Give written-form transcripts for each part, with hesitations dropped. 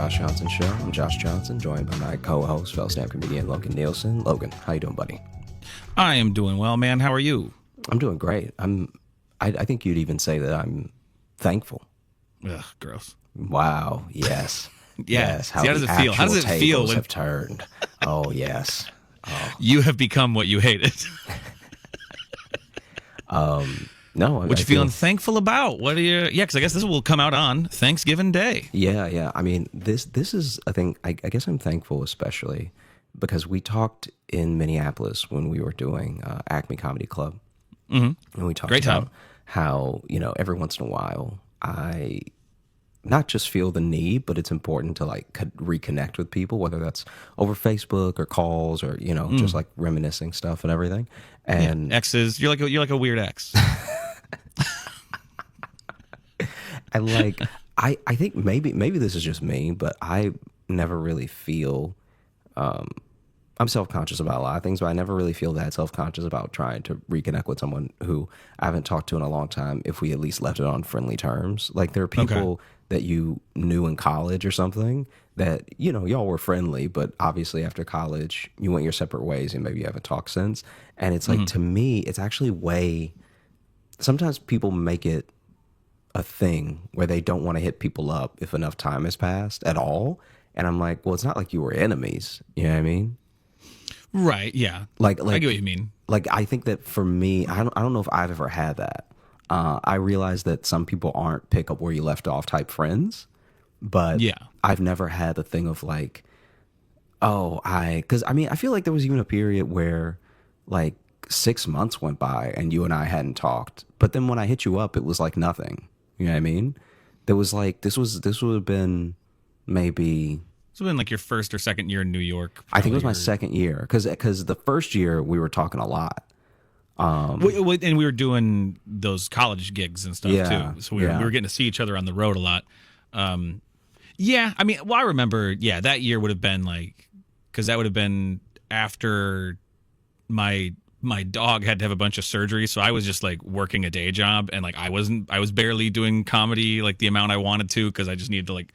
Josh Johnson Show. I'm Josh Johnson, joined by my co-host, fellow stand-up comedian Logan Nielsen. Logan, how you doing, buddy? I am doing well, man. How are you? I'm doing great. I think you'd even say that I'm thankful. Ugh, gross. Wow. Yes. Yeah. Yes. See, how does it feel? How does it feel when have turned? Oh, yes. Oh. You have become what you hated? No. What you feeling thankful about? What are you? Yeah, because I guess this will come out on Thanksgiving Day. Yeah. I mean, this is a thing. I guess I'm thankful, especially because we talked in Minneapolis when we were doing Acme Comedy Club, and we talked about how every once in a while I not just feel the need, but it's important to like reconnect with people, whether that's over Facebook or calls or just like reminiscing stuff and everything. And exes, you're like a weird ex. I think maybe this is just me, but I never really feel I'm self-conscious about a lot of things, but I never really feel that self-conscious about trying to reconnect with someone who I haven't talked to in a long time if we at least left it on friendly terms. Like there are people that you knew in college or something that y'all were friendly, but obviously after college you went your separate ways and maybe you haven't talked since. And it's like to me it's actually sometimes people make it a thing where they don't want to hit people up if enough time has passed at all. And I'm like, well, it's not like you were enemies. You know what I mean? Right. Yeah. Like I get what you mean. Like, I think that for me, I don't know if I've ever had that. I realize that some people aren't pick up where you left off type friends, but I've never had the thing of like, because I mean, I feel like there was even a period where like 6 months went by and you and I hadn't talked. But then when I hit you up, it was like nothing. You know what I mean? There was like, this would have been maybe... It's been like your first or second year in New York. I think it was my second year because the first year we were talking a lot. And we were doing those college gigs and stuff too. So we were getting to see each other on the road a lot. I mean, I remember, that year would have been like, because that would have been after my dog had to have a bunch of surgery, so I was just like working a day job, and like I was barely doing comedy like the amount I wanted to because I just needed to like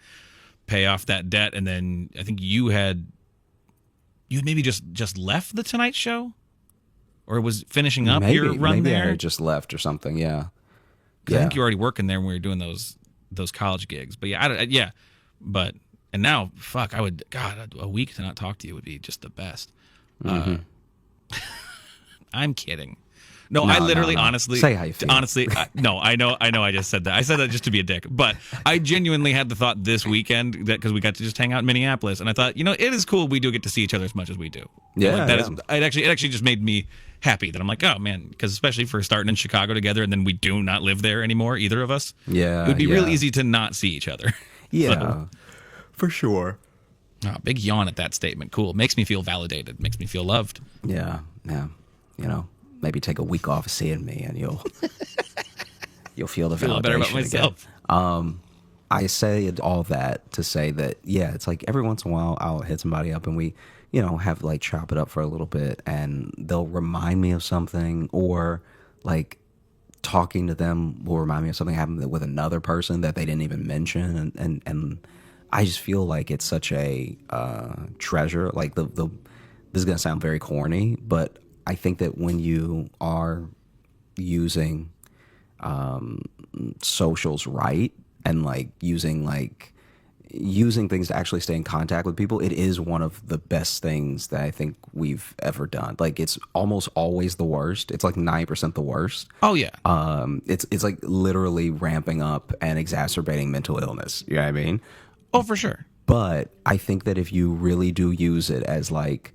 pay off that debt. And then I think you had maybe just left the Tonight Show, or was finishing up your run there. I had just left or something. Yeah. I think you were already working there when we were doing those college gigs. But and now a week to not talk to you would be just the best. I'm kidding. No, I literally, honestly, say how you feel. Honestly, I know. I just said that. I said that just to be a dick, but I genuinely had the thought this weekend that because we got to just hang out in Minneapolis, and I thought, it is cool we do get to see each other as much as we do. Yeah, it actually just made me happy that I'm like, oh man, because especially for starting in Chicago together, and then we do not live there anymore, either of us. Yeah, it would be real easy to not see each other. Yeah, for sure. Oh, big yawn at that statement. Cool. Makes me feel validated. Makes me feel loved. Yeah. Maybe take a week off of seeing me, and you'll feel the validation better about myself. Again. I say all that to say that it's like every once in a while I'll hit somebody up and we have like chop it up for a little bit, and they'll remind me of something, or like talking to them will remind me of something happened with another person that they didn't even mention, and I just feel like it's such a treasure. Like this is gonna sound very corny, but I think that when you are using socials right, and like using things to actually stay in contact with people, it is one of the best things that I think we've ever done. Like it's almost always the worst. It's like 90% the worst. Oh yeah. It's like literally ramping up and exacerbating mental illness. You know what I mean? Oh, for sure. But I think that if you really do use it as like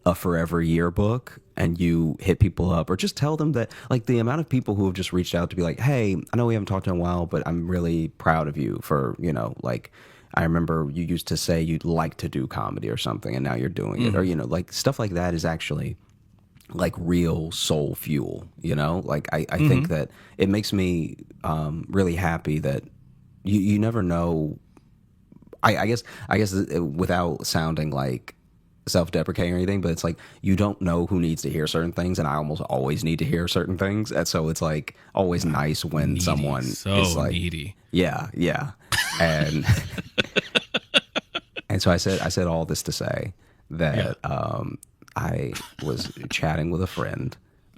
a forever yearbook, and you hit people up or just tell them that, like, the amount of people who have just reached out to be like, hey, I know we haven't talked in a while, but I'm really proud of you for, like, I remember you used to say you'd like to do comedy or something, and now you're doing it, or, like stuff like that is actually like real soul fuel, like I think that it makes me really happy that you never know. I guess without sounding like self-deprecating or anything, but it's like you don't know who needs to hear certain things, and I almost always need to hear certain things, and so it's like always nice when someone is like needy. Yeah, and And so I said all this to say that I was chatting with a friend,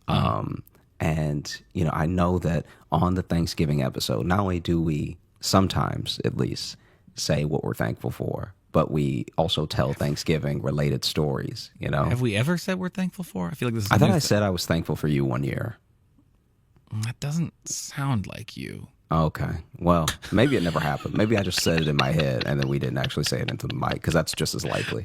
and I know that on the Thanksgiving episode, not only do we sometimes at least say what we're thankful for, but we also tell Thanksgiving related stories. Have we ever said we're thankful for? I feel like this is I thought I said I was thankful for you one year. That doesn't sound like you. Okay. Well, maybe it never happened. Maybe I just said it in my head and then we didn't actually say it into the mic, because that's just as likely.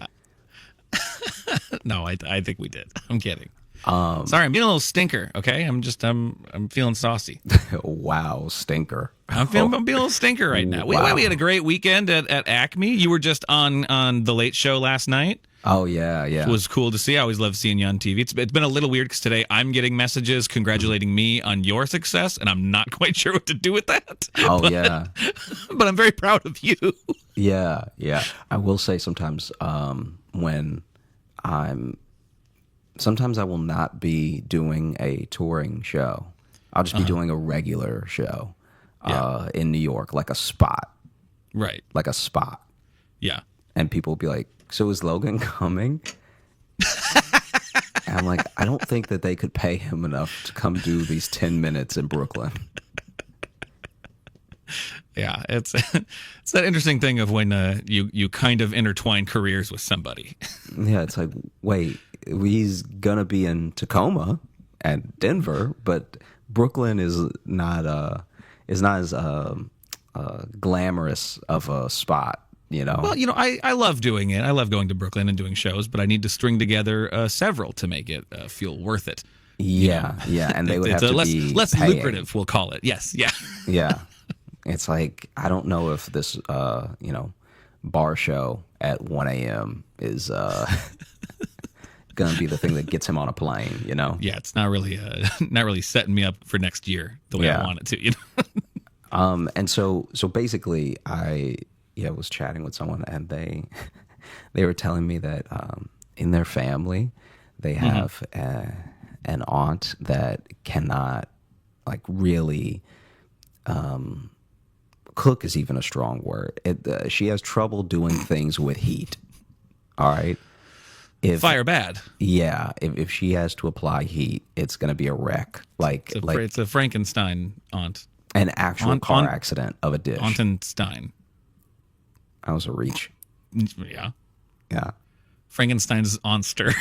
No, I think we did. I'm kidding. Sorry, I'm being a little stinker. Okay, I'm feeling saucy. Wow, stinker. I'm being a little stinker right now. Wow. We had a great weekend at Acme. You were just on the Late Show last night. Oh yeah. It was cool to see. I always love seeing you on TV. It's been a little weird because today I'm getting messages congratulating me on your success, and I'm not quite sure what to do with that. Oh yeah. But I'm very proud of you. Yeah. I will say sometimes sometimes I will not be doing a touring show. I'll just be doing a regular show in New York, like a spot. Right. Like a spot. Yeah. And people will be like, so is Logan coming? And I'm like, I don't think that they could pay him enough to come do these 10 minutes in Brooklyn. Yeah, it's that interesting thing of when you kind of intertwine careers with somebody. Yeah, it's like, wait, he's gonna be in Tacoma and Denver, but Brooklyn is not as glamorous of a spot, Well, I love doing it. I love going to Brooklyn and doing shows, but I need to string together several to make it feel worth it. Yeah, and they would have to be less paying. lucrative. We'll call it. Yes, yeah, yeah. It's like, I don't know if this bar show at 1 a.m. is gonna be the thing that gets him on a plane. Yeah, it's not really setting me up for next year the way I want it to. And so basically, I was chatting with someone, and they were telling me that in their family they have an aunt that cannot, like, really cook is even a strong word. She has trouble doing things with heat. All right. Fire bad. Yeah. If she has to apply heat, it's going to be a wreck. It's a Frankenstein aunt. An actual car accident of a dish. Auntenstein. That was a reach. Yeah. Yeah. Frankenstein's onster.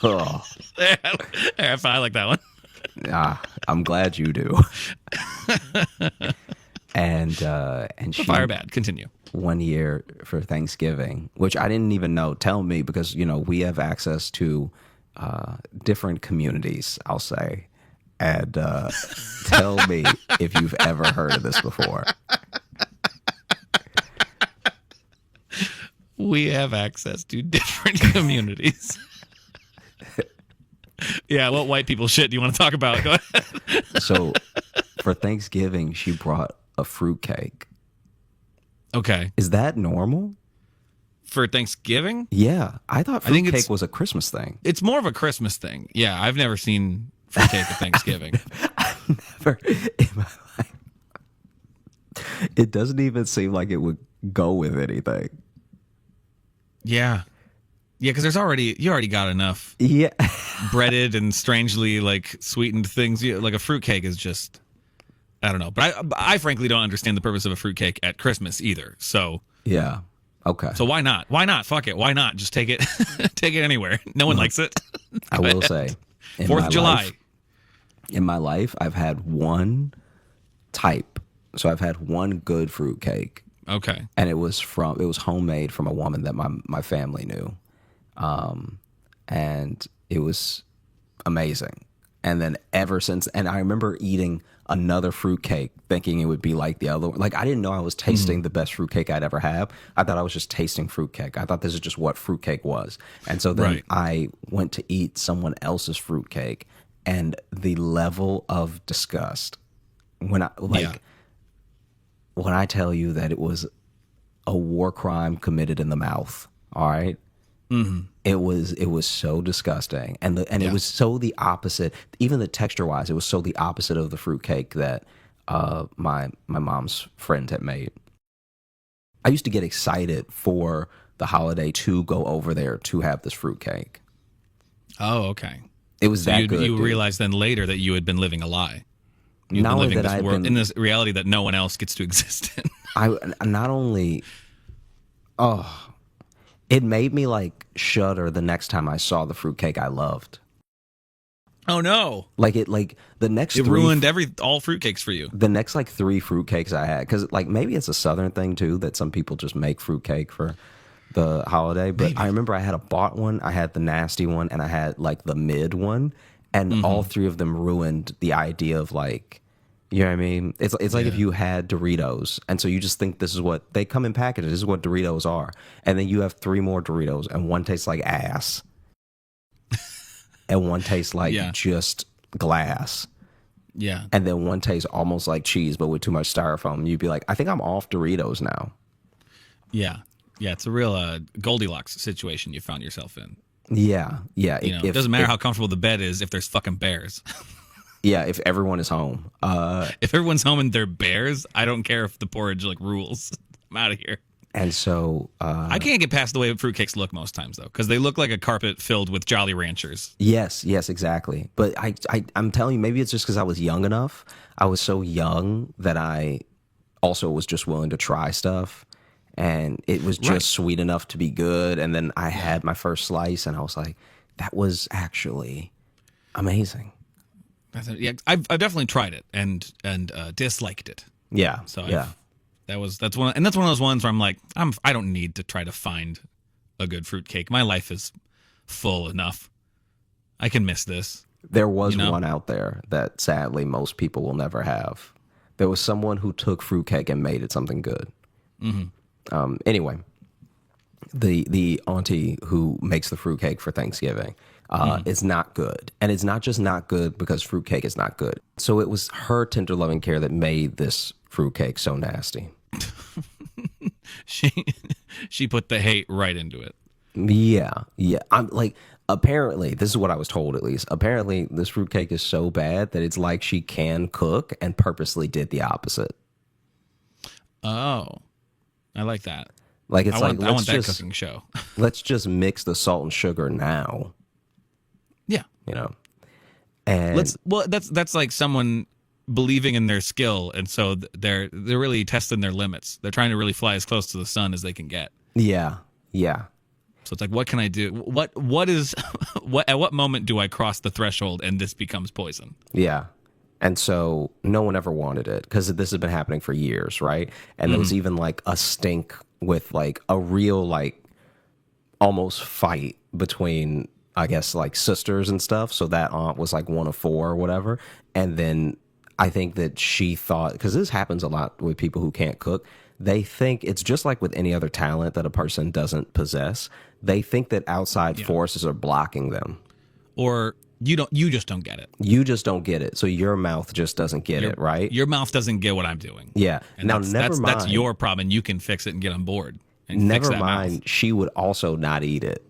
Oh. I like that one. I'm glad you do. And she, fire bad. Continue. One year for Thanksgiving, which I didn't even know. Tell me, because we have access to different communities, I'll say, and tell me if you've ever heard of this before. We have access to different communities. Yeah, what white people shit do you want to talk about? Go ahead. So for Thanksgiving, she brought a fruitcake. Okay. Is that normal? For Thanksgiving? Yeah. I thought fruitcake was a Christmas thing. It's more of a Christmas thing. Yeah, I've never seen fruitcake at Thanksgiving. I've never in my life. It doesn't even seem like it would go with anything. Yeah. Yeah, because you already got enough. Yeah. Breaded and strangely like sweetened things. Like a fruitcake is just, I don't know. But I frankly don't understand the purpose of a fruitcake at Christmas either. So yeah. Okay. So why not? Why not? Fuck it. Why not? Just take it take it anywhere. No one likes it. I will say, 4th of July. In my life, I've had one type. So I've had one good fruitcake. Okay. And it was homemade from a woman that my family knew. And it was amazing. And then ever since, and I remember eating another fruitcake thinking it would be like the other one. Like, I didn't know I was tasting the best fruitcake I'd ever have. I thought I was just tasting fruitcake. I thought this is just what fruitcake was. And so then I went to eat someone else's fruitcake, and the level of disgust when I tell you that it was a war crime committed in the mouth. All right. Mm-hmm. It was so disgusting, and it was so the opposite. Even the texture wise, it was so the opposite of the fruitcake that my mom's friend had made. I used to get excited for the holiday to go over there to have this fruitcake. Oh, okay. It was So that good. You dude. realized then later that you had been living a lie. You've Not been only living that this I've world been, in this reality that no one else gets to exist in. I not only, oh, it made me like shudder the next time I saw the fruitcake I loved. Oh no! Like the next It ruined all fruitcakes for you. The next like 3 fruitcakes I had, because like maybe it's a Southern thing too that some people just make fruitcake for the holiday. But Maybe. I remember I had a bought one, I had the nasty one, and I had like the mid one, and all 3 of them ruined the idea of like, you know what I mean? It's like if you had Doritos, and so you just think this is what they come in packages. This is what Doritos are, and then you have 3 more Doritos, and one tastes like ass, and one tastes like just glass. Yeah. And then one tastes almost like cheese, but with too much styrofoam. You'd be like, I think I'm off Doritos now. Yeah. Yeah. It's a real Goldilocks situation you found yourself in. Yeah. Yeah. It doesn't matter how comfortable the bed is if there's fucking bears. Yeah. If everyone is home. If everyone's home and they're bears, I don't care if the porridge like rules. I'm out of here. And so I can't get past the way fruitcakes look most times though, because they look like a carpet filled with Jolly Ranchers. Yes, exactly. But I'm telling you, maybe it's just because I was young enough. I was so young that I also was just willing to try stuff, and it was just sweet enough to be good. And then I had my first slice, and I was like, that was actually amazing. Yeah, I've definitely tried it and disliked it. Yeah. So yeah. That's one of those ones where I'm like, I don't need to try to find a good fruitcake. My life is full enough. I can miss this. There was one out there that sadly most people will never have. There was someone who took fruitcake and made it something good. Anyway, the auntie who makes the fruitcake for Thanksgiving is not good. And it's not just not good because fruitcake is not good. So it was her tender loving care that made this fruitcake so nasty. She put the hate right into it. Yeah. I'm like, apparently, this is what I was told at least. Apparently, this fruitcake is so bad that it's like she can cook and purposely did the opposite. Oh, I like that. Like it's I want that cooking show. Let's just mix the salt and sugar now. Yeah, and that's like someone believing in their skill, and so they're really testing their limits. They're trying to really fly as close to the sun as they can get. Yeah. So it's like, what can I do? What is at what moment do I cross the threshold and this becomes poison? Yeah. And so no one ever wanted it because this has been happening for years, right? And there was even like a stink with like a real like almost fight between, I guess, like sisters and stuff. So that aunt was like one of 4 or whatever. And then I think that she thought, because this happens a lot with people who can't cook, they think it's just like with any other talent that a person doesn't possess. They think that outside forces are blocking them. Or you just don't get it. You just don't get it. So your mouth just doesn't get it, right? Your mouth doesn't get what I'm doing. Yeah. And now, that's your problem, and you can fix it and get on board. And never mind, she would also not eat it.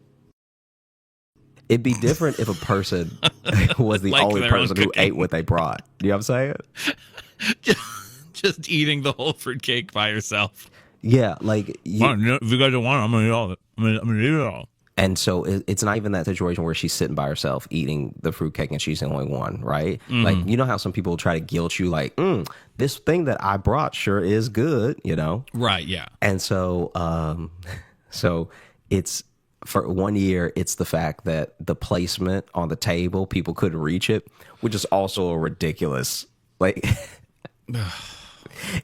It'd be different if a person was the Like only their person own who ate what they brought. You know what I'm saying? Just eating the whole fruitcake by yourself. Yeah, like if you guys don't want it, I'm gonna eat all of it. I'm gonna eat it all. And so it's not even that situation where she's sitting by herself eating the fruitcake and she's the only one, right? Like, you know how some people try to guilt you, like, this thing that I brought sure is good, Right, yeah. And so, so it's for 1 year, it's the fact that the placement on the table, people couldn't reach it, which is also a ridiculous, like,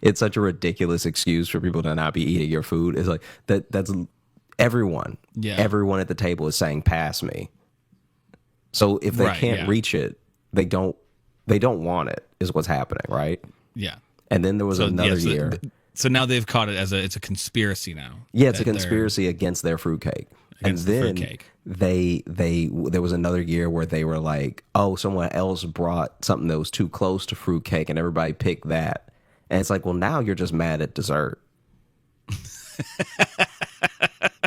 it's such a ridiculous excuse for people to not be eating your food. It's like that's everyone. Yeah. Everyone at the table is saying, pass me. So if they can't reach it, they don't want it, is what's happening, right? Yeah. And then there was another year. So now they've caught it as it's a conspiracy now. Yeah, it's a conspiracy against their fruitcake. And then there was another year where they were like, oh, someone else brought something that was too close to fruitcake and everybody picked that. And it's like, well, now you're just mad at dessert.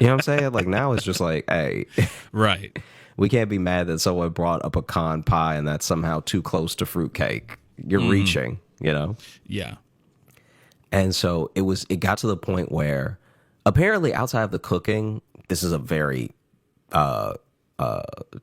You know what I'm saying? Like, now it's just like, hey. Right. We can't be mad that someone brought a pecan pie and that's somehow too close to fruitcake. You're reaching, Yeah. And so it got to the point where apparently outside of the cooking, this is a very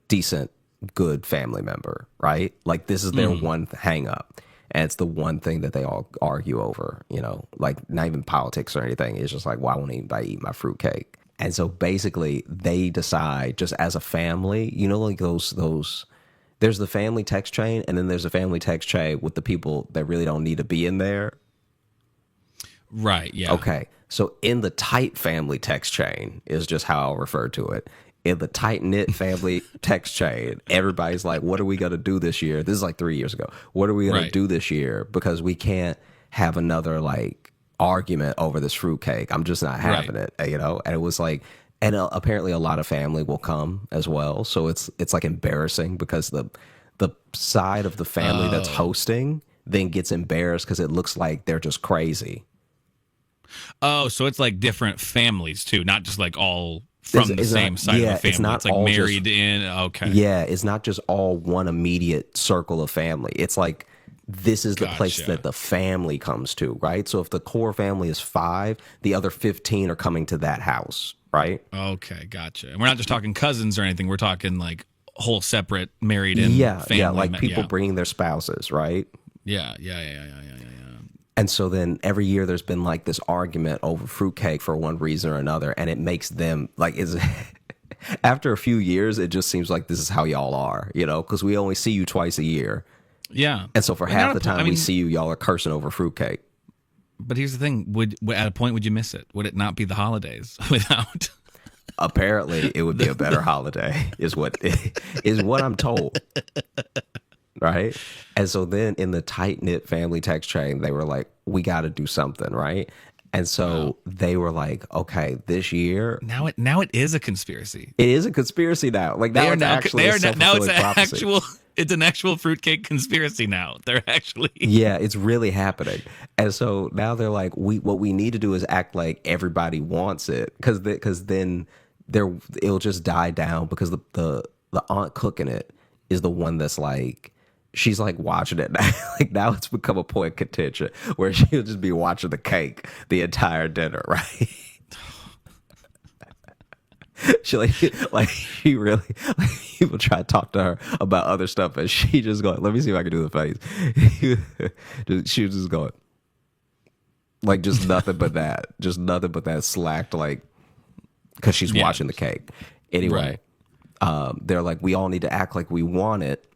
decent, good family member, right? Like this is their one hang up. And it's the one thing that they all argue over, you know, like not even politics or anything. It's just like, why won't anybody eat my fruitcake? And so basically they decide just as a family, you know, like those there's the family text chain, and then there's a family text chain with the people that really don't need to be in there. Right, yeah. Okay. So in the tight family text chain is just how I'll refer to it. In the tight-knit family text chain, everybody's like, what are we going to do this year? This is like 3 years ago. What are we going to do this year? Because we can't have another like argument over this fruitcake. I'm just not having it, you know? And it was like, and apparently a lot of family will come as well. So it's like embarrassing because the side of the family that's hosting then gets embarrassed because it looks like they're just crazy. Oh, so it's like different families too, not just like all from the same side of the family. It's not it's like all married in. Okay. Yeah, it's not just all one immediate circle of family. It's like this is the place that the family comes to, right? So if the core family is 5, the other 15 are coming to that house, right? Okay, gotcha. And we're not just talking cousins or anything. We're talking like whole separate married in family. Yeah, like people bringing their spouses, right? Yeah. And so then every year there's been like this argument over fruitcake for one reason or another, and it makes them like after a few years it just seems like this is how y'all are, you know, because we only see you twice a year. Yeah. And so for half the time we see you, y'all are cursing over fruitcake. But here's the thing: would at a point would you miss it? Would it not be the holidays without? Apparently, it would be a better holiday, is what I'm told. Right. And so then in the tight knit family text chain, they were like, we got to do something. Right. And so they were like, okay, this year. Now it is a conspiracy. It is a conspiracy now. Like now it's actually it's an actual fruitcake conspiracy now. They're actually. Yeah, it's really happening. And so now they're like, what we need to do is act like everybody wants it. Because then it'll just die down because the aunt cooking it is the one that's like, she's like watching it now. Like now it's become a point of contention where she'll just be watching the cake the entire dinner, right? She she really like people try to talk to her about other stuff and she just going, let me see if I can do the face. She was just going like just nothing but that slacked, like because she's watching the cake. Anyway, they're like, we all need to act like we want it.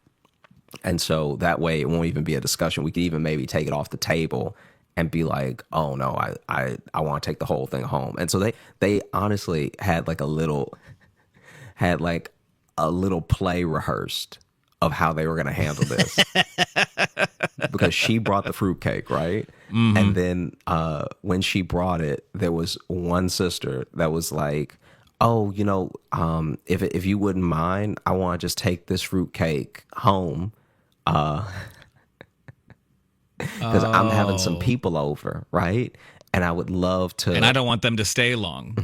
And so that way it won't even be a discussion. We could even maybe take it off the table and be like, oh no, I want to take the whole thing home. And so they honestly had like a little play rehearsed of how they were going to handle this. Because she brought the fruitcake, right? Mm-hmm. And then when she brought it, there was one sister that was like, oh, you know, if you wouldn't mind, I want to just take this fruitcake home. Because I'm having some people over, right? And I would love to. And I don't want them to stay long.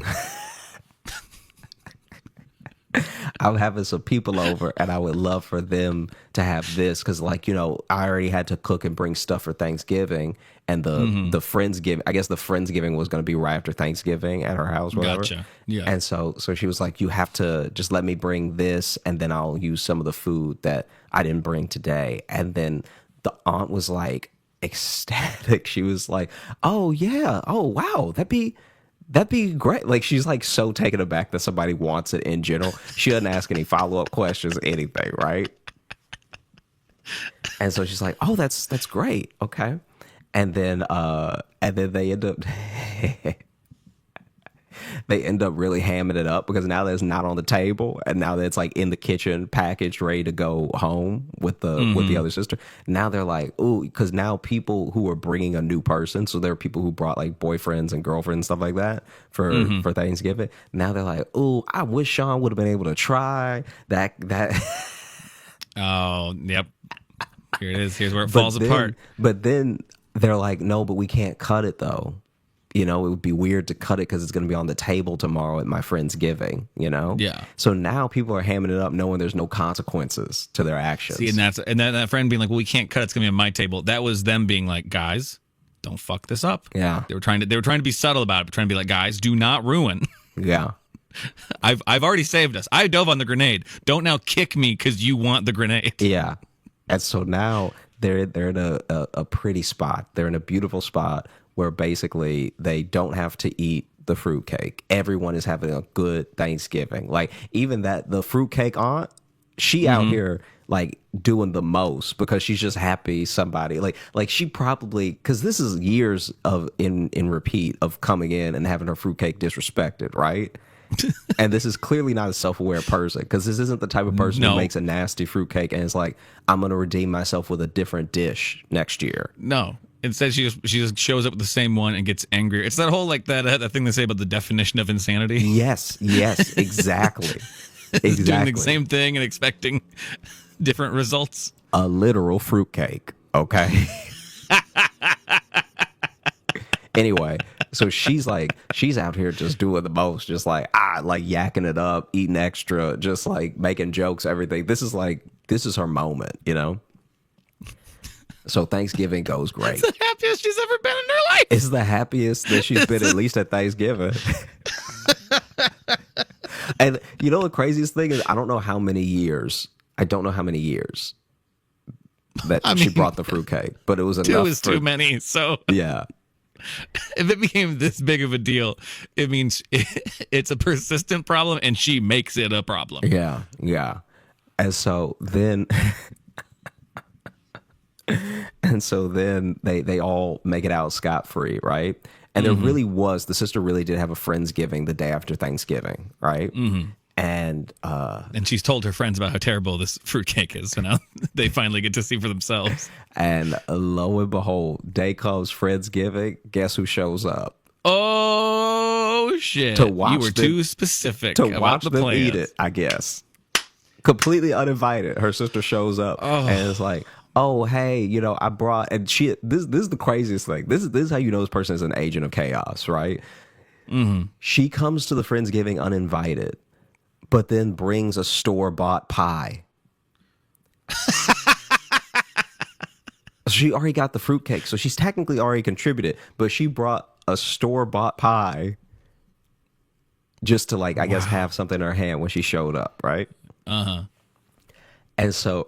I'm having some people over, and I would love for them to have this because, like, you know, I already had to cook and bring stuff for Thanksgiving, and the Friendsgiving. I guess the Friendsgiving was going to be right after Thanksgiving at her house, whatever. Gotcha. Yeah. And so she was like, "You have to just let me bring this, and then I'll use some of the food that I didn't bring today." And then the aunt was like ecstatic. She was like, "Oh yeah, oh wow, that'd be great." Like she's like so taken aback that somebody wants it in general. She doesn't ask any follow-up questions, anything, right? And so she's like, "Oh, that's great. Okay." And then they end up really hamming it up because now that it's not on the table and now that it's like in the kitchen, packaged, ready to go home with the other sister. Now they're like, ooh, because now people who are bringing a new person, so there are people who brought like boyfriends and girlfriends and stuff like that for Thanksgiving. Now they're like, ooh, I wish Sean would have been able to try that. Oh, yep. Here it is. Here's where it falls apart. But then they're like, no, but we can't cut it though. You know, it would be weird to cut it because it's going to be on the table tomorrow at my Friendsgiving, you know? Yeah. So now people are hamming it up knowing there's no consequences to their actions. See, and that friend being like, well, we can't cut it. It's going to be on my table. That was them being like, guys, don't fuck this up. Yeah. They were trying to be subtle about it, but trying to be like, guys, do not ruin. Yeah. I've already saved us. I dove on the grenade. Don't now kick me because you want the grenade. Yeah. And so now they're in a pretty spot. They're in a beautiful spot where basically they don't have to eat the fruitcake. Everyone is having a good Thanksgiving. Like, even the fruitcake aunt, she out here like doing the most because she's just happy somebody like she probably, because this is years of in repeat of coming in and having her fruitcake disrespected, right? And this is clearly not a self-aware person, because this isn't the type of person who makes a nasty fruitcake and is like, I'm gonna redeem myself with a different dish next year. No. Instead, she just shows up with the same one and gets angrier. It's that whole like that thing they say about the definition of insanity. Yes, exactly. Exactly. Doing the same thing and expecting different results. A literal fruitcake, okay? Anyway, so she's out here just doing the most, just like yakking it up, eating extra, just like making jokes, everything. This is her moment, you know? So Thanksgiving goes great. It's the happiest she's ever been in her life. It's the happiest that she's been, at least at Thanksgiving. And you know the craziest thing is, I don't know how many years that she brought the fruitcake, but it was enough. 2 is too many, so yeah. If it became this big of a deal, it means it's a persistent problem and she makes it a problem. Yeah, yeah. And so then they all make it out scot-free, right? And there really was, the sister really did have a Friendsgiving the day after Thanksgiving, right? Mm-hmm. And she's told her friends about how terrible this fruitcake is, so now they finally get to see for themselves. And lo and behold, day comes Friendsgiving. Guess who shows up? Oh shit! To watch you were too specific to about watch the them plans. eat it, I guess. Completely uninvited. Her sister shows up and it's like, oh, hey, you know, I brought, and this is the craziest thing. This is how you know this person is an agent of chaos, right? Mm-hmm. She comes to the Friendsgiving uninvited, but then brings a store-bought pie. She already got the fruitcake, so she's technically already contributed, but she brought a store-bought pie just to, like, I guess, have something in her hand when she showed up, right? Uh-huh. And so...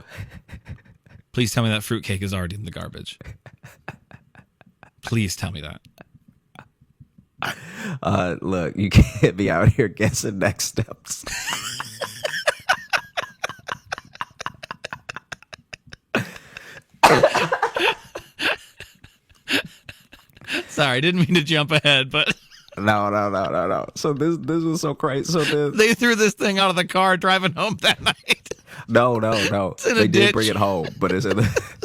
Please tell me that fruitcake is already in the garbage. Please tell me that. Look, you can't be out here guessing next steps. Sorry, I didn't mean to jump ahead, but No. So this was so crazy. So they threw this thing out of the car driving home that night. No. They did bring it home, but it's in the...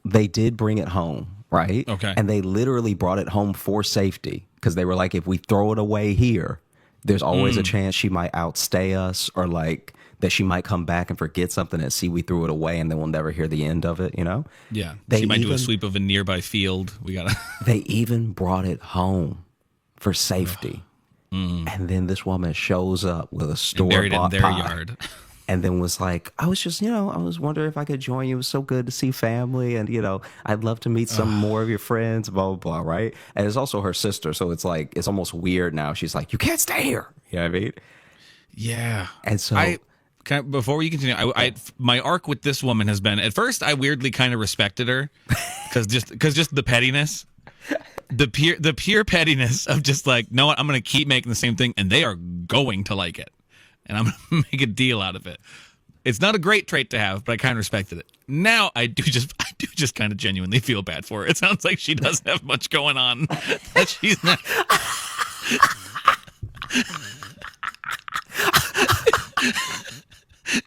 They did bring it home, right? Okay. And they literally brought it home for safety, because they were like, if we throw it away here, there's always a chance she might outstay us, or like that she might come back and forget something and see we threw it away, and then we'll never hear the end of it, you know? Yeah. She might do a sweep of a nearby field. They even brought it home for safety. And then this woman shows up with a store-bought in their pie, yard. And then was like, I was just, I was wondering if I could join you. It was so good to see family. And, I'd love to meet some more of your friends, blah, blah, blah, right? And it's also her sister. So it's like, it's almost weird now. She's like, you can't stay here. You know what I mean? Yeah. And so... before you continue, my arc with this woman has been, at first I weirdly kind of respected her because just the pettiness. The pure pettiness of just like, no, I'm going to keep making the same thing and they are going to like it. And I'm going to make a deal out of it. It's not a great trait to have, but I kind of respected it. Now I do just kind of genuinely feel bad for her. It sounds like she doesn't have much going on. That she's not.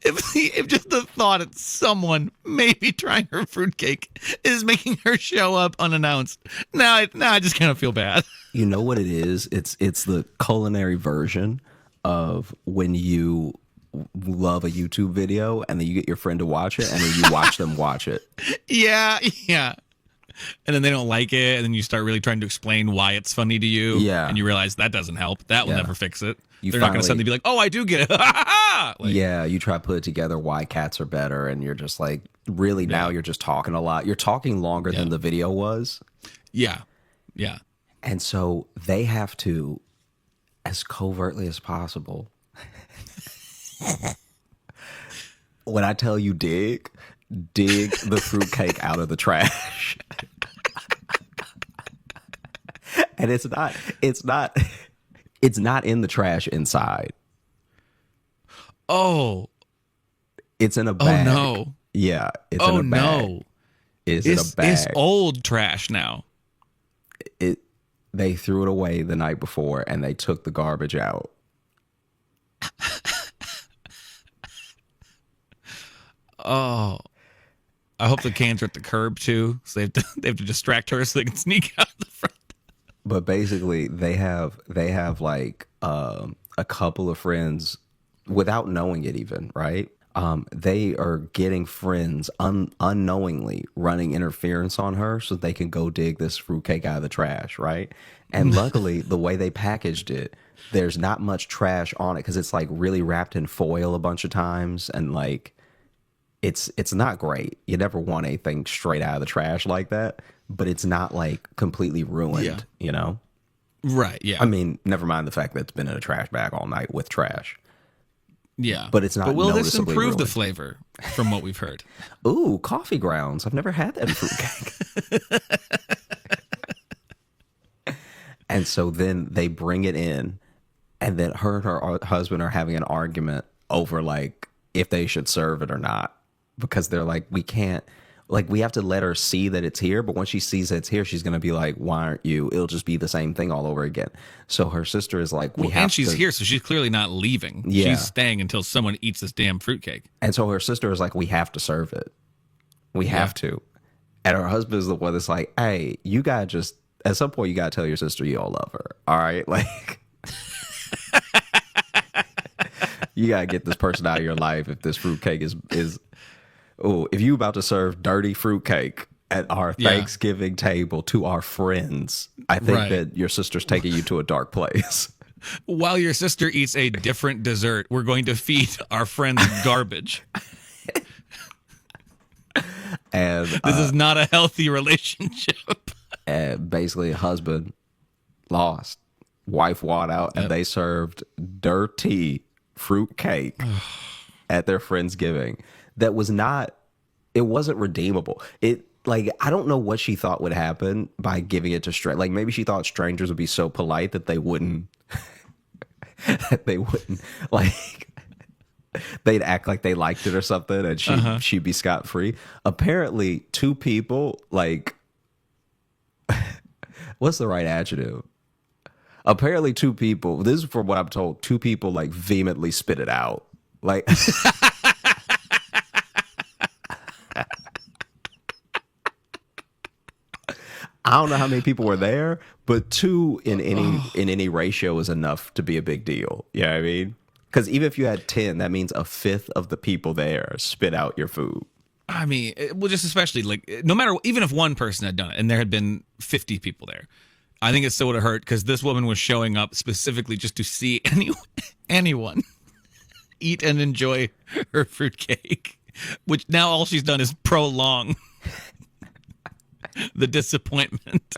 If just the thought that someone maybe trying her fruitcake is making her show up unannounced, now I just kind of feel bad. You know what it is? It's the culinary version of when you love a YouTube video and then you get your friend to watch it and then you watch them watch it. Yeah. And then they don't like it, and then you start really trying to explain why it's funny to you. Yeah. And you realize that doesn't help. That will never fix it. They're not going to suddenly be like, "Oh, I do get it." Like, yeah, you try to put it together why cats are better, and you're just like, really, now you're just talking a lot. You're talking longer than the video was. Yeah. Yeah. And so they have to, as covertly as possible, when I tell you dig the fruitcake out of the trash. And it's not in the trash inside. Oh. It's in a bag. Oh no. Yeah, it's in a bag. No. It's in a bag. It's old trash now. They threw it away the night before and they took the garbage out. Oh. I hope the cans are at the curb too, so they have to distract her so they can sneak out the front. But basically, they have like a couple of friends without knowing it even, right? They are getting friends unknowingly running interference on her so they can go dig this fruitcake out of the trash, right? And luckily, the way they packaged it, there's not much trash on it because it's like really wrapped in foil a bunch of times, and like it's not great. You never want anything straight out of the trash like that, but it's not like completely ruined, you know? Right, yeah. I mean, never mind the fact that it's been in a trash bag all night with trash. Yeah. But it's not. But will this noticeably improve ruined. the flavor from what we've heard? Ooh, coffee grounds. I've never had that in fruitcake. And so then they bring it in, and then her and her husband are having an argument over like if they should serve it or not, because they're like, we can't, like, we have to let her see that it's here, but when she sees that it's here, she's going to be like, why aren't you? It'll just be the same thing all over again. So her sister is like, and she's here, so she's clearly not leaving. Yeah. She's staying until someone eats this damn fruitcake. And so her sister is like, we have to serve it. We have to. And her husband is the one that's like, hey, you got to just, at some point, you got to tell your sister you all love her. All right? Like, you got to get this person out of your life if this fruitcake is if you about to serve dirty fruitcake at our Thanksgiving table to our friends, I think that your sister's taking you to a dark place. While your sister eats a different dessert, we're going to feed our friends garbage. And this is not a healthy relationship. And basically, husband lost, wife walked out, and they served dirty fruitcake at their Friendsgiving. That was not, it wasn't redeemable. It, like, I don't know what she thought would happen by giving it to strangers. Like, maybe she thought strangers would be so polite that they wouldn't, like, they'd act like they liked it or something, and she'd be scot-free. Apparently, two people, like, what's the right adjective? Apparently, two people, this is from what I'm told, two people, like, vehemently spit it out. Like, I don't know how many people were there, but two in any ratio is enough to be a big deal. You know what I mean? Because even if you had 10, that means a fifth of the people there spit out your food. I mean, well, just especially, like, no matter, even if one person had done it and there had been 50 people there, I think it still would have hurt because this woman was showing up specifically just to see anyone eat and enjoy her fruitcake, which now all she's done is prolong the disappointment.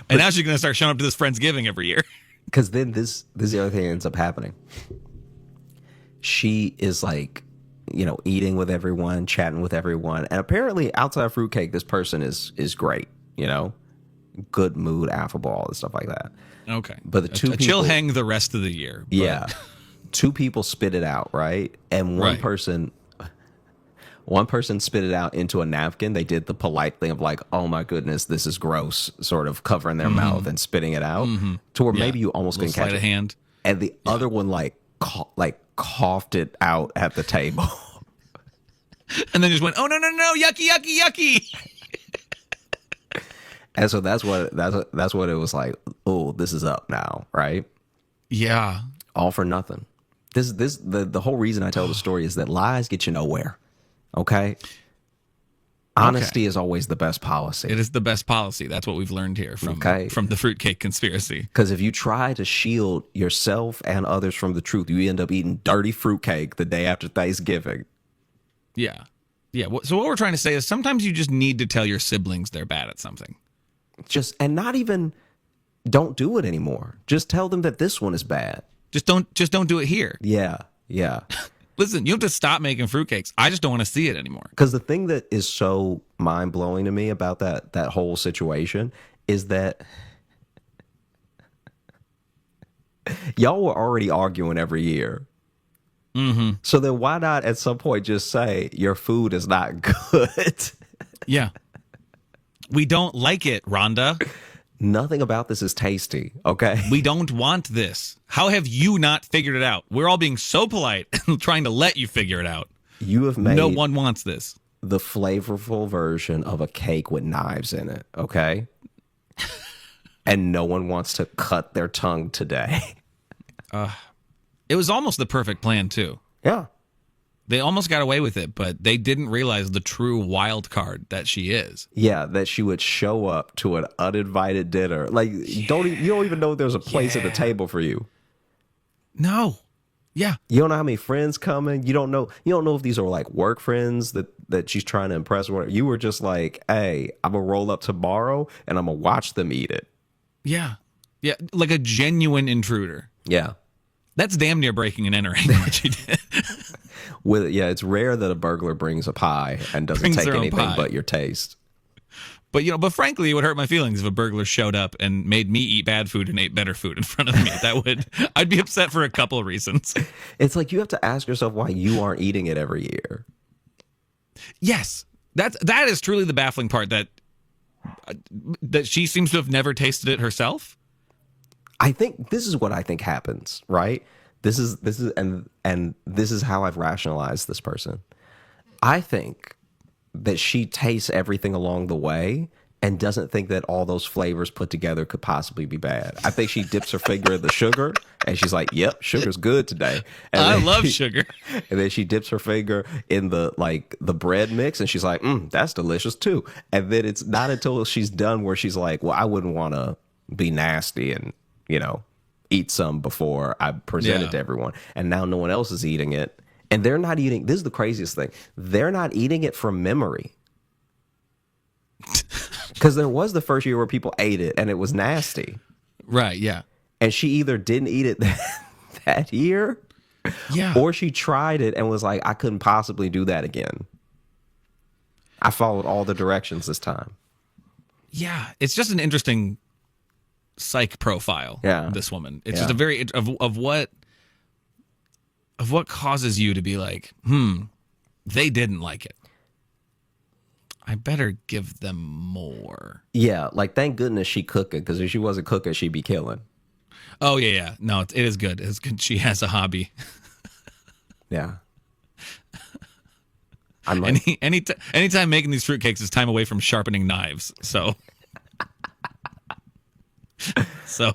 And now she's going to start showing up to this Friendsgiving every year. Because then this is the other thing that ends up happening. She is like, you know, eating with everyone, chatting with everyone. And apparently outside of fruitcake, this person is great, you know, good mood, affable, all this stuff like that. Okay. But the two people, chill hang the rest of the year. But. Yeah. Two people spit it out, right? And one person spit it out into a napkin. They did the polite thing of like, oh my goodness, this is gross, sort of covering their mouth and spitting it out to where maybe you almost can catch it. Hand. And the other one like coughed it out at the table. And then just went, oh no, yucky, yucky, yucky. And so that's what it was like. Oh, this is up now, right? Yeah. All for nothing. The whole reason I tell the story is that lies get you nowhere. Okay. Honesty is always the best policy. It is the best policy. That's what we've learned here from the fruitcake conspiracy. Because if you try to shield yourself and others from the truth, you end up eating dirty fruitcake the day after Thanksgiving. Yeah. Yeah. So what we're trying to say is sometimes you just need to tell your siblings they're bad at something. And not even don't do it anymore. Just tell them that this one is bad. Just don't do it here. Yeah. Yeah. Listen, you have to stop making fruitcakes. I just don't want to see it anymore. Because the thing that is so mind-blowing to me about that whole situation is that y'all were already arguing every year. Mm-hmm. So then why not at some point just say your food is not good? Yeah. We don't like it, Rhonda. Nothing about this is tasty, okay? We don't want this. How have you not figured it out? We're all being so polite and trying to let you figure it out. You have made no one wants this. The flavorful version of a cake with knives in it, okay? And no one wants to cut their tongue today. It was almost the perfect plan, too. Yeah. They almost got away with it, but they didn't realize the true wild card that she is. Yeah, that she would show up to an uninvited dinner. Like, you don't even know there's a place at the table for you. No. Yeah. You don't know how many friends coming. You don't know if these are like work friends that she's trying to impress or whatever. You were just like, hey, I'm gonna roll up tomorrow and I'm gonna watch them eat it. Yeah. Yeah. Like a genuine intruder. Yeah. That's damn near breaking and entering what she did. It's rare that a burglar brings a pie and doesn't take anything but your taste. But frankly, it would hurt my feelings if a burglar showed up and made me eat bad food and ate better food in front of me. I'd be upset for a couple of reasons. It's like you have to ask yourself why you aren't eating it every year. Yes, that is truly the baffling part, that she seems to have never tasted it herself. I think this is what I think happens, right? This is and this is how I've rationalized this person. I think that she tastes everything along the way and doesn't think that all those flavors put together could possibly be bad. I think she dips her finger in the sugar and she's like, "Yep, sugar's good today." And I love sugar. And then she dips her finger in the bread mix and she's like, "That's delicious too." And then it's not until she's done where she's like, "Well, I wouldn't want to be nasty and eat some before I present it to everyone." And now no one else is eating it. And they're not eating. This is the craziest thing. They're not eating it from memory. Because there was the first year where people ate it and it was nasty. Right, yeah. And she either didn't eat it that year, or she tried it and was like, I couldn't possibly do that again. I followed all the directions this time. Yeah, it's just an interesting psych profile. Yeah, this woman. It's just a very of what causes you to be like, they didn't like it. I better give them more. Yeah, like thank goodness she cooking, because if she wasn't cooking, she'd be killing. Oh yeah. No, it is good. It's good. She has a hobby. Yeah. I'm like, anytime making these fruitcakes is time away from sharpening knives. So I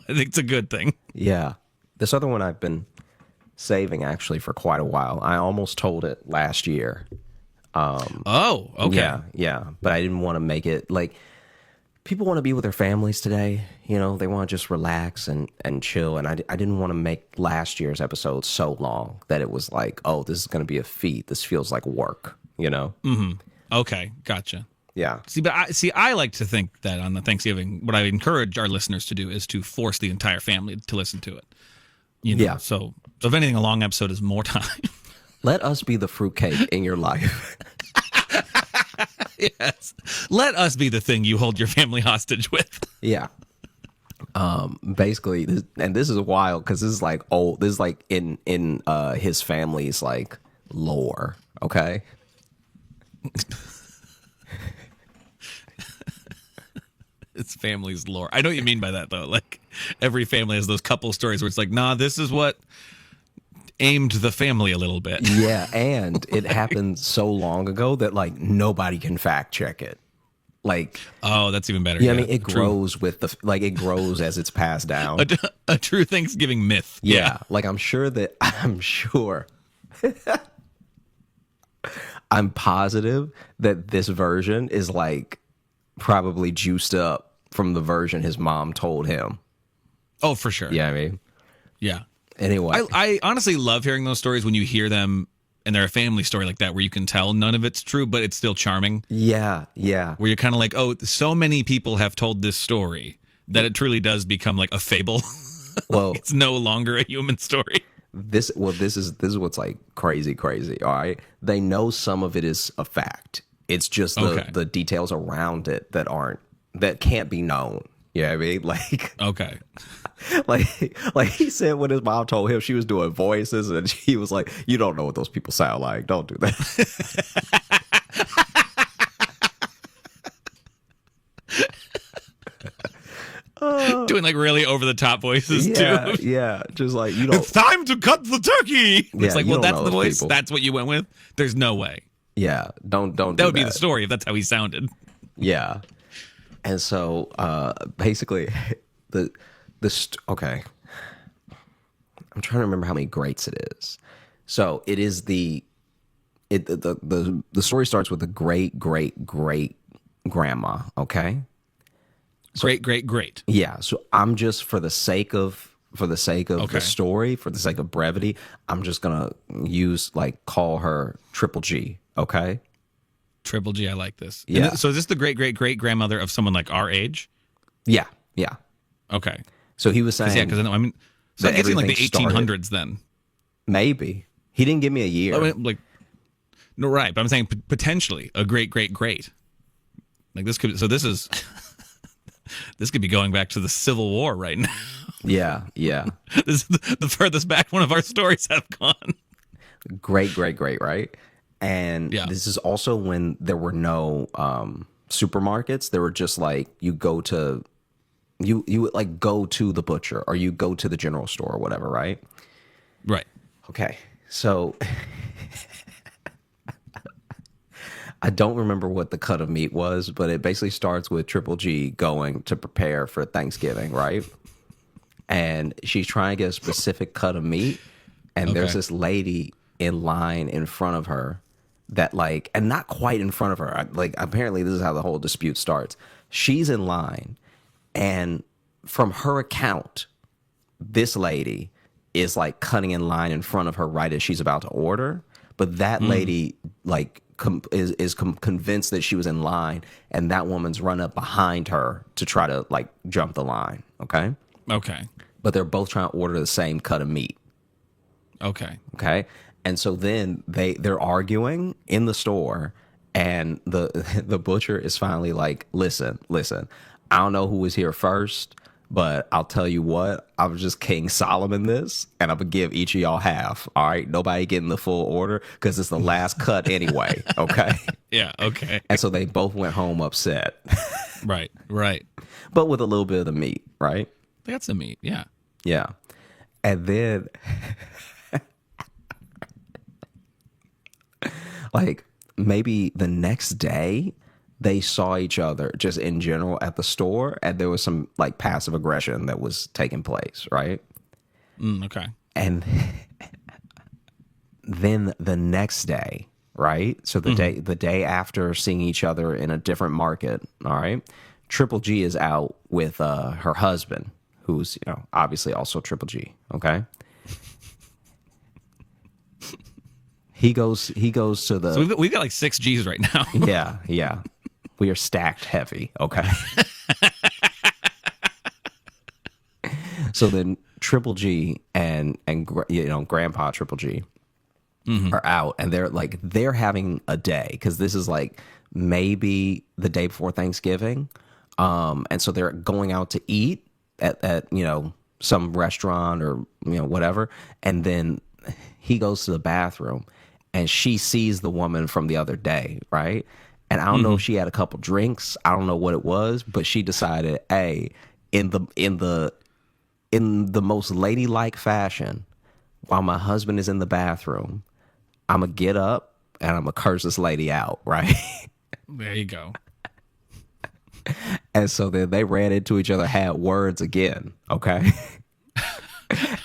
think it's a good thing. Yeah. This other one I've been saving actually for quite a while. I almost told it last year. Oh, okay. Yeah. But I didn't want to make it like people want to be with their families today. They want to just relax and chill. And I didn't want to make last year's episode so long that it was like, oh, this is going to be a feat. This feels like work, Mm-hmm. Okay. Gotcha. Yeah. I like to think that on the Thanksgiving, what I encourage our listeners to do is to force the entire family to listen to it. Yeah. So if anything, a long episode is more time. Let us be the fruitcake in your life. Yes. Let us be the thing you hold your family hostage with. Yeah. Basically, this is wild because this is like old. This is like in his family's like lore. Okay. It's family's lore. I know what you mean by that, though. Like, every family has those couple stories where it's like, nah, this is what aimed the family a little bit. Yeah, and it happened so long ago that, like, nobody can fact check it. Like, oh, that's even better. Yeah, I mean, it grows with it grows as it's passed down. A true Thanksgiving myth. Yeah. Like, I'm sure I'm positive that this version is like probably juiced up from the version his mom told him. Oh, for sure. Yeah, I mean, yeah. Anyway, I honestly love hearing those stories when you hear them and they're a family story like that, where you can tell none of it's true, but it's still charming. Yeah, yeah. Where you're kind of like, oh, so many people have told this story that it truly does become like a fable. Well, it's no longer a human story. This is what's like crazy. All right, they know some of it is a fact. It's just the details around it that can't be known. You know what I mean? Like, okay. like he said when his mom told him she was doing voices, and he was like, "You don't know what those people sound like. Don't do that." Doing like really over the top voices too. Yeah, just like, you know, it's time to cut the turkey. Yeah, it's like, well, that's the voice. People. That's what you went with. There's no way. Yeah, don't. That would be the story if that's how he sounded. Yeah, and so basically, okay. I'm trying to remember how many greats it is. So it is the story starts with the great grandma. Okay. So, great. Yeah. So I'm just for the sake of the story, for the sake of brevity, I'm just gonna call her Triple G. Okay. Triple G. I like this. Yeah. So is this the great grandmother of someone like our age? Yeah. Okay. So he was saying, because I mean, so I'm guessing like the 1800s then. Maybe he didn't give me a year. I mean, no, right? But I'm saying potentially a great. Like this could. So this is. This could be going back to the Civil War right now. Yeah. This is the furthest back one of our stories have gone. Great, right? And this is also when there were no supermarkets. There were just like you would like go to the butcher or you go to the general store or whatever, right? Right. Okay. So I don't remember what the cut of meat was, but it basically starts with Triple G going to prepare for Thanksgiving, right? And she's trying to get a specific cut of meat, and there's this lady in line in front of her that and not quite in front of her. Apparently this is how the whole dispute starts. She's in line, and from her account, this lady is like cutting in line in front of her right as she's about to order, but that lady is convinced that she was in line, and that woman's run up behind her to try to jump the line. Okay. But they're both trying to order the same cut of meat. Okay. And so then they're arguing in the store, and the butcher is finally like, listen, I don't know who was here first, but I'll tell you what, I was just King Solomon this, and I'm gonna give each of y'all half. All right, nobody getting the full order because it's the last cut anyway. Okay. Yeah. Okay. And so they both went home upset. Right. But with a little bit of the meat, right? They got some meat. Yeah. Yeah. And then, maybe the next day, they saw each other just in general at the store, and there was some passive aggression that was taking place, right? Okay. And then the next day, right? So the day after seeing each other in a different market, all right? Triple G is out with her husband, who's obviously also Triple G, okay? He goes to the. So we've got 6 G's right now. Yeah. We are stacked heavy, okay? So then Triple G and Grandpa Triple G are out, and they're having a day, because this is maybe the day before Thanksgiving, and so they're going out to eat at some restaurant or whatever, and then he goes to the bathroom, and she sees the woman from the other day, right? And I don't know if she had a couple drinks. I don't know what it was, but she decided, hey, in the most ladylike fashion, while my husband is in the bathroom, I'm gonna get up and I'm gonna curse this lady out, right? There you go. And so then they ran into each other, had words again, okay?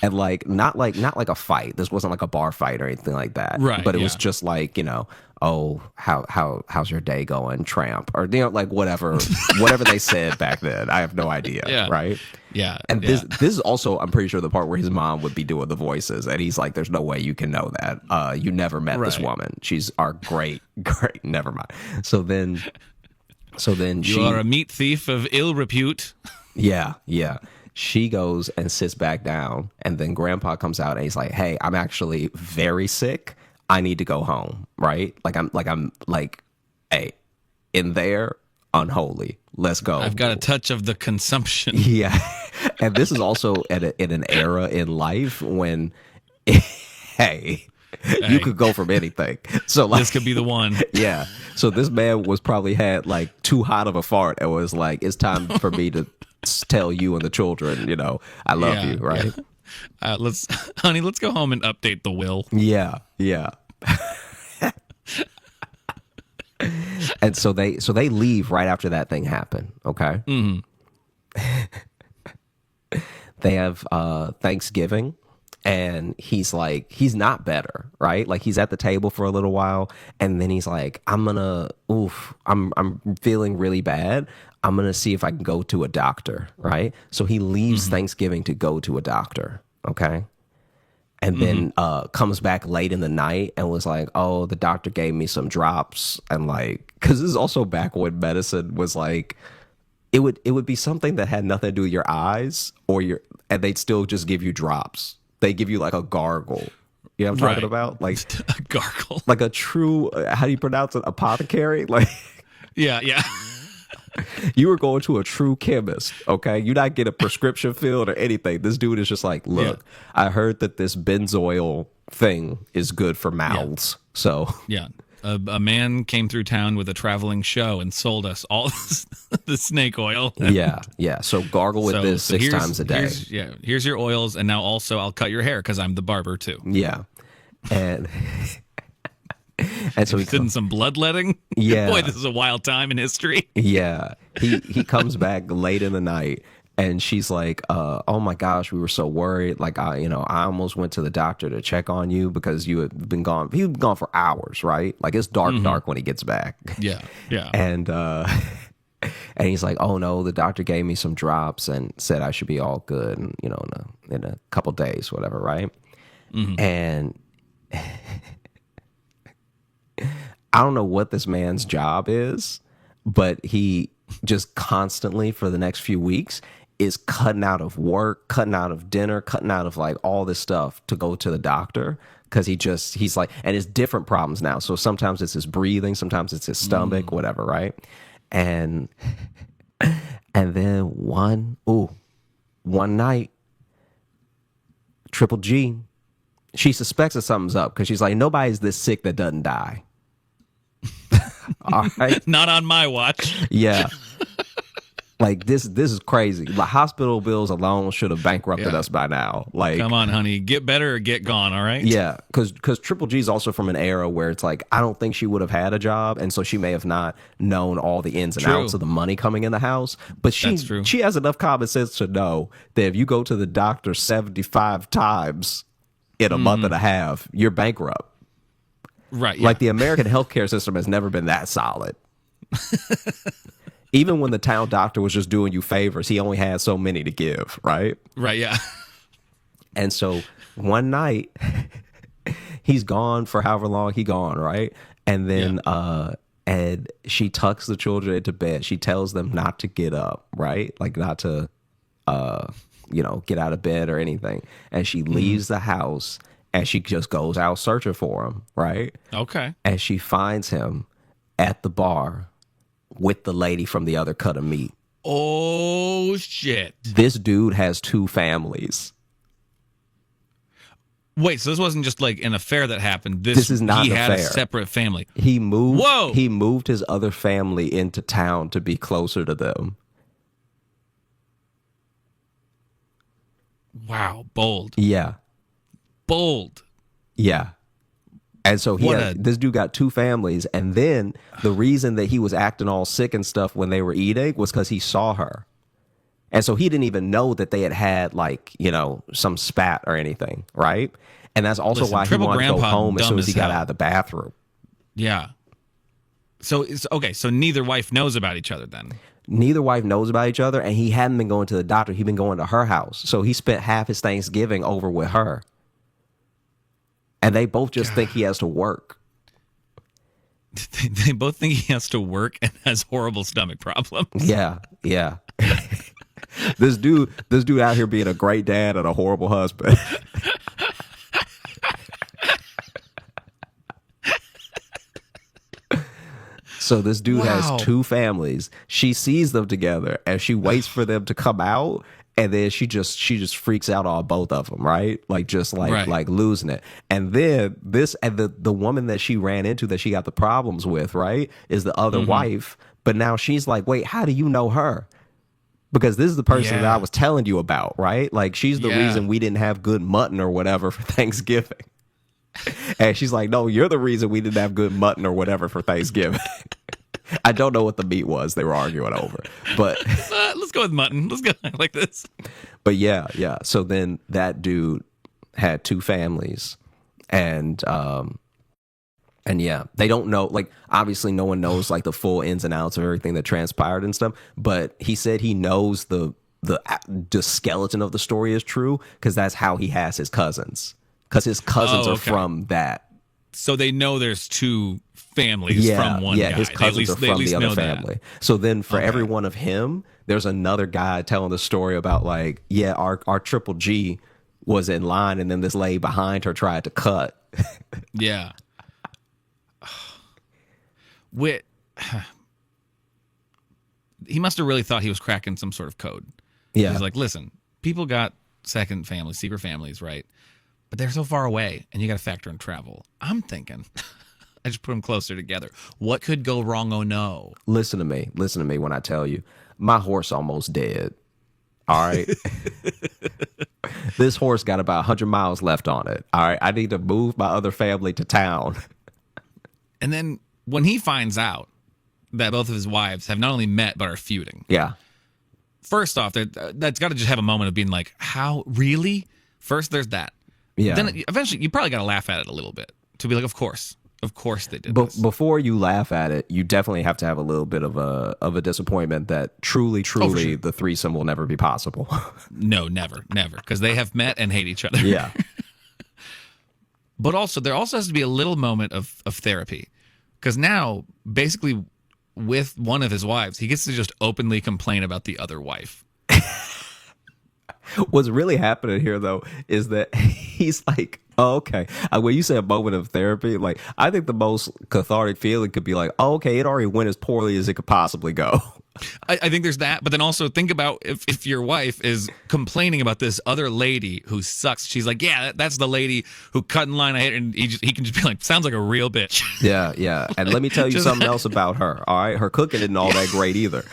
And not like a fight. This wasn't like a bar fight or anything like that. Right. But it was just like, oh, how's your day going, tramp? Or like whatever they said back then. I have no idea. Yeah. Right. Yeah. And this is also, I'm pretty sure, the part where his mom would be doing the voices, and he's like, "There's no way you can know that. You never met this woman. She's our great. Never mind." So then you are a meat thief of ill repute. Yeah. She goes and sits back down, and then Grandpa comes out and he's like, "Hey, I'm actually very sick. I need to go home." Right? I'm hey, in there, unholy. Let's go. I've got a touch of the consumption. Yeah. And this is also in an era in life when, hey, you could go from anything. So this could be the one. Yeah. So this man was probably had like too hot of a fart and was like, "It's time for me to tell you and the children, I love you." Right. Yeah. Let's go home and update the will. Yeah. And so they leave right after that thing happened. Okay. Mm-hmm. They have Thanksgiving, and he's not better, right? Like, he's at the table for a little while, and then he's like, I'm feeling really bad. I'm gonna see if I can go to a doctor, right? So he leaves Thanksgiving to go to a doctor. Okay. And then comes back late in the night and was like, "Oh, the doctor gave me some drops." And because this is also back when medicine was like, it would be something that had nothing to do with your eyes and they'd still just give you drops. They give you like a gargle. You know what I'm talking about? Like a gargle. Like a true, how do you pronounce it? Apothecary? Like, yeah. You were going to a true chemist, okay? You not get a prescription filled or anything. This dude is just like, "Look, I heard that this benzoyl thing is good for mouths." Yeah. So yeah, a man came through town with a traveling show and sold us all the snake oil. Yeah. So gargle with this 6 times a day. Here's your oils, and now also I'll cut your hair because I'm the barber too. Yeah, and. And so he's in some bloodletting. Yeah. Boy, this is a wild time in history. Yeah. He comes back late in the night, and she's like, "Oh my gosh, we were so worried. Like, I almost went to the doctor to check on you because you had been gone. He was gone for hours, right? Like, it's dark when he gets back." Yeah. And he's like, "Oh no, the doctor gave me some drops and said I should be all good, and in a couple days, whatever, right?" And I don't know what this man's job is, but he just constantly for the next few weeks is cutting out of work, cutting out of dinner, cutting out of like all this stuff to go to the doctor, because he's like, and it's different problems now. So sometimes it's his breathing, sometimes it's his stomach, whatever, right? And then one night, Triple G, she suspects that something's up because she's like, "Nobody's this sick that doesn't die." All right. Not on my watch. Yeah. Like, this is crazy. The hospital bills alone should have bankrupted us by now. Like, come on, honey, get better or get gone. All right. Yeah, because Triple G is also from an era where it's like, I don't think she would have had a job, and so she may have not known all the ins and outs of the money coming in the house. But she has enough common sense to know that if you go to the doctor 75 times in a month and a half, you're bankrupt. Right. Like, the American healthcare system has never been that solid. Even when the town doctor was just doing you favors, he only had so many to give, right? Right, yeah. And so one night, he's gone for however long he gone, right? And then and she tucks the children into bed. She tells them not to get up, right? Like, not to get out of bed or anything. And she leaves the house, and she just goes out searching for him, right? Okay. And she finds him at the bar with the lady from the other cut of meat. Oh, shit. This dude has 2 families. Wait, so this wasn't just like an affair that happened. This is not an affair. He had a affair. separate family. He moved. Whoa. He moved his other family into town to be closer to them. Wow, bold. Yeah. Bold. Yeah. And so this dude got 2 families, and then the reason that he was acting all sick and stuff when they were eating was because he saw her. And so he didn't even know that they had like, some spat or anything, right? And that's also why he wanted to go home as soon as he got out of the bathroom. Yeah. So it's okay. So neither wife knows about each other then. Neither wife knows about each other, and he hadn't been going to the doctor. He'd been going to her house. So he spent half his Thanksgiving over with her. And they both just think he has to work. They both think he has to work and has horrible stomach problems. Yeah. This dude out here being a great dad and a horrible husband. So this dude has two families. She sees them together and she waits for them to come out, and then she just freaks out on both of them, right? Like like losing it. And then the woman that she ran into that she got the problems with, right, is the other wife. But now she's like, wait, how do you know her? Because this is the person that I was telling you about, right? Like she's the reason we didn't have good mutton or whatever for Thanksgiving. And she's like, no, you're the reason we didn't have good mutton or whatever for Thanksgiving. I don't know what the meat was they were arguing over, but let's go with mutton. Let's go like this. But yeah. So then that dude had two families, and yeah, they don't know. Like obviously, no one knows like the full ins and outs of everything that transpired and stuff. But he said he knows the skeleton of the story is true because that's how he has his cousins. Because his cousins are from that. So they know there's two families from one guy. Yeah, his cousins are from the other family. That. So then for every one of him, there's another guy telling the story about like, our Triple G was in line and then this lady behind her tried to cut. Yeah. He must have really thought he was cracking some sort of code. Yeah. He's like, listen, people got second families, secret families, right? But they're so far away, and you got to factor in travel. I'm thinking, I just put them closer together. What could go wrong? Oh, no. Listen to me when I tell you. My horse almost dead. All right? This horse got about 100 miles left on it. All right? I need to move my other family to town. And then when he finds out that both of his wives have not only met, but are feuding. Yeah. First off, that's got to just have a moment of being like, how? Really? First, there's that. Yeah. Then eventually, you probably got to laugh at it a little bit to be like, of course they did. But before you laugh at it, you definitely have to have a little bit of a disappointment that truly, the threesome will never be possible. No, never, because they have met and hate each other. Yeah. But also, there also has to be a little moment of therapy, because now, basically, with one of his wives, he gets to just openly complain about the other wife. What's really happening here, though, is that he's like, oh, okay. When you say a moment of therapy, like, I think the most cathartic feeling could be like, oh, okay, it already went as poorly as it could possibly go. I think there's that, but then also think about if your wife is complaining about this other lady who sucks. She's like, yeah, that's the lady who cut in line. I hate her, and he can just be like, sounds like a real bitch. Yeah. And let me tell you something else about her, all right? Her cooking isn't all that great either.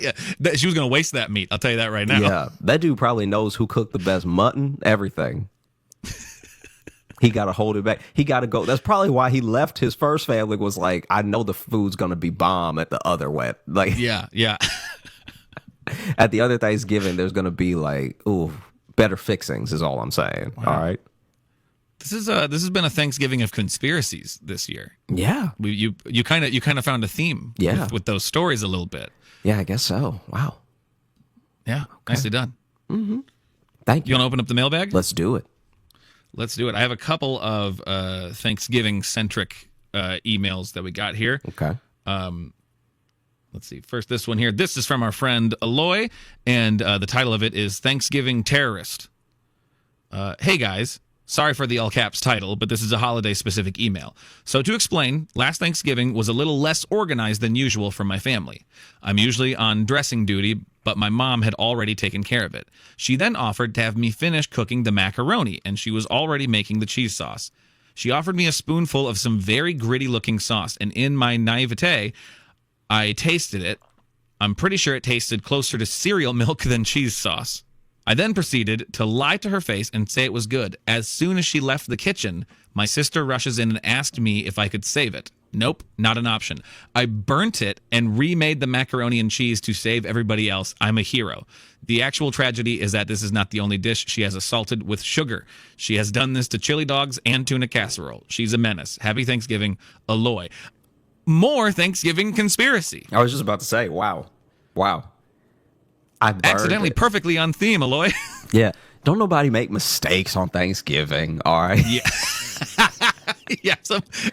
Yeah, she was going to waste that meat. I'll tell you that right now. Yeah, that dude probably knows who cooked the best mutton, everything. He got to hold it back. He got to go. That's probably why he left his first family, was like, I know the food's going to be bomb at the other way. Like, yeah. At the other Thanksgiving, there's going to be like, ooh, better fixings is all I'm saying. Wow. All right. This has been a Thanksgiving of conspiracies this year. Yeah. You kind of found a theme with those stories a little bit. Yeah, I guess so. Wow. Yeah, okay. Nicely done. Mm-hmm. Thank you. You want to open up the mailbag? Let's do it. I have a couple of Thanksgiving-centric emails that we got here. Okay. Let's see. First, this one here. This is from our friend Aloy, and the title of it is Thanksgiving Terrorist. Hey, guys. Sorry for the all caps title, but this is a holiday-specific email. So to explain, last Thanksgiving was a little less organized than usual for my family. I'm usually on dressing duty, but my mom had already taken care of it. She then offered to have me finish cooking the macaroni, and she was already making the cheese sauce. She offered me a spoonful of some very gritty-looking sauce, and in my naivete, I tasted it. I'm pretty sure it tasted closer to cereal milk than cheese sauce. I then proceeded to lie to her face and say it was good. As soon as she left the kitchen, my sister rushes in and asked me if I could save it. Nope, not an option. I burnt it and remade the macaroni and cheese to save everybody else. I'm a hero. The actual tragedy is that this is not the only dish she has assaulted with sugar. She has done this to chili dogs and tuna casserole. She's a menace. Happy Thanksgiving, Aloy. More Thanksgiving conspiracy. I was just about to say, wow. I accidentally perfectly on theme, Aloy. Yeah. Don't nobody make mistakes on Thanksgiving, all right? Yeah. Yeah,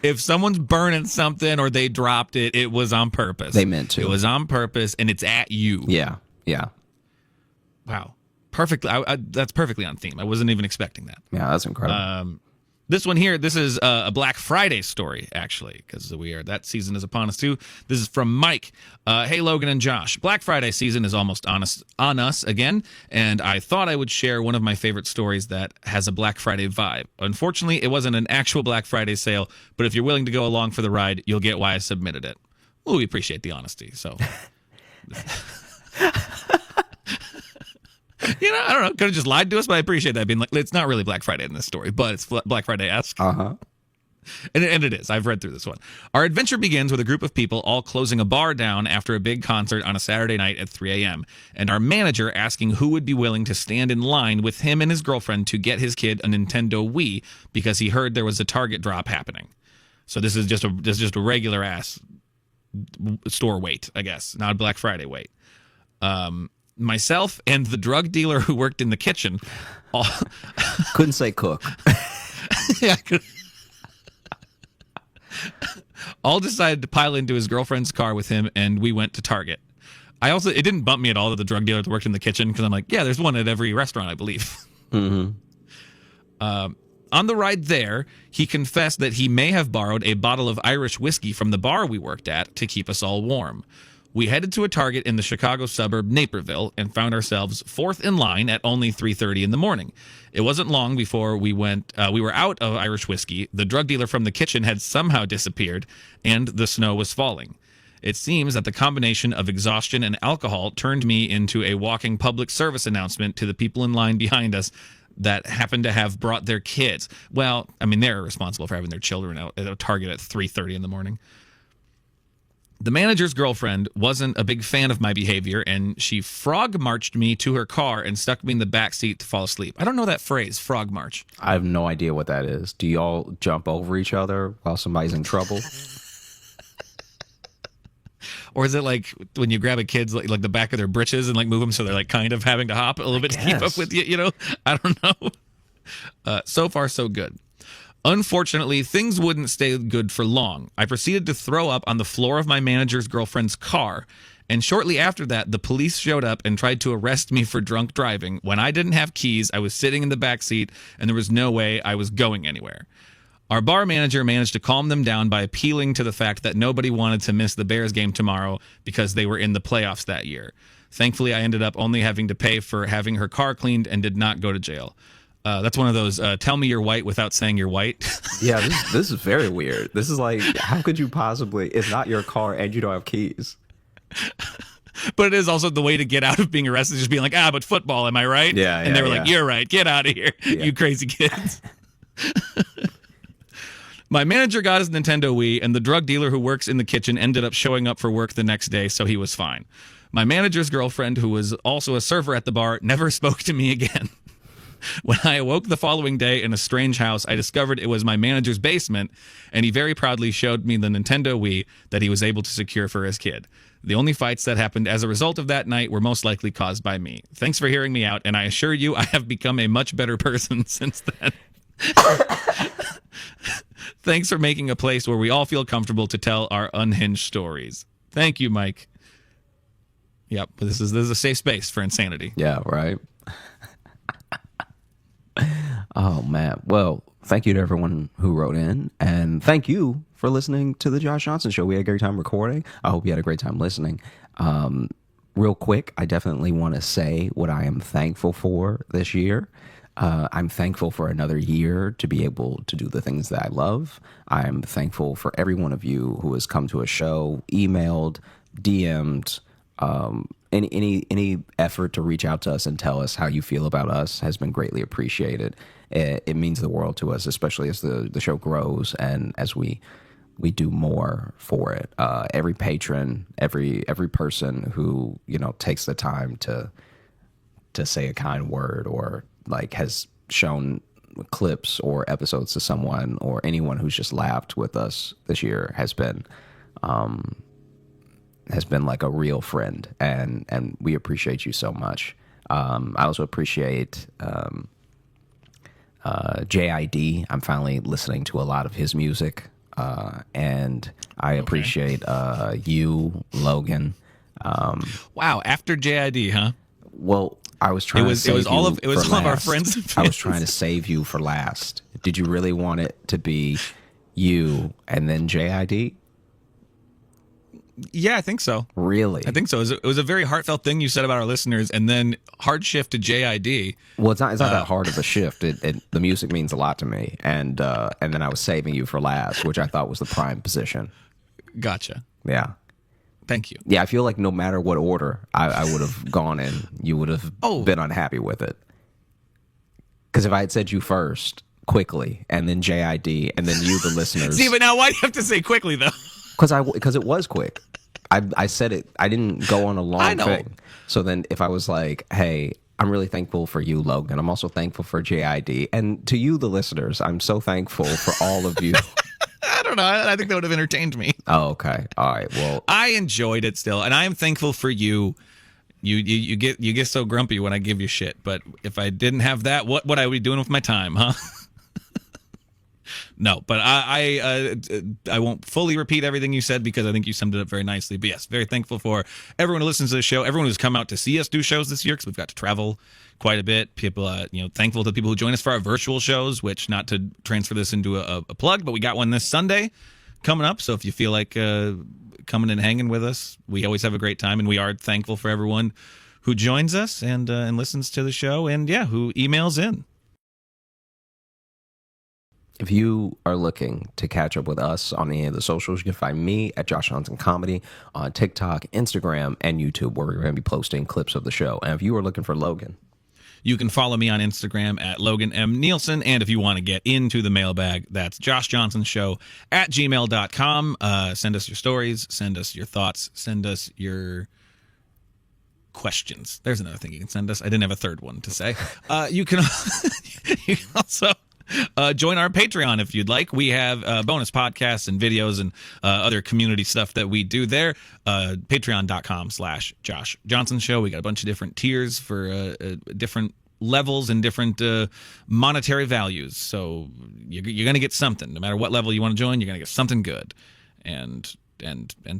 if someone's burning something or they dropped it, it was on purpose. They meant to. It was on purpose, and it's at you. Yeah. Wow. Perfectly. That's perfectly on theme. I wasn't even expecting that. Yeah, that's incredible. This one here, this is a Black Friday story, actually, because that season is upon us, too. This is from Mike. Hey, Logan and Josh. Black Friday season is almost on us again, and I thought I would share one of my favorite stories that has a Black Friday vibe. Unfortunately, it wasn't an actual Black Friday sale, but if you're willing to go along for the ride, you'll get why I submitted it. Well, we appreciate the honesty, so... I don't know. Could have just lied to us, but I appreciate that. Being like, it's not really Black Friday in this story, but it's Black Friday-esque. Uh-huh. And it is. I've read through this one. Our adventure begins with a group of people all closing a bar down after a big concert on a Saturday night at 3 a.m., and our manager asking who would be willing to stand in line with him and his girlfriend to get his kid a Nintendo Wii because he heard there was a Target drop happening. So this is just a regular-ass store wait, I guess, not a Black Friday wait. Myself and the drug dealer who worked in the kitchen couldn't say cook. Yeah, all decided to pile into his girlfriend's car with him, and we went to Target. It didn't bump me at all that the drug dealer worked in the kitchen, because I'm like, yeah, there's one at every restaurant, I believe. Mm-hmm. On the ride there, he confessed that he may have borrowed a bottle of Irish whiskey from the bar we worked at to keep us all warm. We headed to a Target in the Chicago suburb Naperville and found ourselves fourth in line at only 3:30 in the morning. It wasn't long before we were out of Irish whiskey, the drug dealer from the kitchen had somehow disappeared, and the snow was falling. It seems that the combination of exhaustion and alcohol turned me into a walking public service announcement to the people in line behind us that happened to have brought their kids. Well, I mean, they're responsible for having their children out at a Target at 3:30 in the morning. The manager's girlfriend wasn't a big fan of my behavior, and she frog marched me to her car and stuck me in the back seat to fall asleep. I don't know that phrase, frog march. I have no idea what that is. Do y'all jump over each other while somebody's in trouble? Or is it like when you grab a kid's like the back of their britches and like move them so they're like kind of having to hop a little bit to keep up with you? You know, I don't know. So far, so good. Unfortunately, things wouldn't stay good for long. I proceeded to throw up on the floor of my manager's girlfriend's car, and shortly after that, the police showed up and tried to arrest me for drunk driving. When I didn't have keys, I was sitting in the back seat, and there was no way I was going anywhere. Our bar manager managed to calm them down by appealing to the fact that nobody wanted to miss the Bears game tomorrow because they were in the playoffs that year. Thankfully, I ended up only having to pay for having her car cleaned and did not go to jail. That's one of those, tell me you're white without saying you're white. Yeah, this is very weird. This is like, how could you possibly, it's not your car and you don't have keys. But it is also the way to get out of being arrested, just being like, but football, am I right? Yeah. And they were like, you're right, get out of here, you crazy kids. My manager got his Nintendo Wii, and the drug dealer who works in the kitchen ended up showing up for work the next day, so he was fine. My manager's girlfriend, who was also a server at the bar, never spoke to me again. When I awoke the following day in a strange house, I discovered it was my manager's basement, and he very proudly showed me the Nintendo Wii that he was able to secure for his kid. The only fights that happened as a result of that night were most likely caused by me. Thanks for hearing me out, and I assure you I have become a much better person since then. Thanks for making a place where we all feel comfortable to tell our unhinged stories. Thank you, Mike. Yep, this is a safe space for insanity. Yeah, right. Oh, man. Well, thank you to everyone who wrote in, and thank you for listening to the Josh Johnson Show. We had a great time recording. I hope you had a great time listening. Real quick, I definitely want to say what I am thankful for this year. I'm thankful for another year to be able to do the things that I love. I'm thankful for every one of you who has come to a show, emailed, DM'd, any effort to reach out to us and tell us how you feel about us has been greatly appreciated. It means the world to us, especially as the show grows and as we we do more for it. Every patron, every person who, you know, takes the time to say a kind word, or like has shown clips or episodes to someone, or anyone who's just laughed with us this year has been like a real friend, and we appreciate you so much. I also appreciate JID. I'm finally listening to a lot of his music, and I appreciate you, Logan. Wow, after JID, huh? Well, I was trying to save you. It was all of our friends. I was trying to save you for last. Did you really want it to be you and then JID? Yeah, I think so. Really? I think so. It was a very heartfelt thing you said about our listeners, and then hard shift to JID. Well, it's not that hard of a shift. The music means a lot to me, and then I was saving you for last, which I thought was the prime position. Gotcha. Yeah. Thank you. Yeah, I feel like no matter what order I would have gone in, you would have been unhappy with it. Because if I had said you first, quickly, and then JID, and then you, the listeners. See, but now why do you have to say quickly, though? Because it was quick. I said it. I didn't go on a long thing. So then if I was like, hey, I'm really thankful for you, Logan. I'm also thankful for JID. And to you, the listeners, I'm so thankful for all of you. I don't know. I think that would have entertained me. Oh, okay. All right. Well, I enjoyed it still, and I am thankful for you. You get so grumpy when I give you shit, but if I didn't have that, what would I be doing with my time, huh? No, but I won't fully repeat everything you said because I think you summed it up very nicely. But yes, very thankful for everyone who listens to the show, everyone who's come out to see us do shows this year, because we've got to travel quite a bit. People, thankful to the people who join us for our virtual shows, which, not to transfer this into a plug, but we got one this Sunday coming up. So if you feel like coming and hanging with us, we always have a great time, and we are thankful for everyone who joins us and listens to the show, and who emails in. If you are looking to catch up with us on any of the socials, you can find me at Josh Johnson Comedy on TikTok, Instagram, and YouTube, where we're going to be posting clips of the show. And if you are looking for Logan, you can follow me on Instagram at Logan M. Nielsen. And if you want to get into the mailbag, that's joshjohnsonshow@gmail.com. Send us your stories, send us your thoughts, send us your questions. There's another thing you can send us. I didn't have a third one to say. You can also join our Patreon if you'd like. We have bonus podcasts and videos and other community stuff that we do there. Patreon.com/Josh Johnson Show. We got a bunch of different tiers for different levels and different monetary values. So you're going to get something. No matter what level you want to join, you're going to get something good. And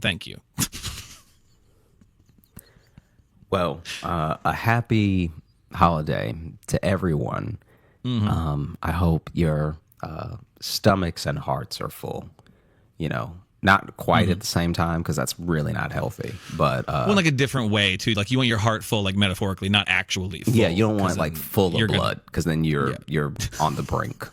thank you. Well, a happy holiday to everyone. Mm-hmm. I hope your stomachs and hearts are full. Not quite at the same time, because that's really not healthy. But like a different way too. Like you want your heart full, like metaphorically, not actually full. Yeah, you don't want it like full of blood, because then you're on the brink.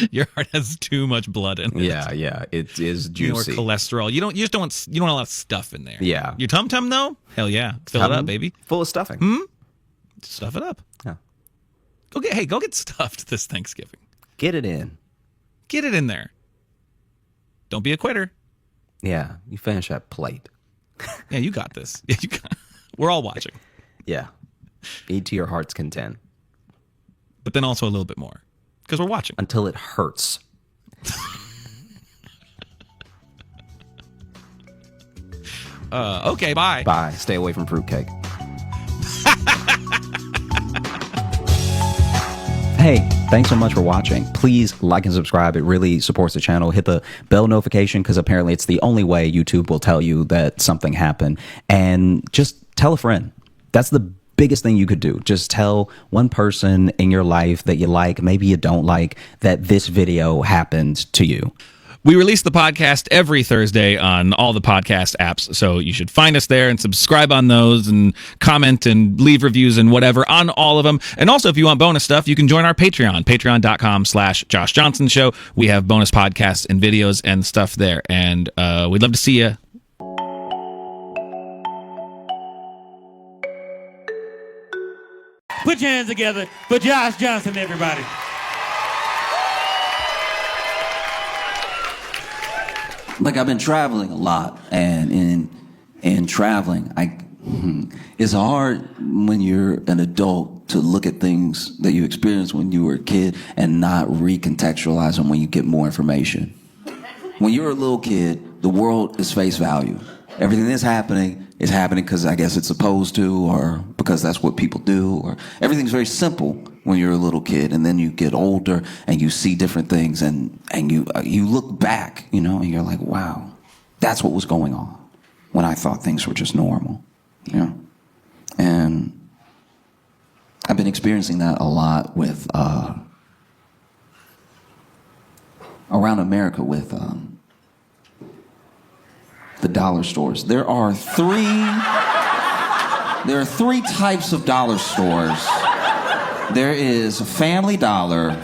Your heart has too much blood in it. Yeah, it is juicy. Or cholesterol. You just don't want a lot of stuff in there. Yeah. Your tum-tum though? Hell yeah. Fill it up, baby. Full of stuffing. Stuff it up. Yeah. Go get stuffed this Thanksgiving. Get it in. Get it in there. Don't be a quitter. Yeah, you finish that plate. Yeah, you got this. Yeah, we're all watching. Yeah. Eat to your heart's content. But then also a little bit more, because we're watching. Until it hurts. Okay, bye. Bye. Stay away from fruitcake. Hey, thanks so much for watching. Please like and subscribe. It really supports the channel. Hit the bell notification, because apparently it's the only way YouTube will tell you that something happened. And just tell a friend. That's the biggest thing you could do. Just tell one person in your life that you like, maybe you don't like, that this video happened to you. We release the podcast every Thursday on all the podcast apps, so you should find us there and subscribe on those and comment and leave reviews and whatever on all of them. And also, if you want bonus stuff, you can join our Patreon, patreon.com/Josh Johnson Show. We have bonus podcasts and videos and stuff there, and we'd love to see you. Put your hands together for Josh Johnson, everybody. like I've been traveling a lot, and in traveling, it's hard when you're an adult to look at things that you experienced when you were a kid and not recontextualize them when you get more information. When you're a little kid, the world is face value. Everything that's happening is happening because I guess it's supposed to, or because that's what people do, or everything's very simple when you're a little kid, and then you get older and you see different things, and you look back, you know, and you're like, wow, that's what was going on when I thought things were just normal, you know. And I've been experiencing that a lot with around America with the dollar stores. There are three types of dollar stores. There is Family Dollar,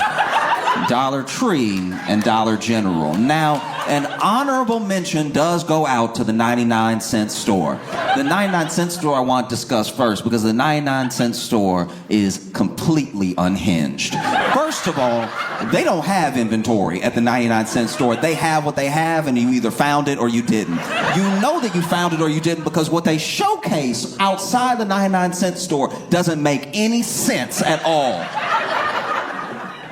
Dollar Tree, and Dollar General. Now, an honorable mention does go out to the 99-cent store. The 99-cent store I want to discuss first, because the 99-cent store is completely unhinged. First of all, they don't have inventory at the 99-cent store. They have what they have, and you either found it or you didn't. You know that you found it or you didn't because what they showcase outside the 99-cent store doesn't make any sense at all.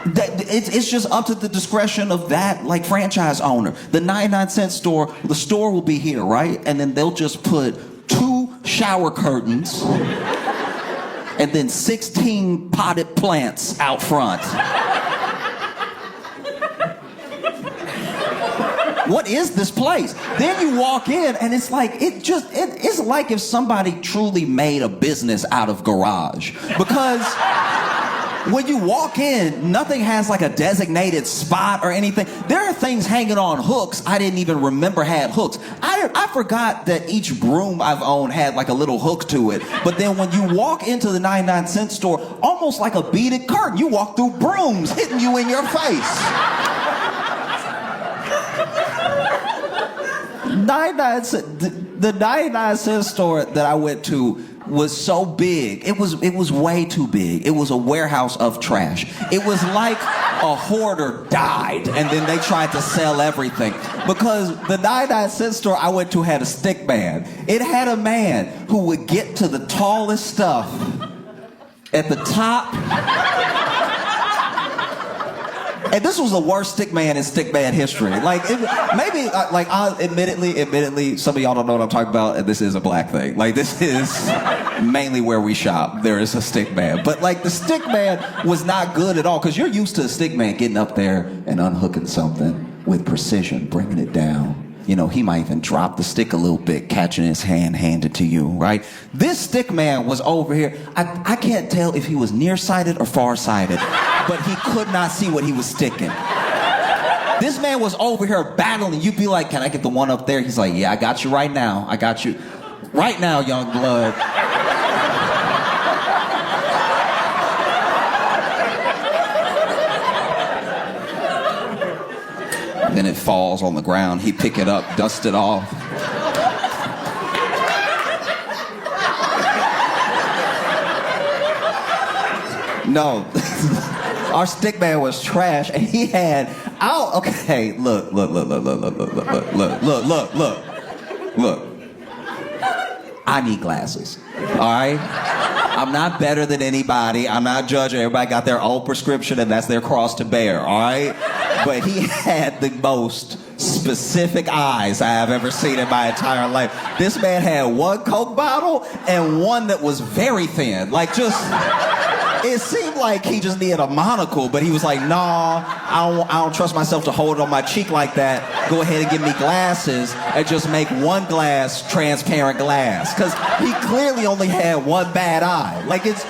It's just up to the discretion of that, like, franchise owner. The 99-cent store, the store will be here, right? And then they'll just put 2 shower curtains and then 16 potted plants out front. What is this place? Then you walk in and it's like, it's like if somebody truly made a business out of garage. Because when you walk in, nothing has like a designated spot or anything. There are things hanging on hooks I didn't even remember had hooks. I forgot that each broom I've owned had like a little hook to it. But then when you walk into the 99-cent store, almost like a beaded curtain, you walk through brooms hitting you in your face. the 99-cent store that I went to was so big. It was way too big. It was a warehouse of trash. It was like a hoarder died and then they tried to sell everything. Because the 99-cent store I went to had a stick man. It had a man who would get to the tallest stuff at the top. And this was the worst stick man in stick man history. Like, admittedly, some of y'all don't know what I'm talking about, and this is a black thing. Like, this is mainly where we shop. There is a stick man. But, like, the stick man was not good at all, because you're used to a stick man getting up there and unhooking something with precision, bringing it down. You know, he might even drop the stick a little bit, catching his hand, hand it to you, right? This stick man was over here. I can't tell if he was nearsighted or farsighted, but he could not see what he was sticking. This man was over here battling. You'd be like, can I get the one up there? He's like, yeah, I got you right now. I got you right now, young blood. Then it falls on the ground. He'd pick it up, dust it off. No, our stick man was trash, and he had. Okay, look. I need glasses. All right. I'm not better than anybody. I'm not judging. Everybody got their own prescription, and that's their cross to bear. All right. But he had the most specific eyes I have ever seen in my entire life. This man had one Coke bottle and one that was very thin. Like, just, it seemed like he just needed a monocle, but he was like, nah, I don't trust myself to hold it on my cheek like that. Go ahead and give me glasses and just make one glass transparent glass. Because he clearly only had one bad eye. Like, his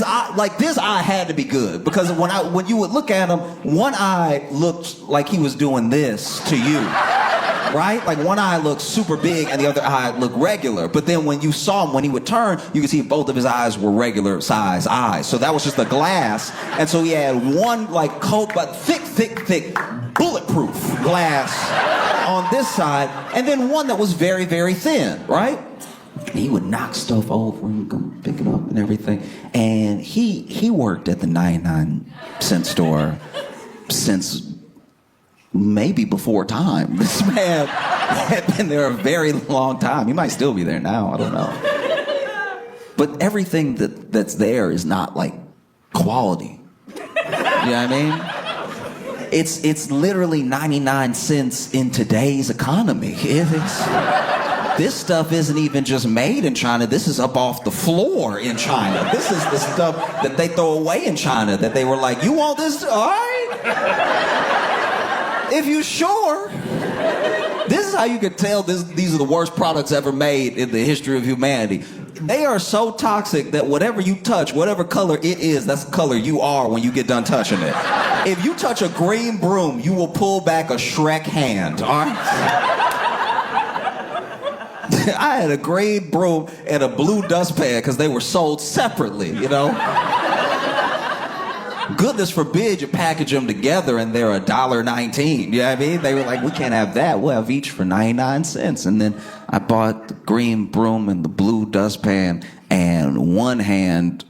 eye, like, this eye had to be good, because when you would look at him, one eye looked like he was doing this to you, right? Like, one eye looked super big and the other eye looked regular. But then when you saw him, when he would turn, you could see both of his eyes were regular size eyes. So that was just the glass. And so he had one, like, Coke, but thick, bulletproof glass on this side, and then one that was very, very thin, right? He would knock stuff over and come pick it up and everything. And he worked at the 99-cent store since maybe before time. This man had been there a very long time. He might still be there now, I don't know. But everything that's there is not like quality. You know what I mean? It's literally 99 cents in today's economy. This stuff isn't even just made in China. This is up off the floor in China. This is the stuff that they throw away in China that they were like, you want this? All right. If you sure. This is how you can tell these are the worst products ever made in the history of humanity. They are so toxic that whatever you touch, whatever color it is, that's the color you are when you get done touching it. If you touch a green broom, you will pull back a Shrek hand, all right? I had a green broom and a blue dustpan because they were sold separately, you know? Goodness forbid you package them together and they're $1.19. You know what I mean? They were like, we can't have that. We'll have each for 99 cents. And then I bought the green broom and the blue dustpan, and one hand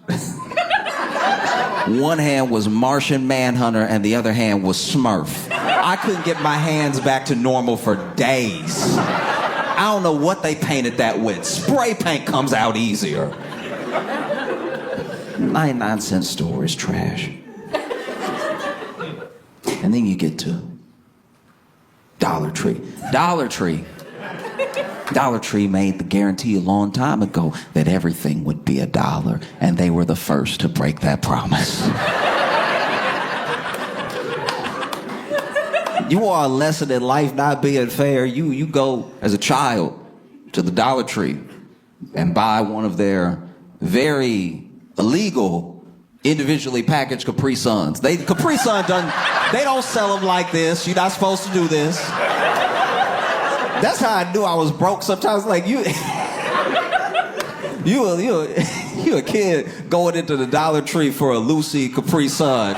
was Martian Manhunter and the other hand was Smurf. I couldn't get my hands back to normal for days. I don't know what they painted that with. Spray paint comes out easier. 99-cent store is trash. And then you get to Dollar Tree. Dollar Tree made the guarantee a long time ago that everything would be $1, and they were the first to break that promise. You want a lesson in life not being fair? You go as a child to the Dollar Tree and buy one of their very illegal individually packaged Capri Suns. Capri Sun they don't sell them like this. You're not supposed to do this. That's how I knew I was broke. Sometimes, like you a kid going into the Dollar Tree for a Lucy Capri Sun.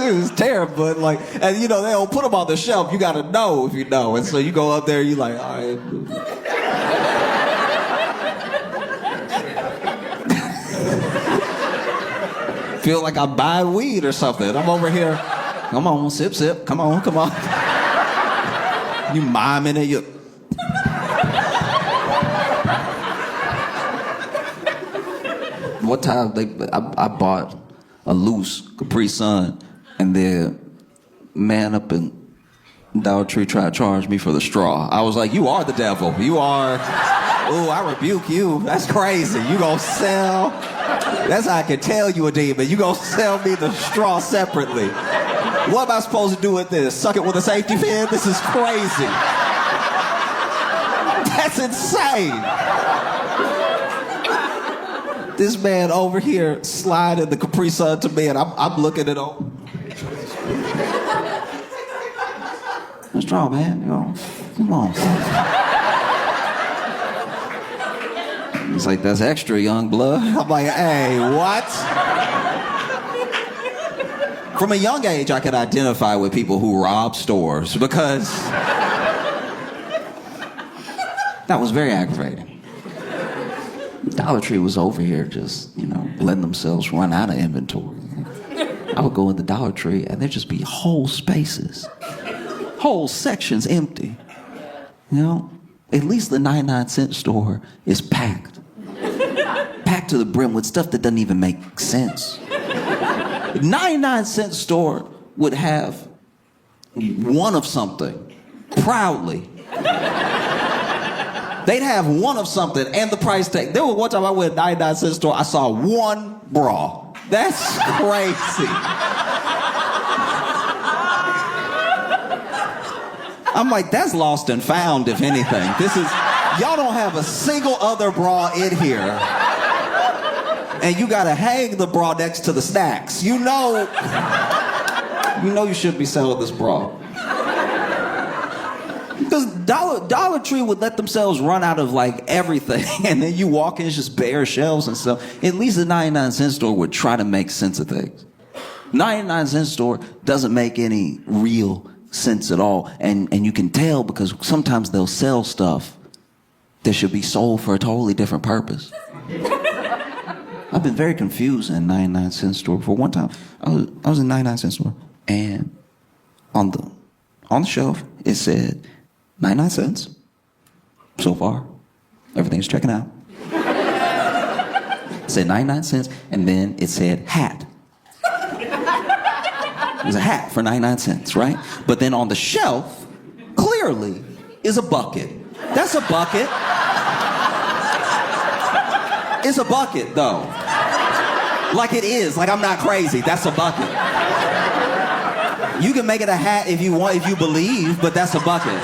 It was terrible, but like, and you know, they don't put them on the shelf. You gotta know if you know. And so you go up there, you like, all right. Feel like I'm buying weed or something. I'm over here. Come on, sip, sip. Come on. You miming it. You. One time I bought a loose Capri Sun, and the man up in Dollar Tree tried to charge me for the straw. I was like, you are the devil. You are. Ooh, I rebuke you. That's crazy. You gonna sell. That's how I can tell you a demon. You gonna sell me the straw separately. What am I supposed to do with this? Suck it with a safety pin? This is crazy. That's insane. This man over here sliding the Capri Sun to me, and I'm looking at him. What's wrong, man? You know, come on. He's like, that's extra, young blood. I'm like, hey, what? From a young age, I could identify with people who rob stores because that was very aggravating. Dollar Tree was over here just, you know, letting themselves run out of inventory. I would go in the Dollar Tree and there'd just be whole spaces, whole sections empty. You know, at least the 99-cent store is packed. Packed to the brim with stuff that doesn't even make sense. The 99-cent store would have one of something, proudly. They'd have one of something and the price tag. There was one time I went to a 99-cent store, I saw one bra. That's crazy. I'm like, that's lost and found, if anything. Y'all don't have a single other bra in here. And you gotta hang the bra next to the snacks. You know you shouldn't be selling this bra. Because Dollar Tree would let themselves run out of like everything, and then you walk in, it's just bare shelves and stuff. At least the 99-cent store would try to make sense of things. 99-cent store doesn't make any real sense at all, and you can tell because sometimes they'll sell stuff that should be sold for a totally different purpose. I've been very confused in 99-cent store before. One time, I was in 99-cent store, and on the shelf, it said 99 cents. So far, everything's checking out. It said 99 cents, and then it said hat. It was a hat for 99 cents, right? But then on the shelf, clearly, is a bucket. That's a bucket. It's a bucket, though. Like it is. Like I'm not crazy. That's a bucket. You can make it a hat if you want, if you believe, but that's a bucket.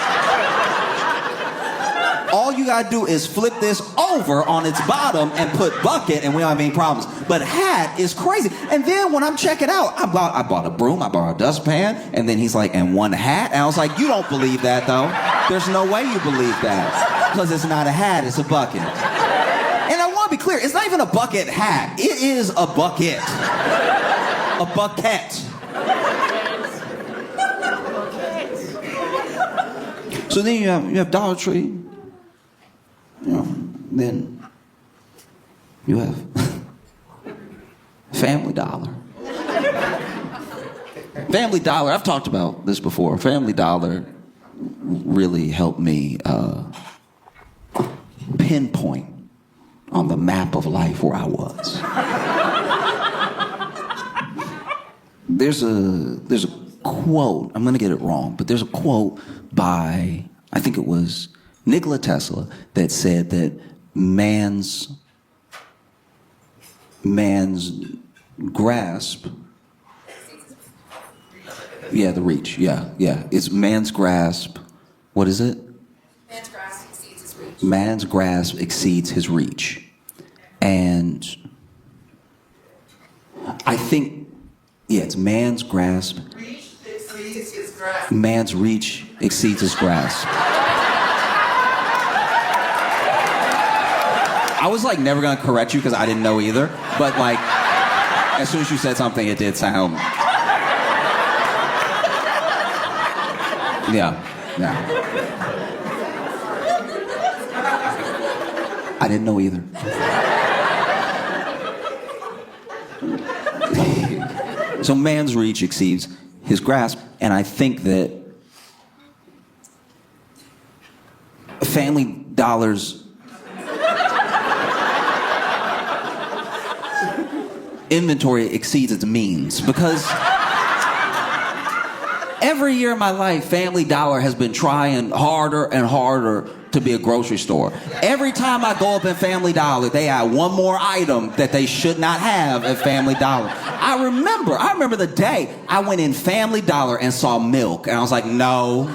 All you gotta do is flip this over on its bottom and put bucket, and we don't have any problems. But hat is crazy. And then when I'm checking out, I bought a broom, I bought a dustpan, and then he's like, and one hat? And I was like, you don't believe that, though. There's no way you believe that. Because it's not a hat, it's a bucket. And I want to be clear, it's not even a bucket hat. It is a bucket. A bucket. So then you have Dollar Tree. You know, then you have Family Dollar. Family Dollar, I've talked about this before. Family Dollar really helped me pinpoint on the map of life where I was. There's a quote, I'm gonna get it wrong, but there's a quote by, I think it was Nikola Tesla, that said that man's grasp, the reach, it's man's grasp, what is it? Man's grasp exceeds his reach. Man's grasp exceeds his reach. And I think, it's man's grasp. Reach exceeds his grasp. Man's reach exceeds his grasp. I was like never gonna correct you because I didn't know either, but like as soon as you said something, it did sound. Yeah. I didn't know either. So man's reach exceeds his grasp, and I think that Family Dollar's inventory exceeds its means, because every year of my life, Family Dollar has been trying harder and harder to be a grocery store. Every time I go up in Family Dollar, they add one more item that they should not have at Family Dollar. I remember the day I went in Family Dollar and saw milk, and I was like, no,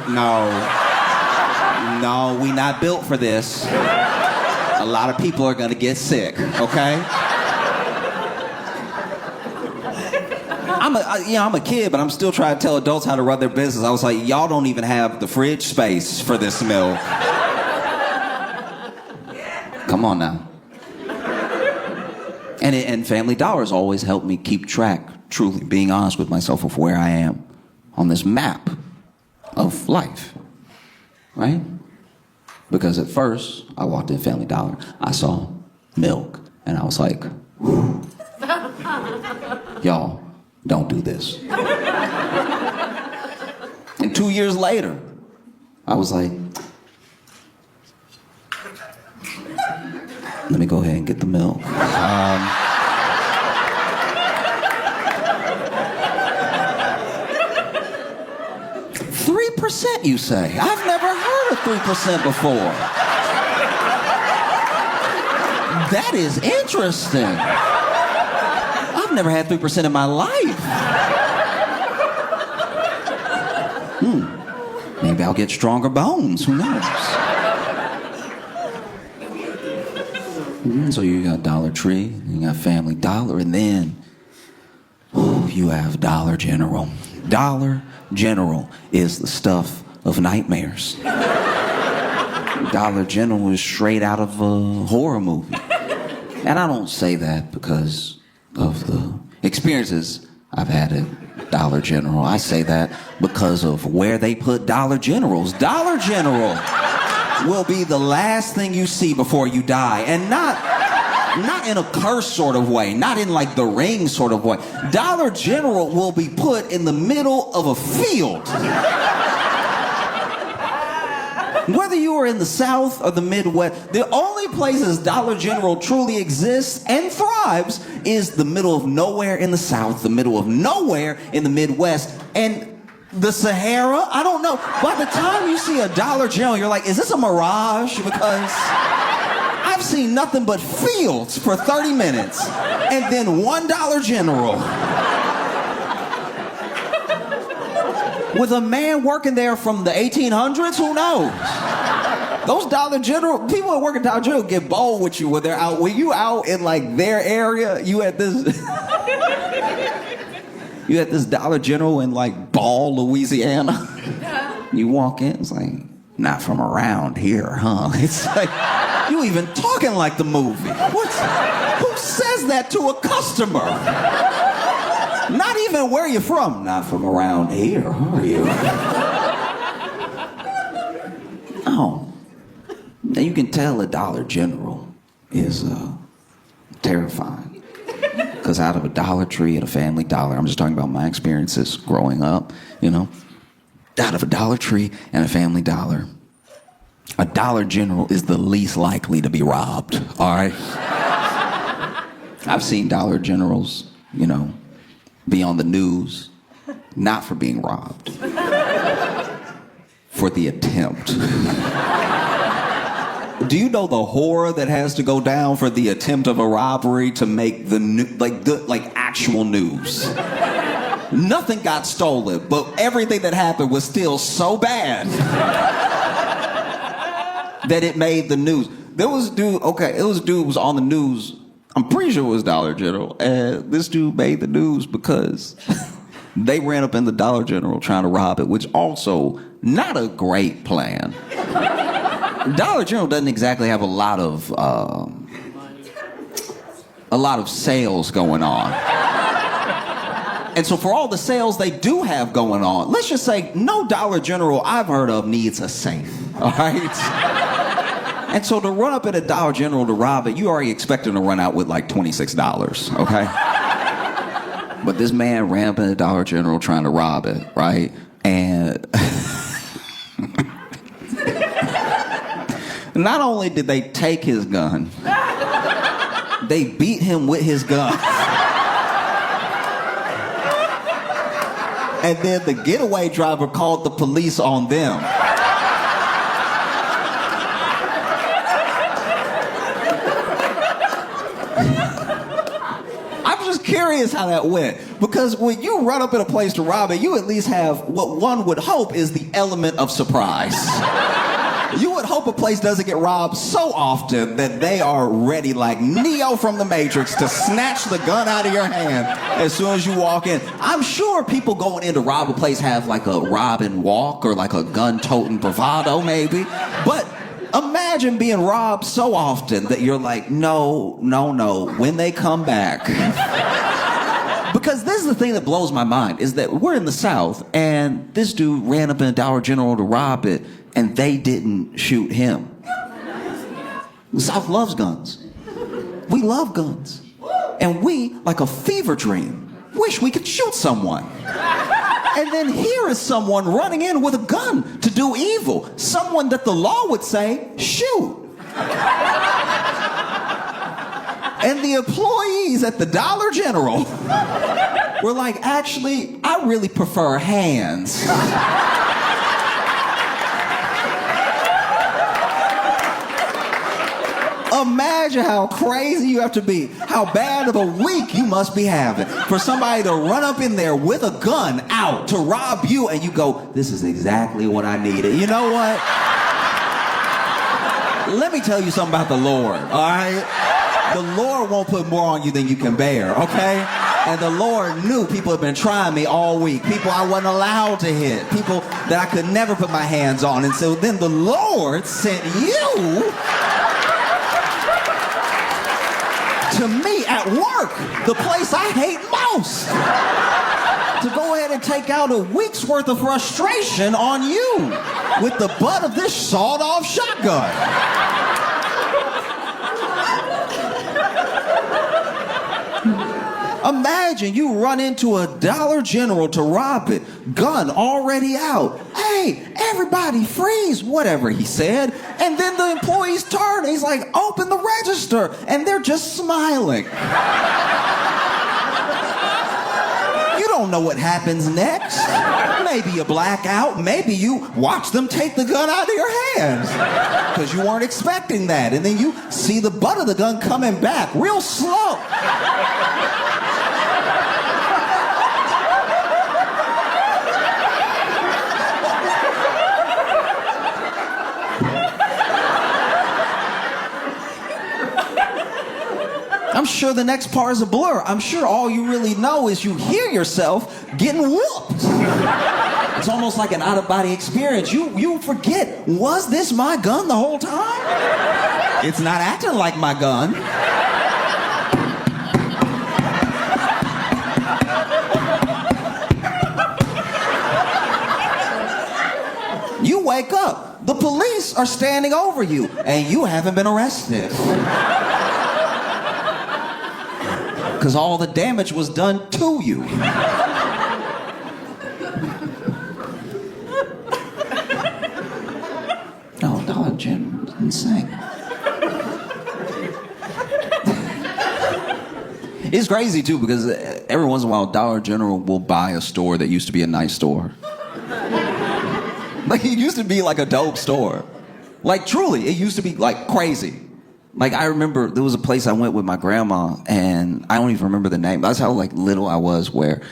we not built for this. A lot of people are gonna get sick, okay? I'm a kid, but I'm still trying to tell adults how to run their business. I was like, y'all don't even have the fridge space for this milk. Come on now. And Family Dollar has always helped me keep track, truly being honest with myself, of where I am on this map of life, right? Because at first, I walked in Family Dollar, I saw milk, and I was like, y'all, don't do this. And 2 years later, I was like, let me go ahead and get the milk. 3%, you say? I've never heard of 3% before. That is interesting. I've never had 3% in my life. Maybe I'll get stronger bones. Who knows? So you got Dollar Tree, you got Family Dollar, and then you have Dollar General. Dollar General is the stuff of nightmares. Dollar General is straight out of a horror movie. And I don't say that because of the experiences I've had at Dollar General. I say that because of where they put Dollar Generals. Dollar General will be the last thing you see before you die. And not Not in a curse sort of way, not in like the Ring sort of way. Dollar General will be put in the middle of a field. Whether you are in the South or the Midwest, the only places Dollar General truly exists and thrives is the middle of nowhere in the South, the middle of nowhere in the Midwest, and the Sahara. I don't know. By the time you see a Dollar General, you're like, is this a mirage? Because I've seen nothing but fields for 30 minutes and then one Dollar General. With a man working there from the 1800s, who knows? Those Dollar General, people that work at Dollar General get bold with you when they're out. When you out in like their area, you at this Dollar General in like Ball, Louisiana. You walk in, it's like, not from around here, huh? It's like, you even talking like the movie. Who says that to a customer? Not even where you from. Not from around here, are you? Oh. Now you can tell a Dollar General is terrifying. Because out of a Dollar Tree and a Family Dollar, I'm just talking about my experiences growing up, you know. Out of a Dollar Tree and a Family Dollar, a Dollar General is the least likely to be robbed, all right? I've seen Dollar Generals, you know, be on the news, not for being robbed, for the attempt. Do you know the horror that has to go down for the attempt of a robbery to make the actual news? Nothing got stolen, but everything that happened was still so bad that it made the news. There was a dude who was on the news. I'm pretty sure it was Dollar General, and this dude made the news because they ran up in the Dollar General trying to rob it, which also not a great plan. Dollar General doesn't exactly have a lot of sales going on. And so for all the sales they do have going on, let's just say no Dollar General I've heard of needs a safe, all right? And so to run up at a Dollar General to rob it, you already expect them to run out with like $26, okay? But this man ran up at a Dollar General trying to rob it, right? And not only did they take his gun, they beat him with his gun. And then the getaway driver called the police on them. I'm just curious how that went. Because when you run up in a place to rob it, you at least have what one would hope is the element of surprise. You would hope a place doesn't get robbed so often that they are ready like Neo from the Matrix to snatch the gun out of your hand as soon as you walk in. I'm sure people going in to rob a place have like a rob and walk or like a gun-toting bravado maybe. But imagine being robbed so often that you're like, no, when they come back. Because this is the thing that blows my mind, is that we're in the South and this dude ran up in a Dollar General to rob it, and they didn't shoot him. The South loves guns. We love guns. And we, like a fever dream, wish we could shoot someone. And then here is someone running in with a gun to do evil. Someone that the law would say, shoot. And the employees at the Dollar General were like, actually, I really prefer hands. Imagine how crazy you have to be, how bad of a week you must be having for somebody to run up in there with a gun out to rob you, and you go, this is exactly what I needed. You know what? Let me tell you something about the Lord, all right? The Lord won't put more on you than you can bear, okay? And the Lord knew people had been trying me all week. People I wasn't allowed to hit. People that I could never put my hands on. And so then the Lord sent you to me at work, the place I hate most, to go ahead and take out a week's worth of frustration on you with the butt of this sawed-off shotgun. Imagine you run into a Dollar General to rob it, gun already out. Hey, everybody freeze, whatever he said. And then the employees turn and he's like, open the register. And they're just smiling. You don't know what happens next. Maybe a blackout. Maybe you watch them take the gun out of your hands because you weren't expecting that. And then you see the butt of the gun coming back real slow. I'm sure the next part is a blur. I'm sure all you really know is you hear yourself getting whooped. It's almost like an out-of-body experience. You forget, was this my gun the whole time? It's not acting like my gun. You wake up, the police are standing over you, and you haven't been arrested. Because all the damage was done to you. Oh, Dollar General is insane. It's crazy, too, because every once in a while, Dollar General will buy a store that used to be a nice store. Like, it used to be like a dope store. Like, truly, it used to be, like, crazy. Like, I remember there was a place I went with my grandma, and I don't even remember the name. That's how, like, little I was, where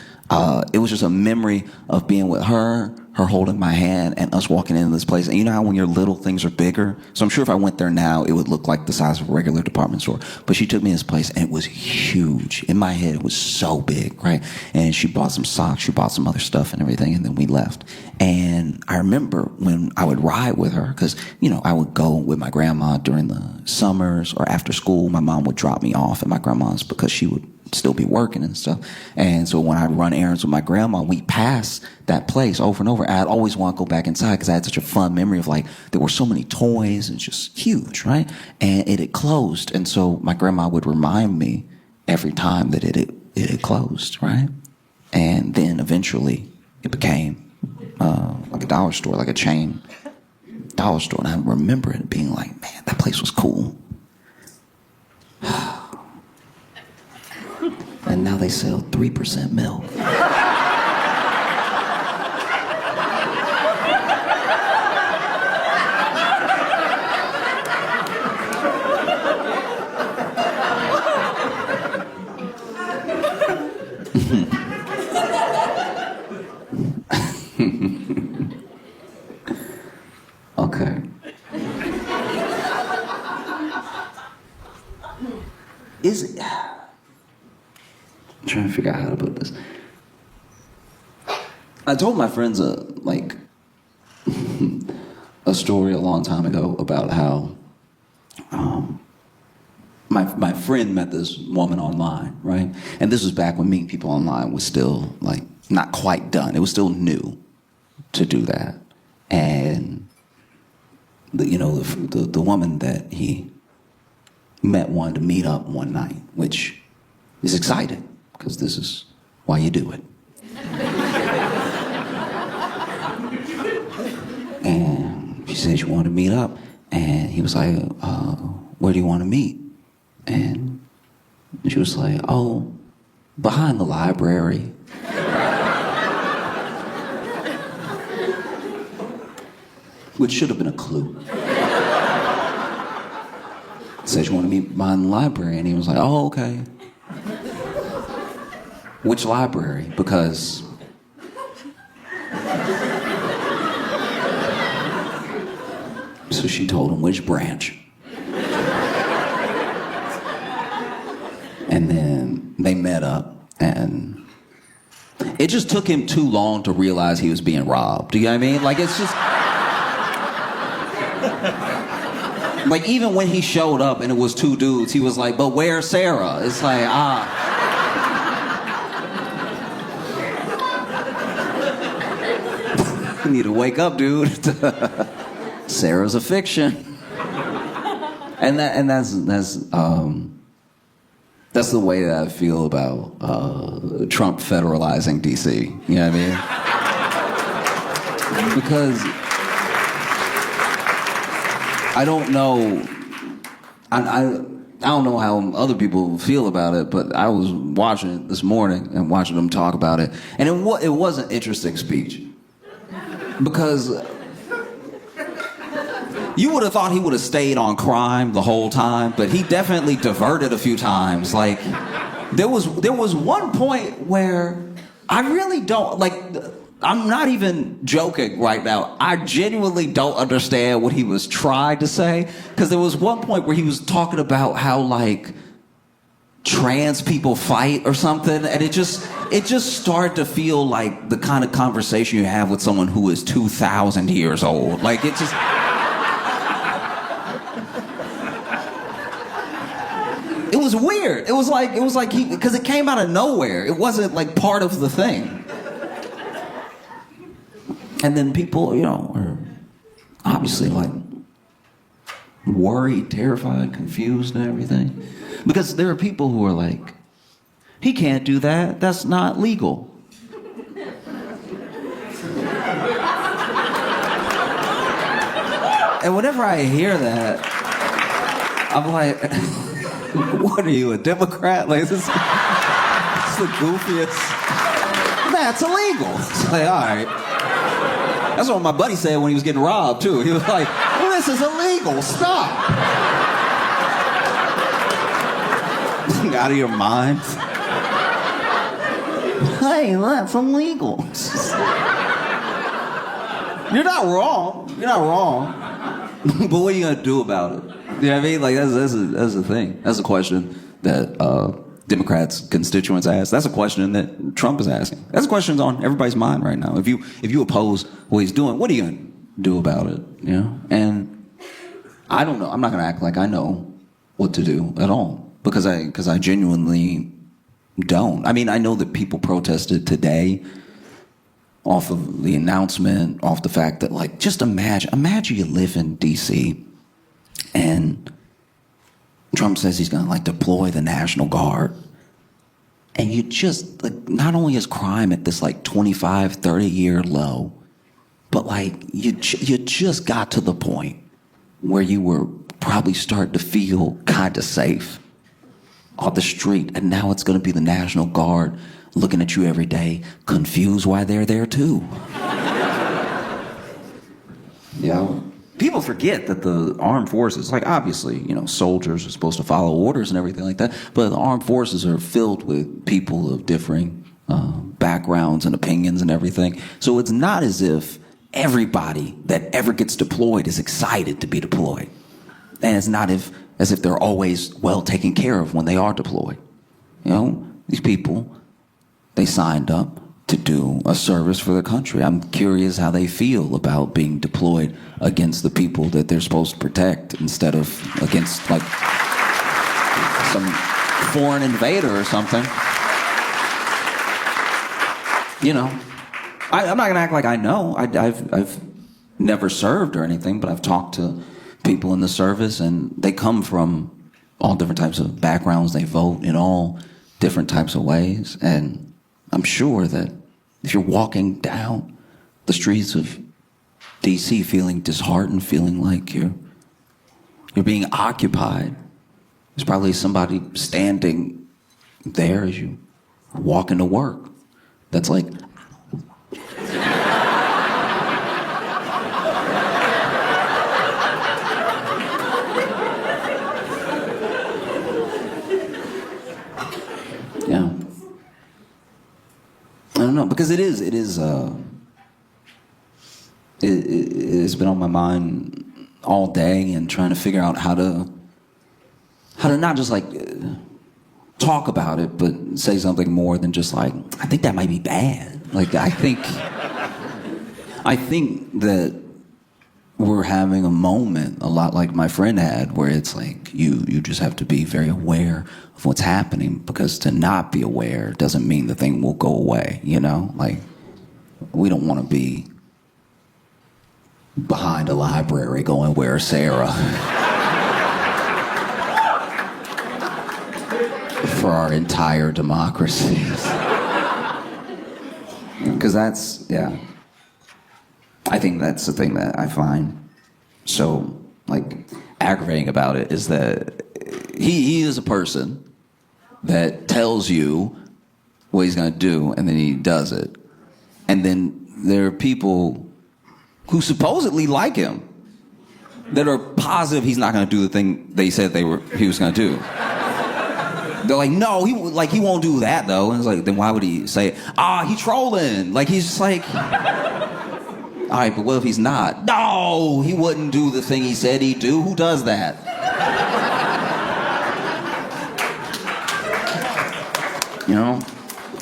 it was just a memory of being with her holding my hand, and us walking into this place. And you know how when you're little, things are bigger? So I'm sure if I went there now, it would look like the size of a regular department store. But she took me to this place, and it was huge. In my head, it was so big, right? And she bought some socks, she bought some other stuff and everything, and then we left. And I remember when I would ride with her, because, you know, I would go with my grandma during the summers or after school. My mom would drop me off at my grandma's because she would still be working and stuff. And so when I'd run errands with my grandma, we passed that place over and over. I'd always want to go back inside because I had such a fun memory of, like, there were so many toys and just huge, right? And it had closed. And so my grandma would remind me every time that it had closed, right? And then eventually it became like a dollar store, like a chain dollar store. And I remember it being like, man, that place was cool. And now they sell 3% milk. Okay. Is it... I'm trying to figure out how to put this. I told my friends a story a long time ago about how my friend met this woman online, right? And this was back when meeting people online was still, like, not quite done. It was still new to do that. And the woman that he met wanted to meet up one night, which is exciting. Because this is why you do it. And she said she wanted to meet up. And he was like, where do you want to meet? And she was like, oh, behind the library. Which should have been a clue. Said she wanted to meet behind the library. And he was like, oh, okay. Which library? Because so she told him which branch. And then they met up, and it just took him too long to realize he was being robbed. Do you know what I mean? Like, it's just... Like, even when he showed up and it was two dudes, he was like, but where's Sarah? It's like, You need to wake up, dude. Sarah's a fiction. And that's That's the way that I feel about Trump federalizing D.C. You know what I mean? Because I don't know. I don't know how other people feel about it, but I was watching it this morning and watching them talk about it, and it was an interesting speech because you would have thought he would have stayed on crime the whole time, but he definitely diverted a few times. Like there was one point where I really don't like. I'm not even joking right now. I genuinely don't understand what he was trying to say, because there was one point where he was talking about how like trans people fight or something, and it just started to feel like the kind of conversation you have with someone who is 2,000 years old. Like it just. It was weird. It was like he, because it came out of nowhere. It wasn't like part of the thing. And then people, you know, are obviously like worried, terrified, confused and everything. Because there are people who are like, he can't do that. That's not legal. And whenever I hear that, I'm like, what are you, a Democrat? Like, this is the goofiest. That's illegal. It's like, all right. That's what my buddy said when he was getting robbed, too. He was like, well, this is illegal. Stop. Out of your mind. Hey, that's illegal. You're not wrong. You're not wrong. But what are you going to do about it? You know what I mean? Like, that's the thing. That's a question that Democrats' constituents ask. That's a question that Trump is asking. That's a question on everybody's mind right now. If you oppose what he's doing, what are you going to do about it? You know? And I don't know. I'm not going to act like I know what to do at all, because I genuinely don't. I mean, I know that people protested today off of the announcement, off the fact that, like, just imagine you live in D.C. and Trump says he's going to, like, deploy the National Guard. And you just, like, not only is crime at this, like, 25, 30-year low, but, like, you just got to the point where you were probably starting to feel kind of safe off the street. And now it's going to be the National Guard looking at you every day, confused why they're there, too. Yeah. People forget that the armed forces, like, obviously, you know, soldiers are supposed to follow orders and everything like that, but the armed forces are filled with people of differing backgrounds and opinions and everything. So it's not as if everybody that ever gets deployed is excited to be deployed. And it's not as if they're always well taken care of when they are deployed. You know, these people, they signed up to do a service for the country. I'm curious how they feel about being deployed against the people that they're supposed to protect instead of against, like, some foreign invader or something. You know, I'm not gonna act like I know. I've never served or anything, but I've talked to people in the service, and they come from all different types of backgrounds. They vote in all different types of ways, and I'm sure that if you're walking down the streets of D.C. feeling disheartened, feeling like you're being occupied, there's probably somebody standing there as you walk into work that's like, yeah. I don't know, because it's been on my mind all day, and trying to figure out how to not just, like, talk about it, but say something more than just like, I think that might be bad. Like, I think that we're having a moment a lot like my friend had, where it's like you just have to be very aware of what's happening, because to not be aware doesn't mean the thing will go away, you know? Like, we don't want to be behind a library going, "Where's Sarah?" for our entire democracies. Because I think that's the thing that I find so, aggravating about it is that he is a person that tells you what he's going to do, and then he does it. And then there are people who supposedly like him that are positive he's not going to do the thing they said he was going to do. They're like, no, he won't do that though. And it's like, then why would he say it? He's trolling. He's just like, all right, but what if he's not? No, he wouldn't do the thing he said he'd do. Who does that? You know?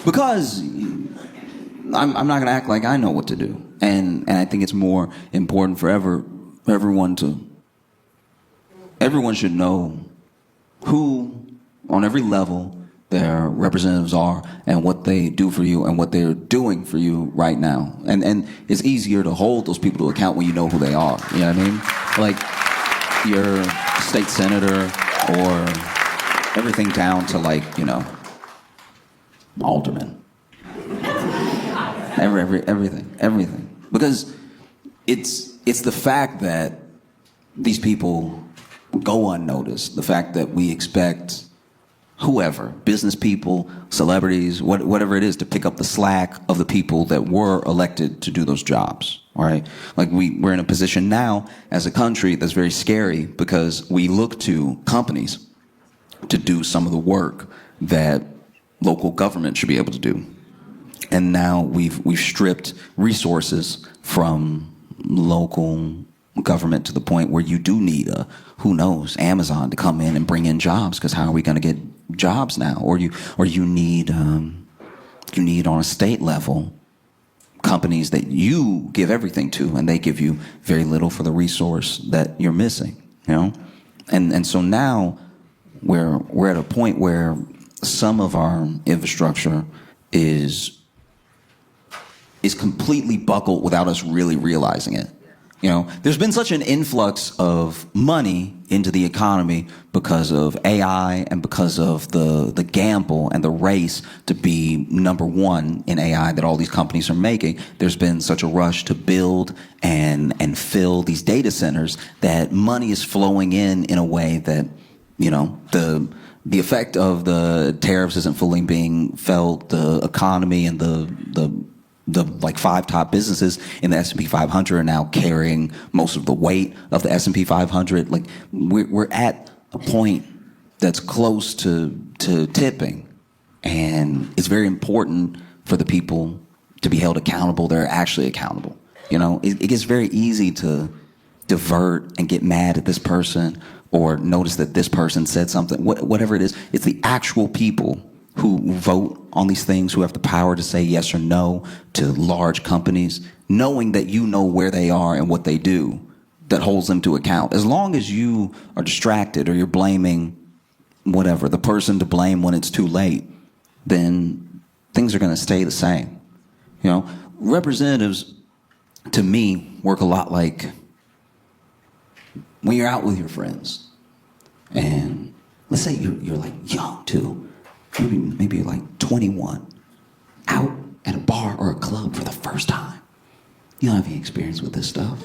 Because I'm not going to act like I know what to do. And I think it's more important for everyone should know who, on every level, their representatives are and what they do for you and what they're doing for you right now. And it's easier to hold those people to account when you know who they are. You know what I mean? Like your state senator or everything down to alderman. Everything. Because it's the fact that these people go unnoticed. The fact that we expect whoever, business people, celebrities, whatever it is, to pick up the slack of the people that were elected to do those jobs, all right? We're in a position now as a country that's very scary because we look to companies to do some of the work that local government should be able to do. And now we've stripped resources from local government to the point where you do need who knows, Amazon to come in and bring in jobs, because how are we going to get jobs now? Or you need on a state level companies that you give everything to, and they give you very little for the resource that you're missing. You know, and so now we're at a point where some of our infrastructure is completely buckled without us really realizing it. You know, there's been such an influx of money into the economy because of AI and because of the gamble and the race to be number one in AI that all these companies are making. There's been such a rush to build and fill these data centers that money is flowing in a way that, you know, the effect of the tariffs isn't fully being felt. The economy and the 5 top businesses in the S&P 500 are now carrying most of the weight of the S&P 500. We're at a point that's close to tipping, and it's very important for the people to be held accountable. They're actually accountable. You know, it gets very easy to divert and get mad at this person or notice that this person said something. Whatever it is, it's the actual people who vote on these things, who have the power to say yes or no to large companies, knowing that you know where they are and what they do, that holds them to account. As long as you are distracted or you're blaming whatever, the person to blame when it's too late, then things are going to stay the same. You know, representatives, to me, work a lot like when you're out with your friends. And let's say you're young too. Maybe you're 21, out at a bar or a club for the first time. You don't have any experience with this stuff.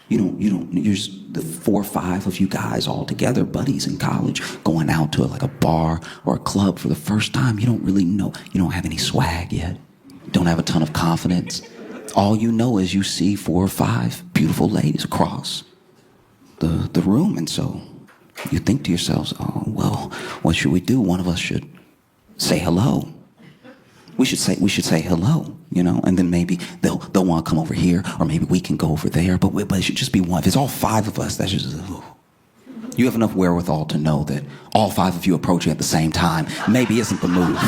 You're just the 4 or 5 of you guys all together, buddies in college, going out to a bar or a club for the first time. You don't really know. You don't have any swag yet. You don't have a ton of confidence. All you know is you see 4 or 5 beautiful ladies across the room. And so you think to yourselves, oh, well, what should we do? One of us should say hello. We should say hello, you know, and then maybe they'll want to come over here, or maybe we can go over there. But it should just be one. If it's all 5 of us, that's just you have enough wherewithal to know that all 5 of you approaching at the same time maybe isn't the move.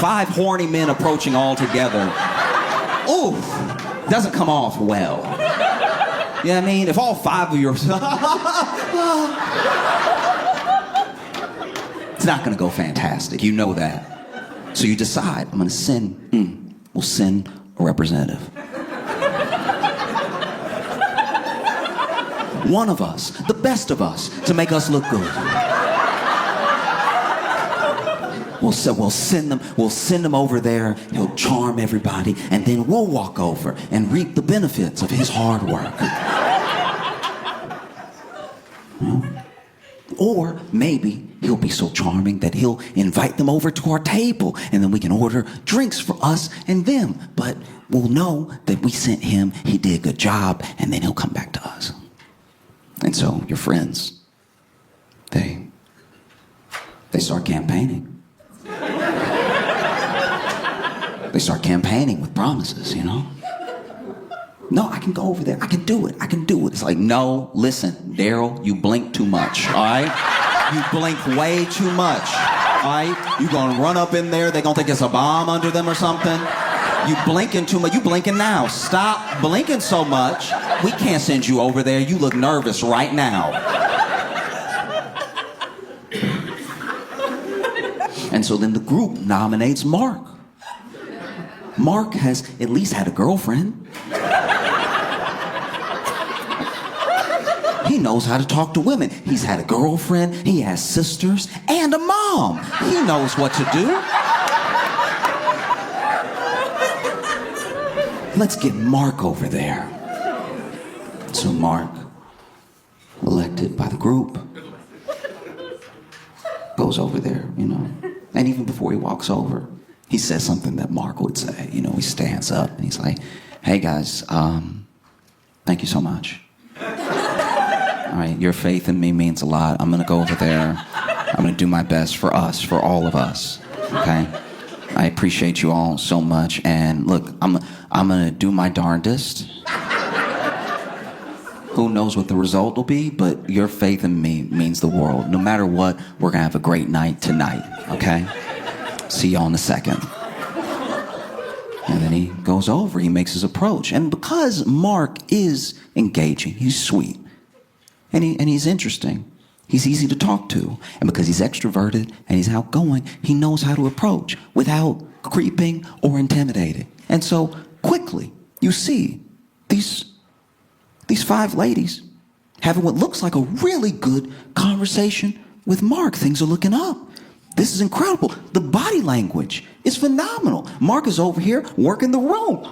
5 horny men approaching all together, ooh, doesn't come off well. You know what I mean? If all 5 of you are it's not going to go fantastic. You know that. So you decide, I'm going to we'll send a representative. One of us, the best of us, to make us look good. We'll send him over there. He'll charm everybody, and then we'll walk over and reap the benefits of his hard work. Or maybe he'll be so charming that he'll invite them over to our table, and then we can order drinks for us and them. But we'll know that we sent him, he did a good job, and then he'll come back to us. And so your friends, they start campaigning. They start campaigning with promises, you know? No, I can go over there. I can do it. It's like, no, listen, Daryl, you blink too much, all right? You blink way too much, all right? You gonna run up in there, they gonna think it's a bomb under them or something. You blinking too much. You blinking now. Stop blinking so much. We can't send you over there. You look nervous right now. And so then the group nominates Mark. Mark has at least had a girlfriend. He knows how to talk to women. He's had a girlfriend, he has sisters, and a mom. He knows what to do. Let's get Mark over there. So Mark, elected by the group, goes over there, you know. And even before he walks over, he says something that Mark would say. You know, he stands up and he's like, hey guys, thank you so much. All right, your faith in me means a lot. I'm gonna go over there. I'm gonna do my best for us, for all of us, okay? I appreciate you all so much, and look, I'm gonna do my darndest. Who knows what the result will be, but your faith in me means the world. No matter what, we're gonna have a great night tonight, okay? See y'all in a second. And then he goes over, he makes his approach. And because Mark is engaging, he's sweet, and he's interesting, he's easy to talk to. And because he's extroverted and he's outgoing, he knows how to approach without creeping or intimidating. And so quickly, you see these 5 ladies having what looks like a really good conversation with Mark. Things are looking up. This is incredible. The body language is phenomenal. Mark is over here working the room.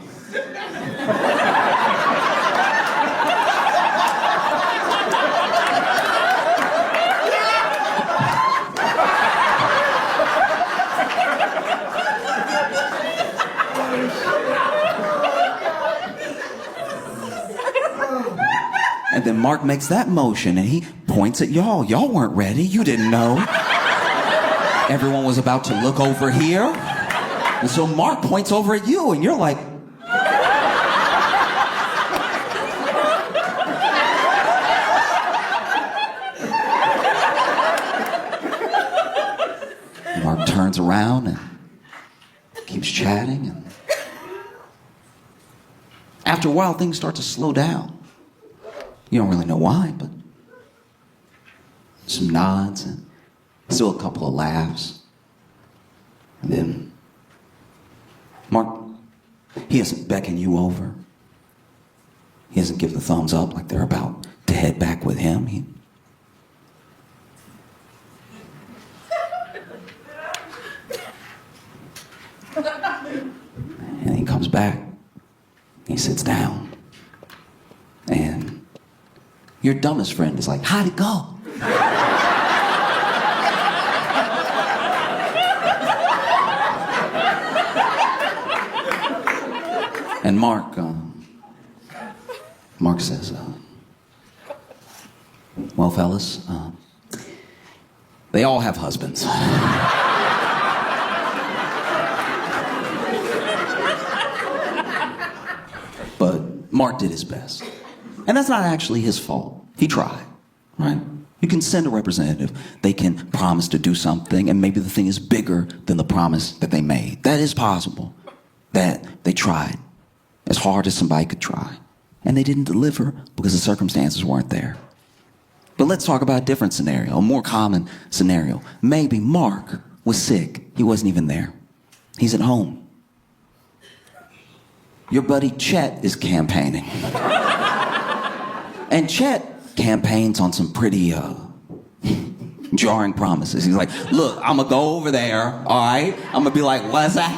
And then Mark makes that motion and he points at y'all. Y'all weren't ready. You didn't know. Everyone was about to look over here. And so Mark points over at you and you're like, Mark turns around and keeps chatting. And after a while, things start to slow down. You don't really know why, but some nods and still a couple of laughs. And then Mark, he doesn't beckon you over. He doesn't give the thumbs up like they're about to head back with him. And he comes back. He sits down. And your dumbest friend is like, how'd it go? And Mark says, well, fellas, they all have husbands. But Mark did his best. And that's not actually his fault. He tried, right? You can send a representative. They can promise to do something, and maybe the thing is bigger than the promise that they made. That is possible. That they tried as hard as somebody could try. And they didn't deliver because the circumstances weren't there. But let's talk about a different scenario, a more common scenario. Maybe Mark was sick. He wasn't even there. He's at home. Your buddy Chet is campaigning. And Chet campaigns on some pretty Jarring promises. He's like, look, I'm gonna go over there, all right? I'm gonna be like, what's up?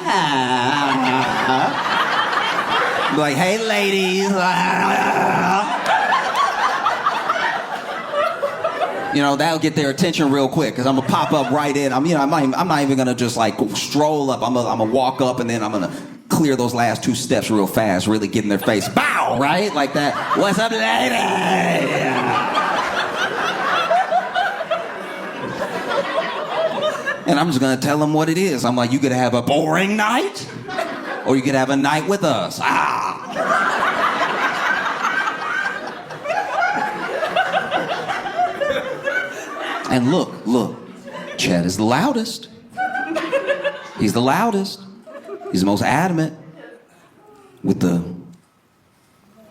Be like, hey, ladies. You know, that'll get their attention real quick because I'm gonna pop up right in. I'm not even gonna just like stroll up. I'm gonna walk up and then I'm gonna clear those last 2 steps real fast, really get in their face. Bow, right? Like that. What's up, lady? And I'm just gonna tell them what it is. I'm like, you could have a boring night, or you could have a night with us. And look, Chet is the loudest. He's the loudest. He's the most adamant with the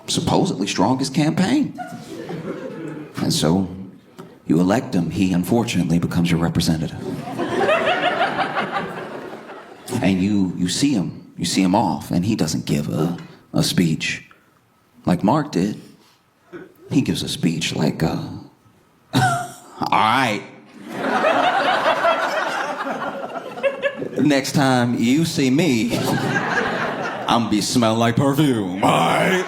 supposedly strongest campaign. And so you elect him. He unfortunately becomes your representative. And you see him off, and he doesn't give a speech like Mark did. He gives a speech like, all right. Next time you see me, I'm gonna be smelling like perfume, all right?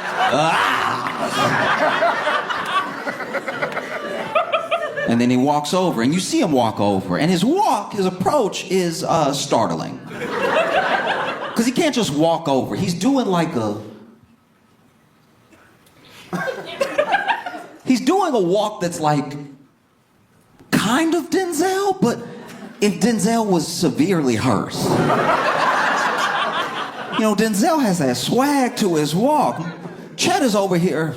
And then he walks over, and you see him walk over, and his approach is startling. Because he can't just walk over. He's doing like he's doing a walk that's like kind of Denzel, but if Denzel was severely hurt. You know, Denzel has that swag to his walk. Chet is over here.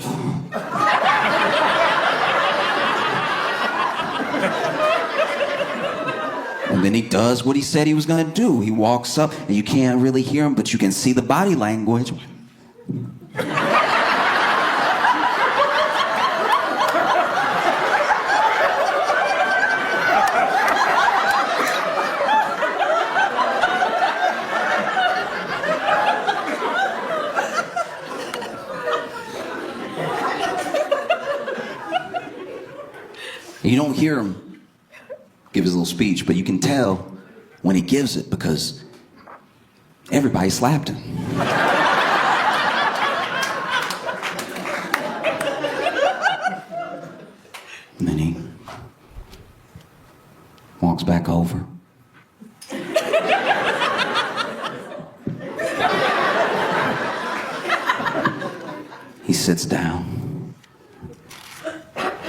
And then he does what he said he was gonna do. He walks up, and you can't really hear him, but you can see the body language. You don't hear him give his little speech, but you can tell when he gives it because everybody slapped him. And then he walks back over. He sits down.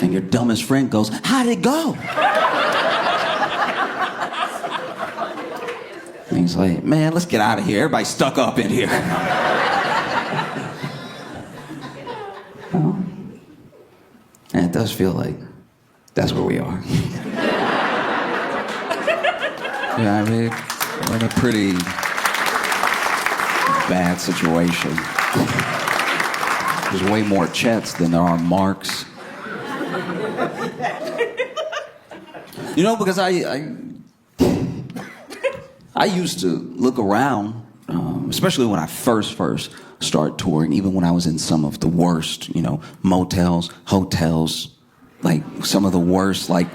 And your dumbest friend goes, how'd it go? And he's like, man, let's get out of here. Everybody's stuck up in here. Well, and it does feel like that's where we are. Yeah, I mean, we're in a pretty bad situation. There's way more Chets than there are Marks. You know, because I used to look around, especially when I first started touring, even when I was in some of the worst, you know, motels, hotels, like some of the worst, like.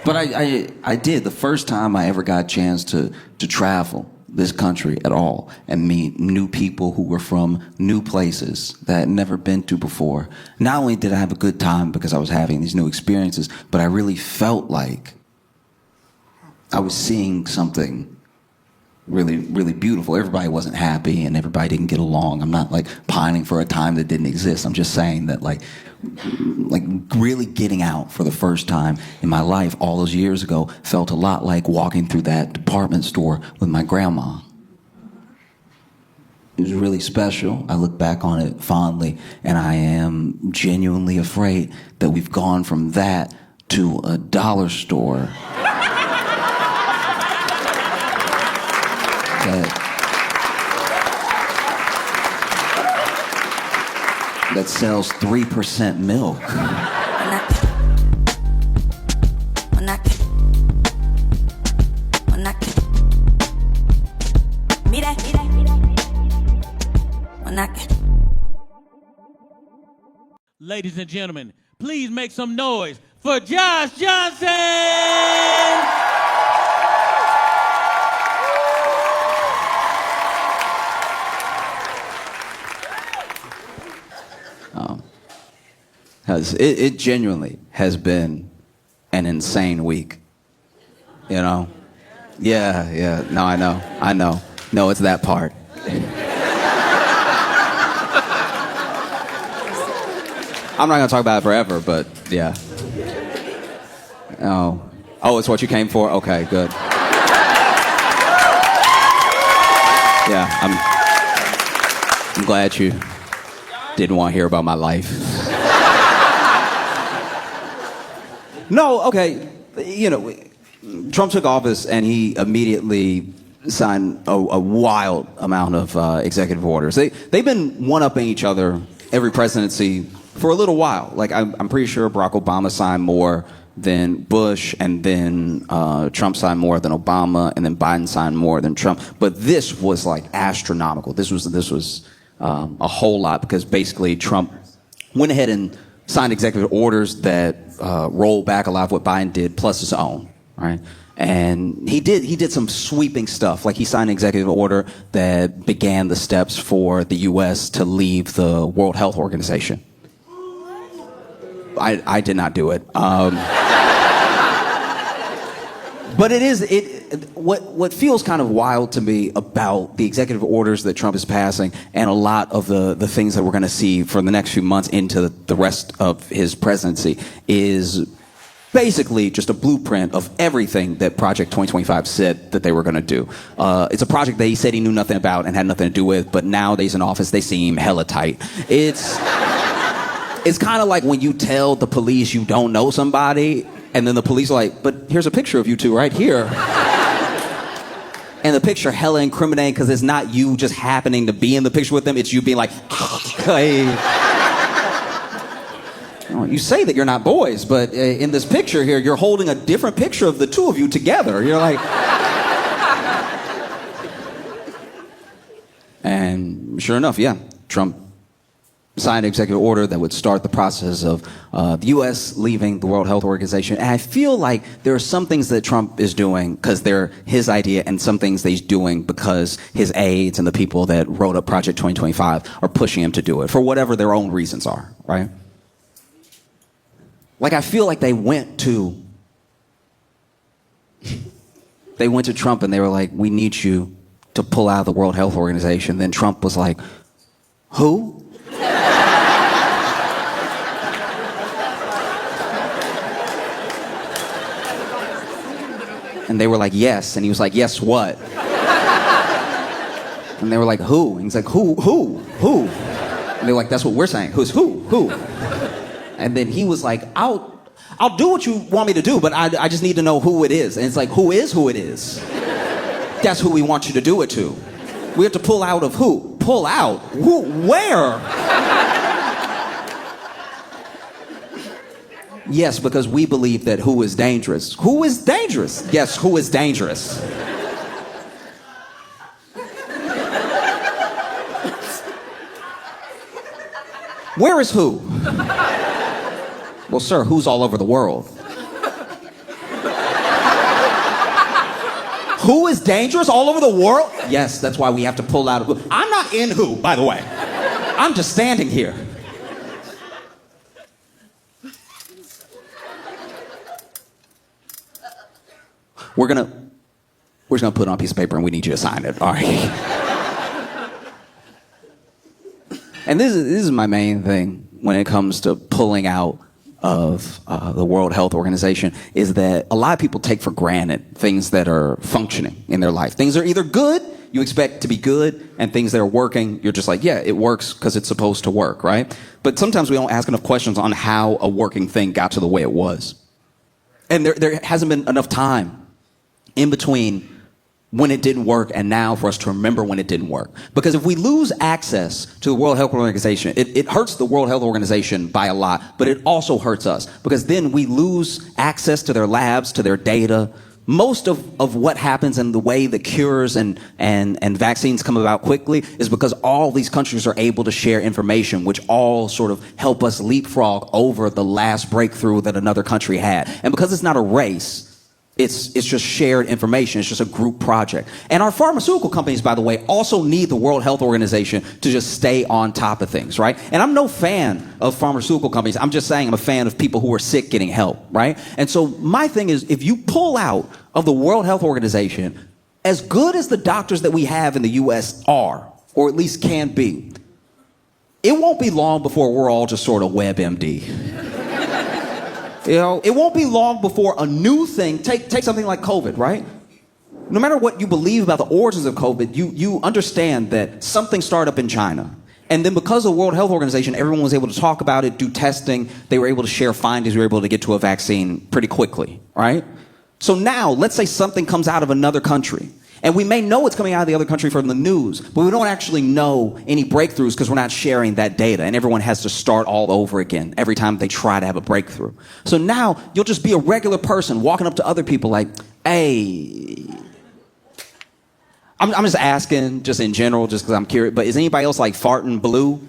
But I did. The first time I ever got a chance to travel this country at all and meet new people who were from new places that I'd never been to before. Not only did I have a good time because I was having these new experiences, but I really felt like I was seeing something really, really beautiful. Everybody wasn't happy and everybody didn't get along. I'm not like pining for a time that didn't exist. I'm just saying that like really getting out for the first time in my life all those years ago felt a lot like walking through that department store with my grandma. It was really special. I look back on it fondly, and I am genuinely afraid that we've gone from that to a dollar store that sells 3% milk. Ladies and gentlemen, Please make some noise for Josh Johnson! Because it genuinely has been an insane week. You know? Yeah. No, I know. No, it's that part. I'm not going to talk about it forever, but yeah. Oh, it's what you came for? Okay, good. Yeah, I'm glad you didn't want to hear about my life. No, okay. You know, Trump took office and he immediately signed a wild amount of executive orders. They've been one-upping each other every presidency for a little while. Like, I'm pretty sure Barack Obama signed more than Bush, and then Trump signed more than Obama, and then Biden signed more than Trump. But this was like astronomical. This was a whole lot, because basically Trump went ahead and signed executive orders that rolled back a lot of what Biden did, plus his own, right? And he did some sweeping stuff. Like, he signed an executive order that began the steps for the U.S. to leave the World Health Organization. I did not do it. But what feels kind of wild to me about the executive orders that Trump is passing, and a lot of the things that we're going to see for the next few months into the rest of his presidency, is basically just a blueprint of everything that Project 2025 said that they were going to do. It's a project that he said he knew nothing about and had nothing to do with, but now that he's in office, they seem hella tight. It's kind of like when you tell the police you don't know somebody, and then the police are like, but here's a picture of you two right here. And the picture hella incriminating, because it's not you just happening to be in the picture with them, it's you being like, hey. You say that you're not boys, but in this picture here, you're holding a different picture of the two of you together. You're like... And sure enough, yeah, Trump signed an executive order that would start the process of the U.S. leaving the World Health Organization. And I feel like there are some things that Trump is doing because they're his idea, and some things that he's doing because his aides and the people that wrote up Project 2025 are pushing him to do it for whatever their own reasons are, right? Like, I feel like they went to Trump and they were like, we need you to pull out of the World Health Organization. Then Trump was like, who? And they were like, yes. And he was like, yes, what? And they were like, who? And he's like, who? And they were like, that's what we're saying. Who's who? And then he was like, I'll do what you want me to do, but I just need to know who it is. And it's like, who is who it is? That's who we want you to do it to. We have to pull out of who? Pull out? Who? Where? Yes, because we believe that who is dangerous. Who is dangerous? Yes, who is dangerous? Where is who? Well, sir, who's all over the world? Who is dangerous all over the world? Yes, that's why we have to pull out of who. I'm not in who, by the way. I'm just standing here. We're just gonna put it on a piece of paper and we need you to sign it. All right. And this is my main thing when it comes to pulling out of the World Health Organization, is that a lot of people take for granted things that are functioning in their life. Things are either good, you expect to be good, and things that are working, you're just like, yeah, it works because it's supposed to work, right? But sometimes we don't ask enough questions on how a working thing got to the way it was. And there hasn't been enough time in between when it didn't work and now for us to remember when it didn't work. Because if we lose access to the World Health Organization, it hurts the World Health Organization by a lot, but it also hurts us. Because then we lose access to their labs, to their data, most of what happens and the way the cures and vaccines come about quickly is because all these countries are able to share information, which all sort of help us leapfrog over the last breakthrough that another country had. And because it's not a race, it's just shared information. It's just a group project. And our pharmaceutical companies, by the way, also need the World Health Organization to just stay on top of things, right? And I'm no fan of pharmaceutical companies. I'm just saying I'm a fan of people who are sick getting help, right? And so my thing is, if you pull out of the World Health Organization, as good as the doctors that we have in the U.S. are, or at least can be, it won't be long before we're all just sort of WebMD. You know, it won't be long before a new thing, take something like COVID, right? No matter what you believe about the origins of COVID, you understand that something started up in China. And then because of the World Health Organization, everyone was able to talk about it, do testing. They were able to share findings. We were able to get to a vaccine pretty quickly, right? So now, let's say something comes out of another country. And we may know it's coming out of the other country from the news, but we don't actually know any breakthroughs because we're not sharing that data. And everyone has to start all over again every time they try to have a breakthrough. So now you'll just be a regular person walking up to other people like, hey, I'm just asking, just in general, just because I'm curious, but is anybody else like farting blue?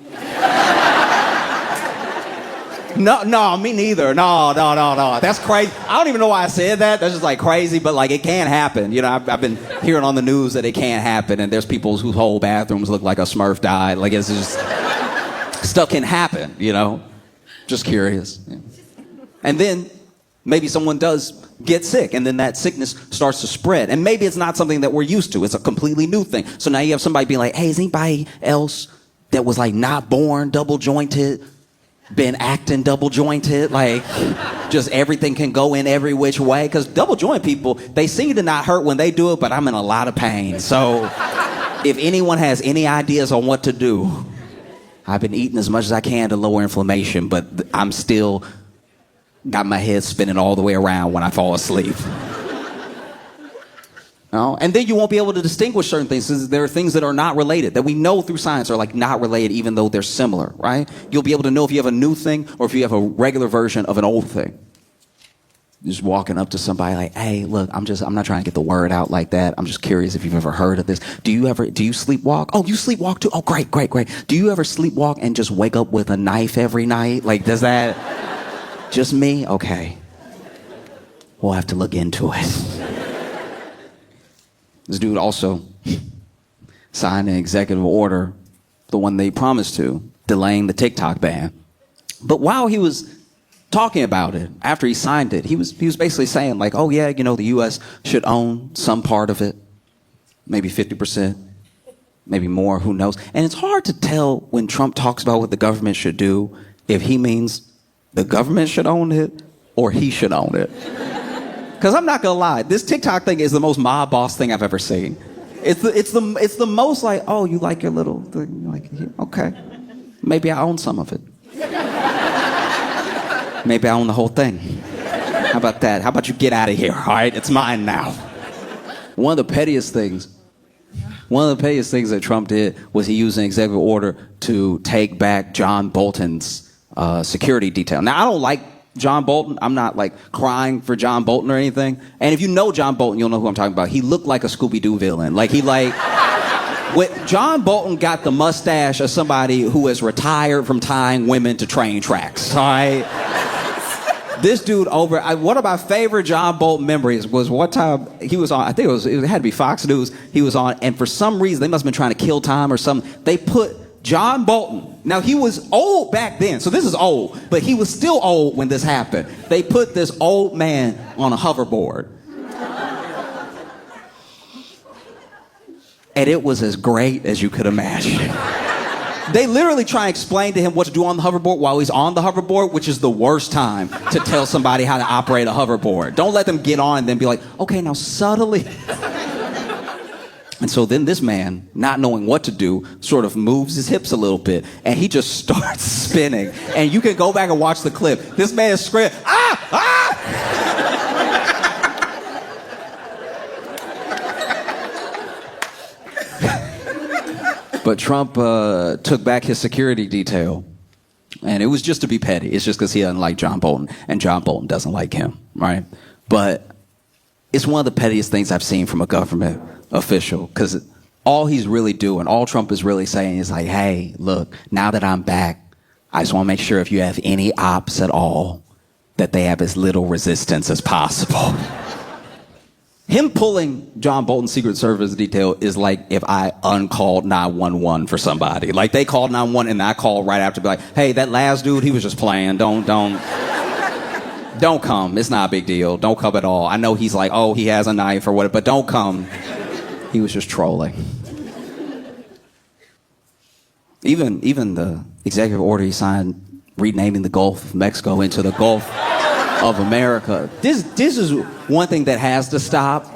No, me neither. No. That's crazy. I don't even know why I said that. That's just like crazy, but like it can happen. You know, I've been hearing on the news that it can happen, and there's people whose whole bathrooms look like a Smurf died. Like it's just stuff can happen. You know, just curious. Yeah. And then maybe someone does get sick, and then that sickness starts to spread, and maybe it's not something that we're used to. It's a completely new thing. So now you have somebody being like, "Hey, is anybody else that was like not born double jointed?" Been acting double jointed, like just everything can go in every which way, because double joint people, they seem to not hurt when they do it, but I'm in a lot of pain. So if anyone has any ideas on what to do, I've been eating as much as I can to lower inflammation, but I'm still got my head spinning all the way around when I fall asleep. And then you won't be able to distinguish certain things, because there are things that are not related, that we know through science are like not related, even though they're similar, right? You'll be able to know if you have a new thing or if you have a regular version of an old thing. Just walking up to somebody like, hey, look, I'm not trying to get the word out like that. I'm just curious if you've ever heard of this. Do you sleepwalk? Oh, you sleepwalk too? Oh, great. Do you ever sleepwalk and just wake up with a knife every night? Like, does that just me? Okay. We'll have to look into it. This dude also signed an executive order, the one they promised to, delaying the TikTok ban. But while he was talking about it, after he signed it, he was basically saying like, oh yeah, you know, the U.S. should own some part of it, maybe 50%, maybe more, who knows. And it's hard to tell when Trump talks about what the government should do, if he means the government should own it or he should own it. Because I'm not gonna lie, this TikTok thing is the most mob boss thing I've ever seen. It's the most like, oh, you like your little thing, like, okay, maybe I own some of it. Maybe I own the whole thing. How about that? How about you get out of here? All right, it's mine now. One of the pettiest things that Trump did was he used an executive order to take back John Bolton's security detail. Now, I don't like John Bolton. I'm not like crying for John Bolton or anything. And if you know John Bolton, you'll know who I'm talking about. He looked like a Scooby-Doo villain. John Bolton got the mustache of somebody who has retired from tying women to train tracks. All right. This dude one of my favorite John Bolton memories was one time he was on, I think it had to be Fox News, he was on, and for some reason, they must have been trying to kill time or something, they put John Bolton, now he was old back then, so this is old, but he was still old when this happened. They put this old man on a hoverboard. And it was as great as you could imagine. They literally try and explain to him what to do on the hoverboard while he's on the hoverboard, which is the worst time to tell somebody how to operate a hoverboard. Don't let them get on and then be like, okay, now subtly. And so then this man, not knowing what to do, sort of moves his hips a little bit, and he just starts spinning. And you can go back and watch the clip. This man is screaming, ah, ah! But Trump took back his security detail, and it was just to be petty. It's just because he doesn't like John Bolton, and John Bolton doesn't like him, right? But It's one of the pettiest things I've seen from a government official, because all he's really doing, all Trump is really saying is like, hey, look, now that I'm back, I just want to make sure if you have any ops at all, that they have as little resistance as possible. Him pulling John Bolton's Secret Service detail is like if I uncalled 911 for somebody. Like they called 911 and I called right after, be like, hey, that last dude, he was just playing. Don't come. It's not a big deal. Don't come at all. I know he's like, oh, he has a knife or whatever, but don't come. He was just trolling. Even the executive order he signed renaming the Gulf of Mexico into the Gulf of America. This is one thing that has to stop.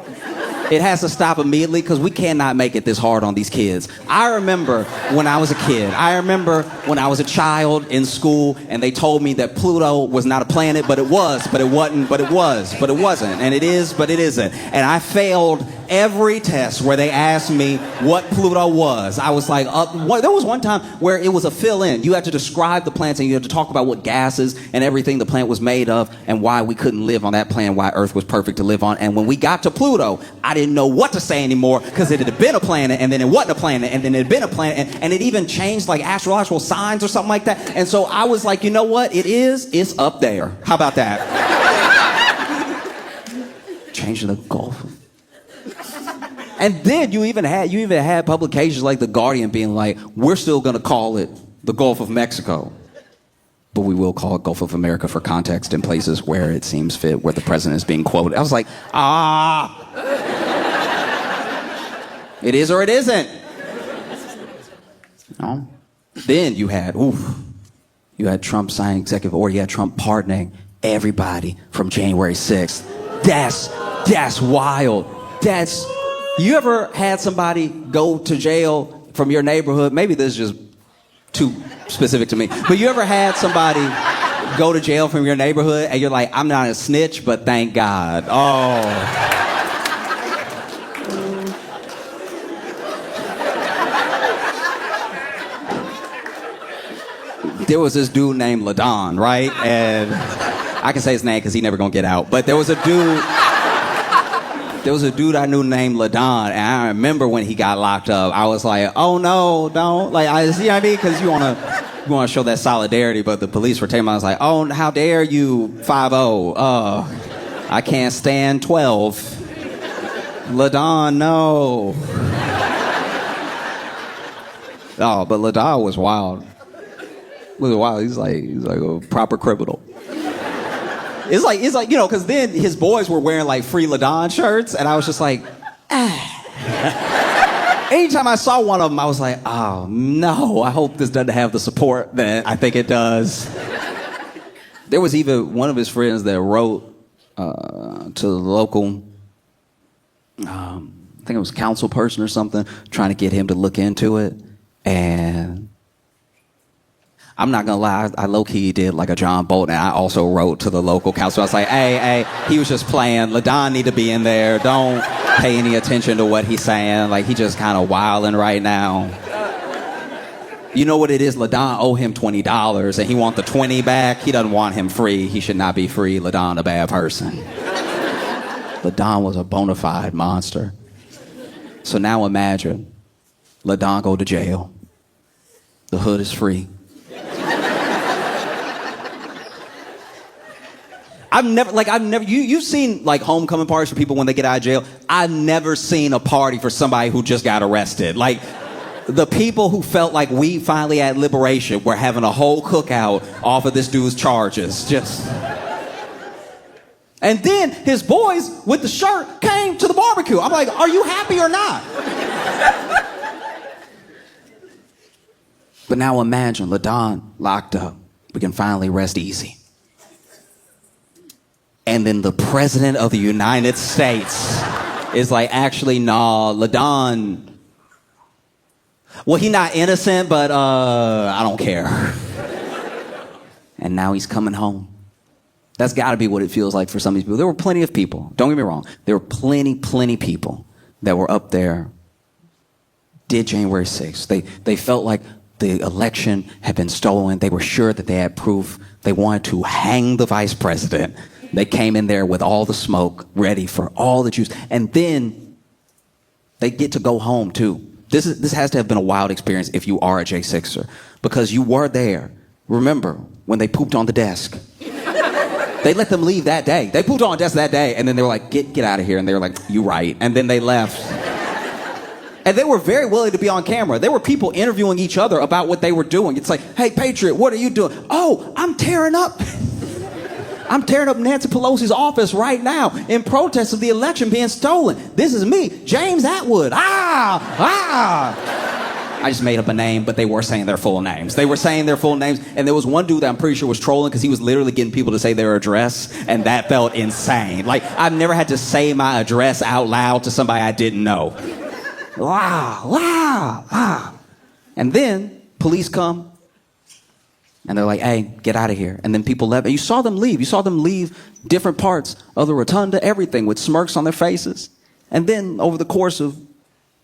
It has to stop immediately because we cannot make it this hard on these kids. I remember when I was a kid. I remember when I was a child in school and they told me that Pluto was not a planet, but it was, but it wasn't, but it was, but it wasn't, and it is, but it isn't. And I failed every test where they asked me what Pluto was. I was like, there was one time where it was a fill-in. You had to describe the planet and you had to talk about what gases and everything the planet was made of and why we couldn't live on that planet, why Earth was perfect to live on. And when we got to Pluto, I didn't know what to say anymore because it had been a planet and then it wasn't a planet and then it had been a planet and it even changed like astrological signs or something like that. And so I was like, you know what? It's up there. How about that? Changing the Gulf. And then you even had publications like The Guardian being like, we're still going to call it the Gulf of Mexico, but we will call it Gulf of America for context in places where it seems fit, where the president is being quoted. I was like, it is or it isn't. No. Then you had Trump signing executive order. You had Trump pardoning everybody from January 6th. That's wild. You ever had somebody go to jail from your neighborhood? Maybe this is just too specific to me. But you ever had somebody go to jail from your neighborhood and you're like, I'm not a snitch, but thank God. Oh. There was this dude named LaDon, right? And I can say his name because he never gonna get out. But there was a dude I knew named LaDon, and I remember when he got locked up, I was like, oh no, don't. Like, you know what I mean? Because you wanna show that solidarity, but the police were taking him. I was like, oh, how dare you, 5-0. I can't stand 12. LaDon, no. Oh, but LaDon was wild. He's like a proper criminal. It's like, you know, because then his boys were wearing like free LaDon shirts, and I was just like, Anytime I saw one of them, I was like, oh no, I hope this doesn't have the support that I think it does. There was even one of his friends that wrote to the local, I think it was council person or something, trying to get him to look into it, and I'm not gonna lie, I low-key did like a John Bolton, and I also wrote to the local council. I was like, hey, he was just playing. LaDon need to be in there. Don't pay any attention to what he's saying. Like, he just kind of wilding right now. You know what it is? LaDon owe him $20, and he want the 20 back. He doesn't want him free. He should not be free. LaDon a bad person. LaDon was a bona fide monster. So now imagine, LaDon go to jail. The hood is free. I've never, you've seen like homecoming parties for people when they get out of jail. I've never seen a party for somebody who just got arrested. Like, the people who felt like we finally had liberation were having a whole cookout off of this dude's charges. And then his boys with the shirt came to the barbecue. I'm like, are you happy or not? But now imagine LaDon locked up. We can finally rest easy. And then the president of the United States is like, actually, nah, LaDon, well, he not innocent, but I don't care. And now he's coming home. That's got to be what it feels like for some of these people. There were plenty of people, don't get me wrong, there were plenty people that were up there, did January 6th. They felt like the election had been stolen. They were sure that they had proof. They wanted to hang the vice president. They came in there with all the smoke, ready for all the juice. And then they get to go home, too. This has to have been a wild experience if you are a J6er, because you were there. Remember, when they pooped on the desk. They let them leave that day. They pooped on the desk that day, and then they were like, get out of here. And they were like, you right. And then they left. And they were very willing to be on camera. There were people interviewing each other about what they were doing. It's like, hey, Patriot, what are you doing? Oh, I'm tearing up Nancy Pelosi's office right now in protest of the election being stolen. This is me, James Atwood. I just made up a name, but they were saying their full names. They were saying their full names, and there was one dude that I'm pretty sure was trolling because he was literally getting people to say their address, and that felt insane. Like, I've never had to say my address out loud to somebody I didn't know. Wow. And then police come, and they're like, hey, get out of here. And then people left. And you saw them leave. You saw them leave different parts of the rotunda, everything, with smirks on their faces. And then over the course of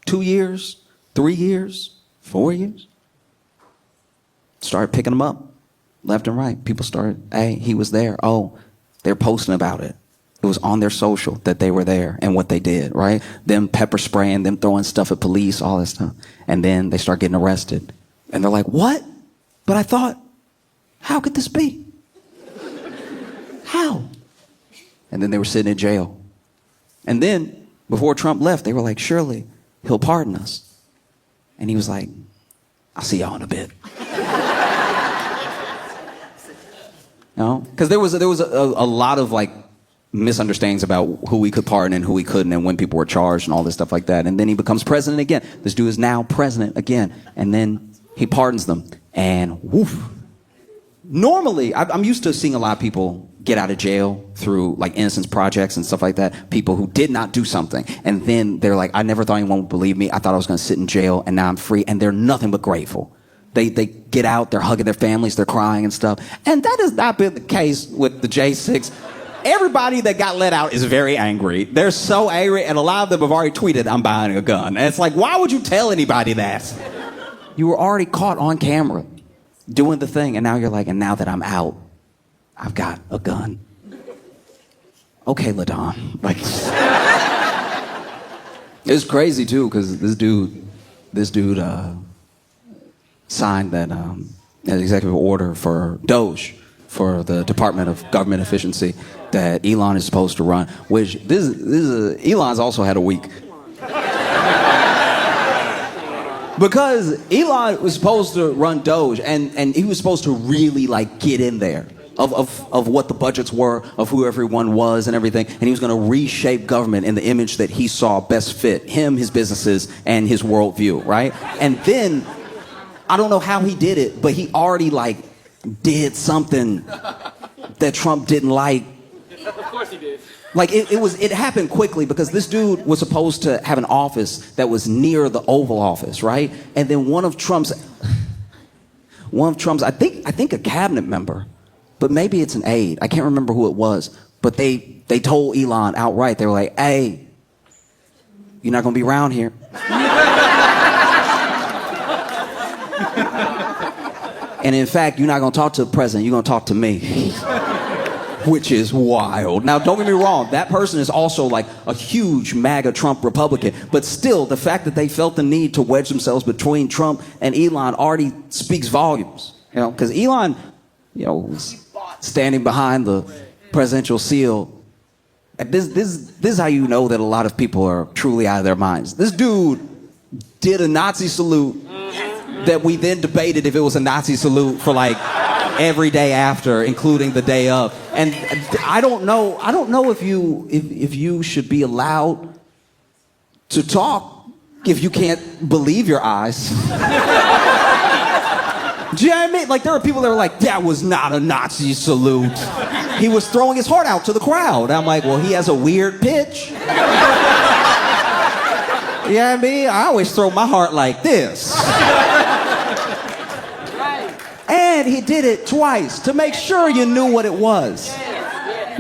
2 years, 3 years, 4 years, started picking them up left and right. People started, hey, he was there. Oh, they're posting about it. It was on their social that they were there and what they did, right? Them pepper spraying, them throwing stuff at police, all that stuff. And then they start getting arrested. And they're like, what? But I thought, how could this be? How? And then they were sitting in jail. And then, before Trump left, they were like, surely he'll pardon us. And he was like, I'll see y'all in a bit. You know? Because there was a lot of like misunderstandings about who we could pardon and who we couldn't and when people were charged and all this stuff like that. And then he becomes president again. This dude is now president again. And then he pardons them. And woof. Normally, I'm used to seeing a lot of people get out of jail through like innocence projects and stuff like that. People who did not do something. And then they're like, I never thought anyone would believe me. I thought I was going to sit in jail and now I'm free. And they're nothing but grateful. They get out, they're hugging their families, they're crying and stuff. And that has not been the case with the J6. Everybody that got let out is very angry. They're so angry, and a lot of them have already tweeted, I'm buying a gun. And it's like, why would you tell anybody that? You were already caught on camera doing the thing, and now you're like, and now that I'm out, I've got a gun. Okay, LaDon. Like, it's crazy too, because this dude signed that executive order for Doge, for the Department of Government Efficiency, that Elon is supposed to run. Which Elon's also had a week. Because Elon was supposed to run Doge, and he was supposed to really like get in there of what the budgets were, of who everyone was and everything, and he was going to reshape government in the image that he saw best fit him, his businesses, and his worldview, right? And then, I don't know how he did it, but he already like did something that Trump didn't like. Of course he did. Like it happened quickly because this dude was supposed to have an office that was near the Oval Office, right? And then one of Trump's, I think a cabinet member, but maybe it's an aide. I can't remember who it was, but they told Elon outright. They were like, "Hey, you're not gonna be around here." And in fact, you're not gonna talk to the president. You're gonna talk to me. Which is wild. Now, don't get me wrong. That person is also like a huge MAGA Trump Republican. But still, the fact that they felt the need to wedge themselves between Trump and Elon already speaks volumes. You know, because Elon, you know, was standing behind the presidential seal. And this is how you know that a lot of people are truly out of their minds. This dude did a Nazi salute that we then debated if it was a Nazi salute for like every day after, including the day of. And I don't know if you should be allowed to talk if you can't believe your eyes. Do you know what I mean? Like, there are people that are like, that was not a Nazi salute. He was throwing his heart out to the crowd. I'm like, well, he has a weird pitch. You know what I mean? I always throw my heart like this. And he did it twice to make sure you knew what it was,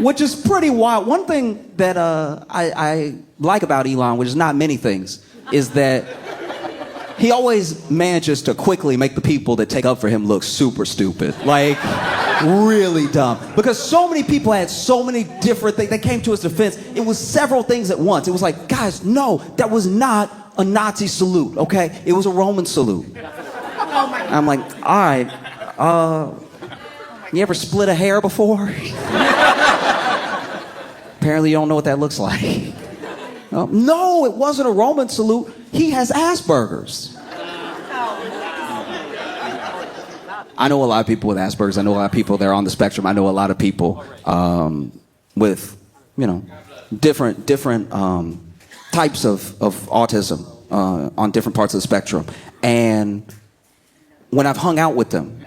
which is pretty wild. One thing that I like about Elon, which is not many things, is that he always manages to quickly make the people that take up for him look super stupid. Like, Really dumb. Because so many people had so many different things. They came to his defense. It was several things at once. It was like, guys, no, that was not a Nazi salute, okay? It was a Roman salute. I'm like, all right, you ever split a hair before? Apparently you don't know what that looks like. No, it wasn't a Roman salute. He has Asperger's. I know a lot of people with Asperger's. I know a lot of people that are on the spectrum. I know a lot of people with, different types of autism on different parts of the spectrum. And when I've hung out with them,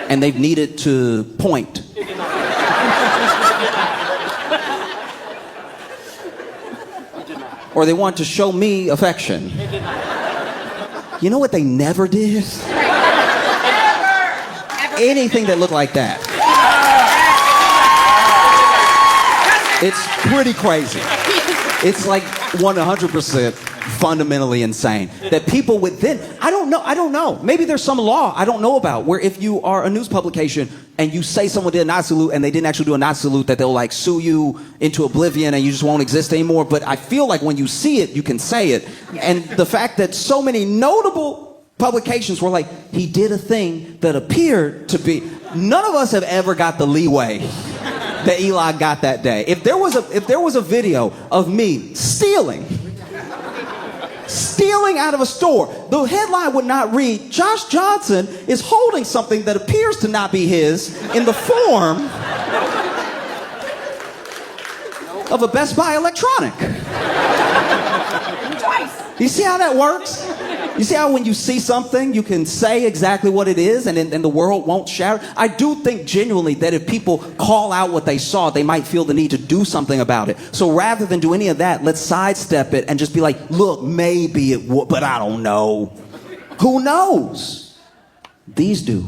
and they've needed to point, or they want to show me affection, you know what they never did? Anything that looked like that. It's pretty crazy. It's like 100% fundamentally insane that people within, I don't know. Maybe there's some law I don't know about where if you are a news publication and you say someone did a Nazi salute and they didn't actually do a Nazi salute, that they'll like sue you into oblivion and you just won't exist anymore. But I feel like when you see it, you can say it. And the fact that so many notable publications were like, he did a thing that appeared to be, none of us have ever got the leeway that Eli got that day. If there was a video of me stealing out of a store, the headline would not read, Josh Johnson is holding something that appears to not be his in the form of a Best Buy electronic. You see how that works? You see how when you see something, you can say exactly what it is and the world won't shatter? I do think genuinely that if people call out what they saw, they might feel the need to do something about it. So rather than do any of that, let's sidestep it and just be like, look, maybe it would, but I don't know. Who knows? These do.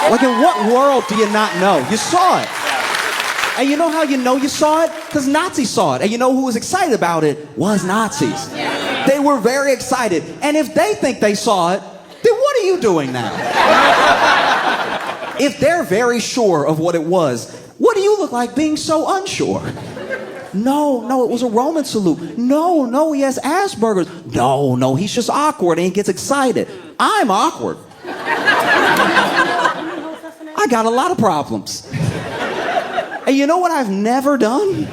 Like, in what world do you not know? You saw it. And you know how you know you saw it? Because Nazis saw it. And you know who was excited about it? Was Nazis. They were very excited. And if they think they saw it, then what are you doing now? If they're very sure of what it was, what do you look like being so unsure? No, it was a Roman salute. No, he has Asperger's. No, he's just awkward and he gets excited. I'm awkward. I got a lot of problems. And you know what I've never done?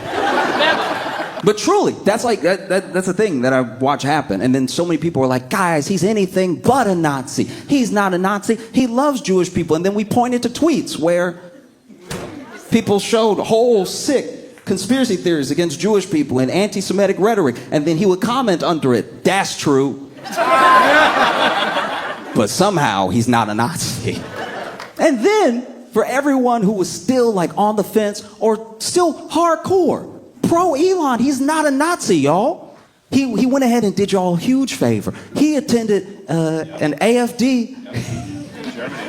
But truly, that's the thing that I watch happen. And then so many people are like, guys, he's anything but a Nazi. He's not a Nazi. He loves Jewish people. And then we pointed to tweets where people showed whole sick conspiracy theories against Jewish people and anti-Semitic rhetoric. And then he would comment under it, that's true. But somehow he's not a Nazi. And then for everyone who was still like on the fence or still hardcore, pro-Elon, he's not a Nazi, y'all. He went ahead and did y'all a huge favor. He attended an AFD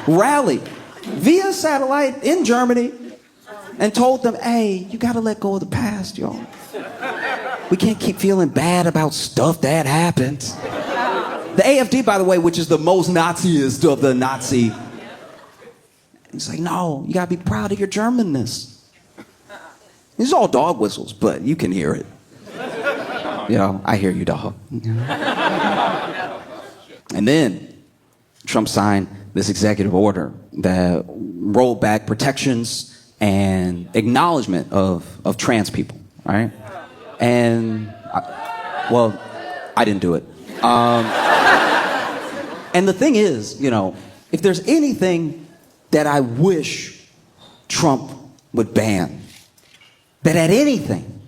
rally via satellite in Germany and told them, hey, you gotta let go of the past, y'all. We can't keep feeling bad about stuff that happened. The AFD, by the way, which is the most Naziest of the Nazi. He's like, no, you gotta be proud of your Germanness. These are all dog whistles, but you can hear it. I hear you, dog. And then Trump signed this executive order that rolled back protections and acknowledgement of trans people, right? And, I didn't do it. And the thing is, if there's anything that I wish Trump would ban that had anything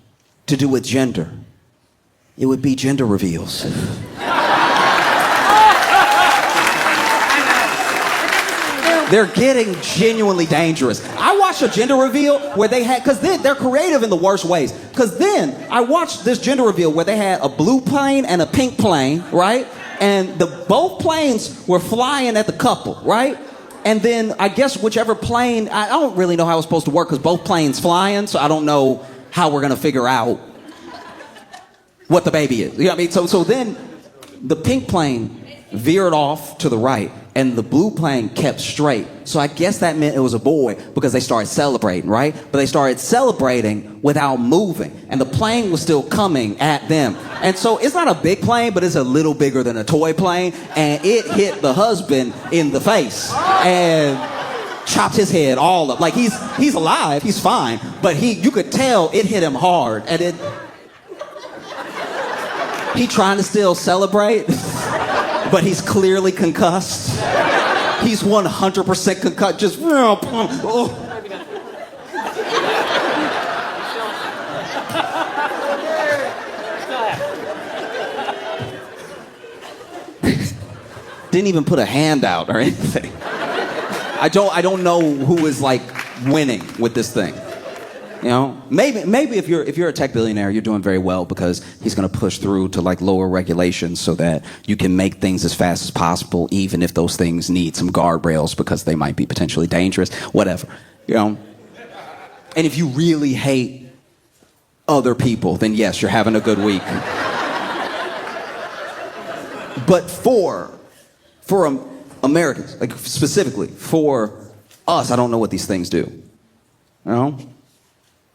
to do with gender, it would be gender reveals. They're getting genuinely dangerous. I watched a gender reveal where they had, because they're creative in the worst ways. Because then I watched this gender reveal where they had a blue plane and a pink plane, right? And both planes were flying at the couple, right? And then I guess whichever plane, I don't really know how it was supposed to work because both planes flying, so I don't know how we're going to figure out what the baby is. You know what I mean? So then the pink plane veered off to the right, and the blue plane kept straight. So I guess that meant it was a boy because they started celebrating, right? But they started celebrating without moving, and the plane was still coming at them. And so it's not a big plane, but it's a little bigger than a toy plane, and it hit the husband in the face and chopped his head all up. Like he's alive, he's fine, but you could tell it hit him hard, and he trying to still celebrate. But he's clearly concussed. He's 100% concussed. Just. Oh. Didn't even put a hand out or anything. I don't know who is like winning with this thing. You know, maybe if you're a tech billionaire, you're doing very well because he's going to push through to like lower regulations so that you can make things as fast as possible, even if those things need some guardrails because they might be potentially dangerous, whatever, you know. And if you really hate other people, then yes, you're having a good week. But for Americans, like specifically for us, I don't know what these things do, you know.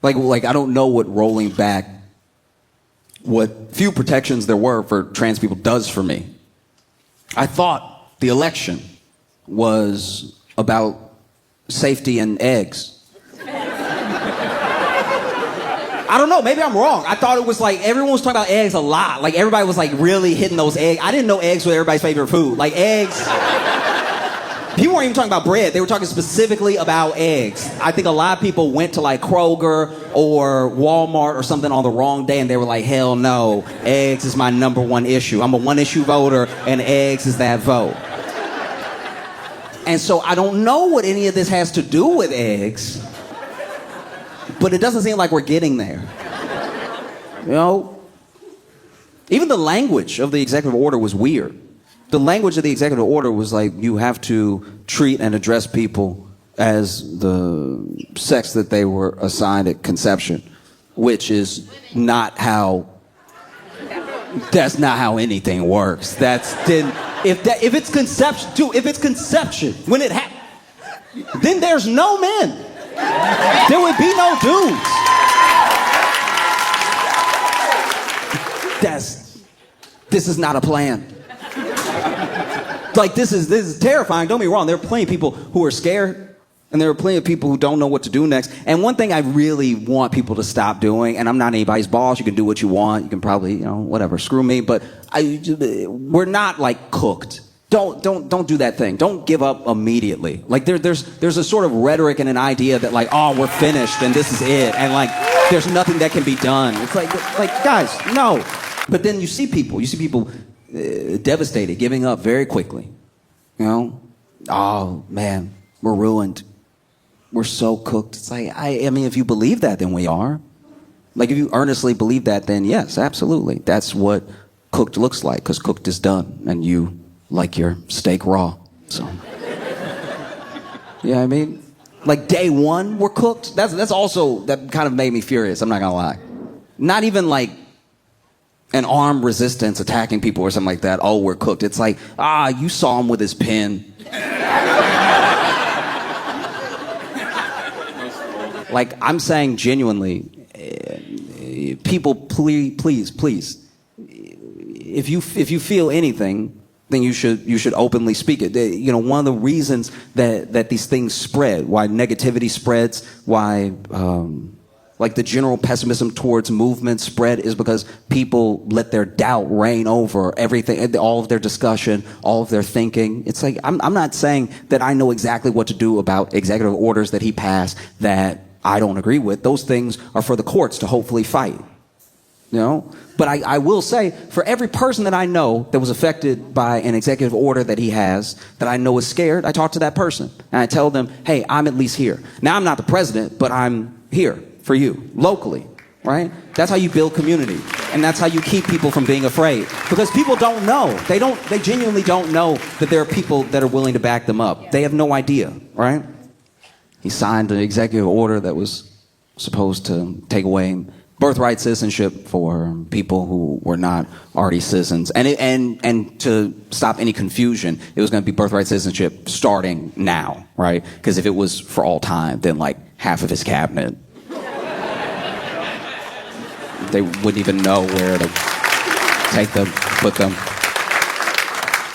Like I don't know what rolling back what few protections there were for trans people does for me. I thought the election was about safety and eggs. I don't know, maybe I'm wrong. I thought it was like everyone was talking about eggs a lot. Like everybody was like really hitting those eggs. I didn't know eggs were everybody's favorite food. Like eggs. People weren't even talking about bread. They were talking specifically about eggs. I think a lot of people went to like Kroger or Walmart or something on the wrong day and they were like, hell no, eggs is my number one issue. I'm a one-issue voter and eggs is that vote. And so I don't know what any of this has to do with eggs, but it doesn't seem like we're getting there. You know? Even the language of the executive order was weird. The language of the executive order was like, you have to treat and address people as the sex that they were assigned at conception, which is not how, that's not how anything works. If it's conception, when it happens, then there's no men. There would be no dudes. This is not a plan. Like, this is terrifying. Don't be wrong. There are plenty of people who are scared, and there are plenty of people who don't know what to do next. And one thing I really want people to stop doing, and I'm not anybody's boss. You can do what you want. You can probably, whatever, screw me. But we're not like cooked. Don't do that thing. Don't give up immediately. Like there's a sort of rhetoric and an idea that like, oh, we're finished and this is it, and like there's nothing that can be done. It's like guys, no. But then you see people devastated, giving up very quickly. You know, oh man, we're ruined. We're so cooked. It's like I mean, if you believe that, then we are. Like if you earnestly believe that, then yes, absolutely. That's what cooked looks like, because cooked is done, and you like your steak raw. So, yeah, I mean, like day one, we're cooked. That's also, that kind of made me furious. I'm not gonna lie. Not even like an armed resistance attacking people or something like that. Oh, we're cooked. It's like, you saw him with his pen. Like, I'm saying genuinely, people, please, if you feel anything, then you should openly speak it. One of the reasons that these things spread, why negativity spreads, why like the general pessimism towards movements spread, is because people let their doubt reign over everything, all of their discussion, all of their thinking. It's like, I'm not saying that I know exactly what to do about executive orders that he passed that I don't agree with. Those things are for the courts to hopefully fight. But I will say, for every person that I know that was affected by an executive order that he has, that I know is scared, I talk to that person. And I tell them, hey, I'm at least here. Now, I'm not the president, but I'm here for you, locally, right? That's how you build community. And that's how you keep people from being afraid. Because people don't know. They genuinely don't know that there are people that are willing to back them up. They have no idea, right? He signed an executive order that was supposed to take away birthright citizenship for people who were not already citizens. And to stop any confusion, it was going to be birthright citizenship starting now, right? Because if it was for all time, then like half of his cabinet, they wouldn't even know where to take them, put them.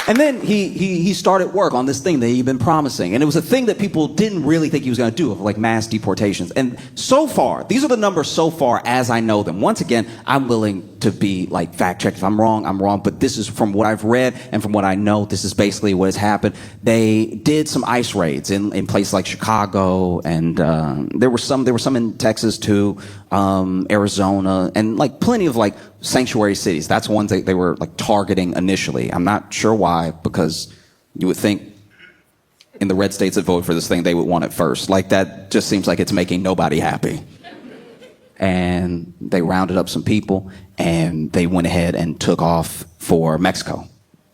And then he started work on this thing that he'd been promising. And it was a thing that people didn't really think he was going to do, of like mass deportations. And so far, these are the numbers so far as I know them. Once again, I'm willing to be like fact checked. If I'm wrong, I'm wrong. But this is from what I've read and from what I know, this is basically what has happened. They did some ICE raids in places like Chicago, and there were some in Texas too, Arizona, and like plenty of like sanctuary cities. That's ones they were like targeting initially. I'm not sure why, because you would think in the red states that voted for this thing, they would want it first. Like that just seems like it's making nobody happy. And they rounded up some people and they went ahead and took off for Mexico.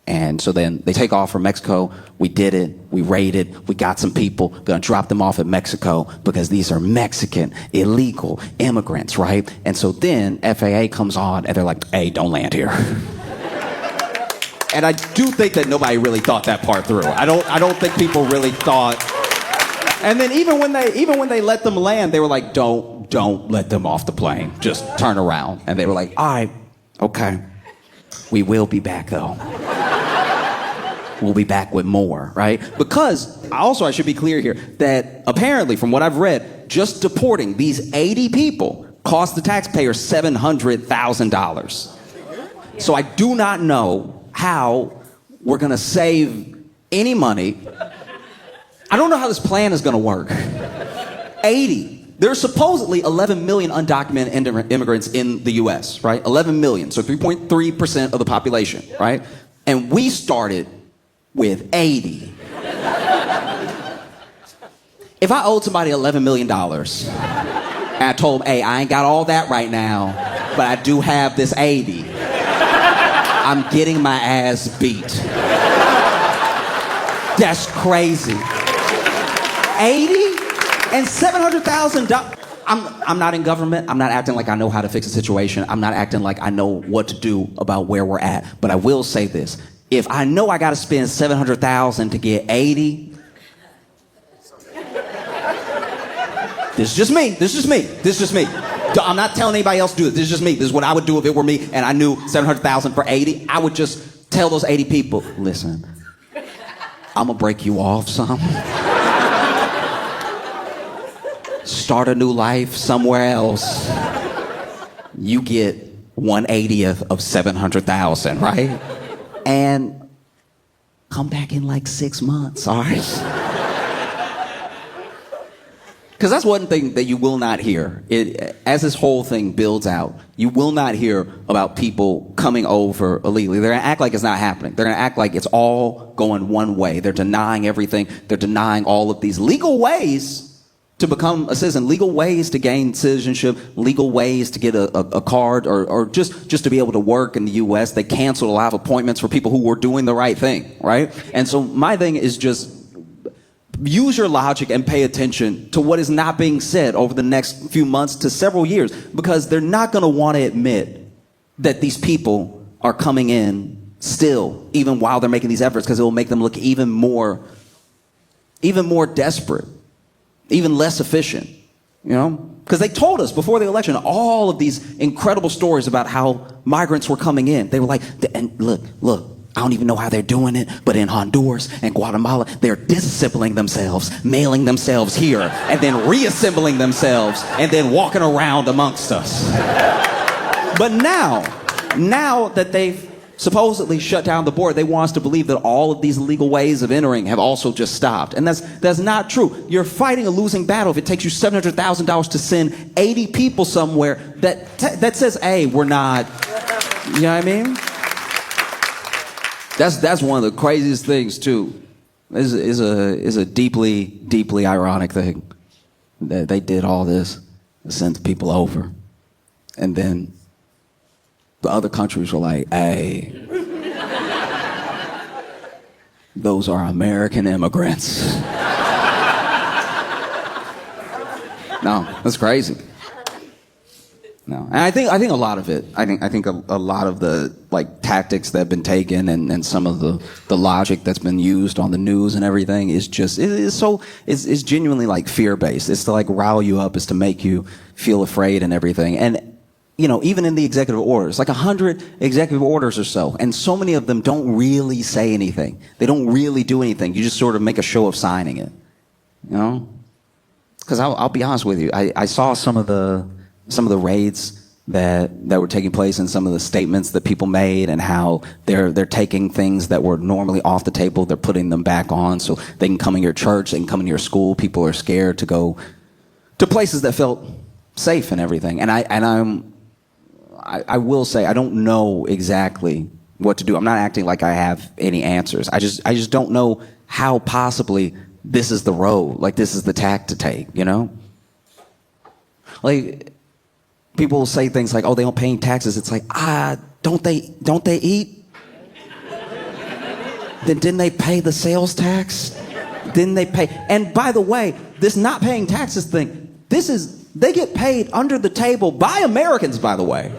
And so then they take off from Mexico. We did it. We raided. We got some people. Gonna drop them off at Mexico because these are Mexican illegal immigrants, right? And so then FAA comes on and they're like, "Hey, don't land here." And I do think that nobody really thought that part through. I don't think people really thought. And then even when they let them land, they were like, "Don't let them off the plane. Just turn around." And they were like, "All right, okay. We will be back though. We'll be back with more," right? Because I should be clear here that apparently, from what I've read, just deporting these 80 people cost the taxpayer $700,000. So I do not know how we're going to save any money. I don't know how this plan is going to work. 80. There's supposedly 11 million undocumented immigrants in the U.S., right? 11 million, so 3.3% of the population, right? And we started with 80. If I owed somebody $11 million, and I told them, "Hey, I ain't got all that right now, but I do have this 80. I'm getting my ass beat." That's crazy. 80 and $700,000. I'm not in government. I'm not acting like I know how to fix a situation. I'm not acting like I know what to do about where we're at. But I will say this. If I know I got to spend $700,000 to get 80, this is just me. I'm not telling anybody else to do it. This is just me. This is what I would do if it were me and I knew $700,000 for 80. I would just tell those 80 people, "Listen, I'm going to break you off some. Start a new life somewhere else. You get 1/80th of 700,000, right? And come back in like 6 months, all right?" Because that's one thing that you will not hear. As this whole thing builds out, you will not hear about people coming over illegally. They're going to act like it's not happening. They're going to act like it's all going one way. They're denying everything. They're denying all of these legal ways to become a citizen, legal ways to gain citizenship, legal ways to get a card, or just to be able to work in the U.S. They canceled a lot of appointments for people who were doing the right thing, right? And so my thing is just use your logic and pay attention to what is not being said over the next few months to several years, because they're not going to want to admit that these people are coming in still, even while they're making these efforts, because it will make them look even more desperate, even less efficient, you know? Because they told us before the election all of these incredible stories about how migrants were coming in. They were like, and look, I don't even know how they're doing it, but in Honduras and Guatemala, they're disassembling themselves, mailing themselves here, and then reassembling themselves, and then walking around amongst us. But now that they've supposedly shut down the border, they want us to believe that all of these illegal ways of entering have also just stopped. And that's not true. You're fighting a losing battle if it takes you $700,000 to send 80 people somewhere that says, "Hey, we're not," you know what I mean? That's one of the craziest things too. Is a deeply, deeply ironic thing that they did all this to send people over, and then the other countries were like, "Hey, those are American immigrants." No, that's crazy. No, and I think a lot of it. I think a lot of the like tactics that have been taken and some of the logic that's been used on the news and everything is just is genuinely like fear based. It's to like rile you up. It's to make you feel afraid and everything. And you know, even in the executive orders, like 100 executive orders or so, and so many of them don't really say anything. They don't really do anything. You just sort of make a show of signing it. You know, because I'll be honest with you. I saw some of the raids that were taking place and some of the statements that people made and how they're taking things that were normally off the table, they're putting them back on so they can come in your church, they can come in your school. People are scared to go to places that felt safe and everything. And I will say I don't know exactly what to do. I'm not acting like I have any answers. I just don't know how possibly this is the road, like this is the tack to take, you know? Like people will say things like, "Oh, they don't pay taxes." It's like, don't they eat? Then didn't they pay the sales tax? Didn't they pay? And by the way, this not paying taxes thing, they get paid under the table by Americans, by the way.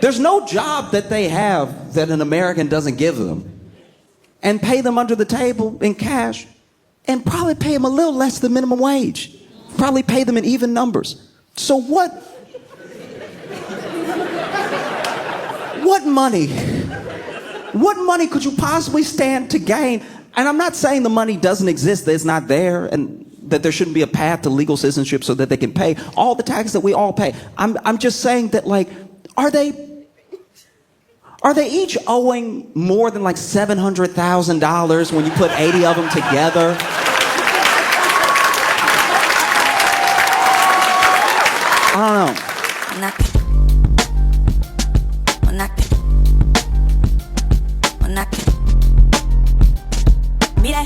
There's no job that they have that an American doesn't give them. And pay them under the table in cash and probably pay them a little less than minimum wage. Probably pay them in even numbers. So what money could you possibly stand to gain? And I'm not saying the money doesn't exist, that it's not there, and that there shouldn't be a path to legal citizenship so that they can pay all the taxes that we all pay. I'm just saying that, like, are they each owing more than like $700,000 when you put 80 of them together? I don't know. Mira.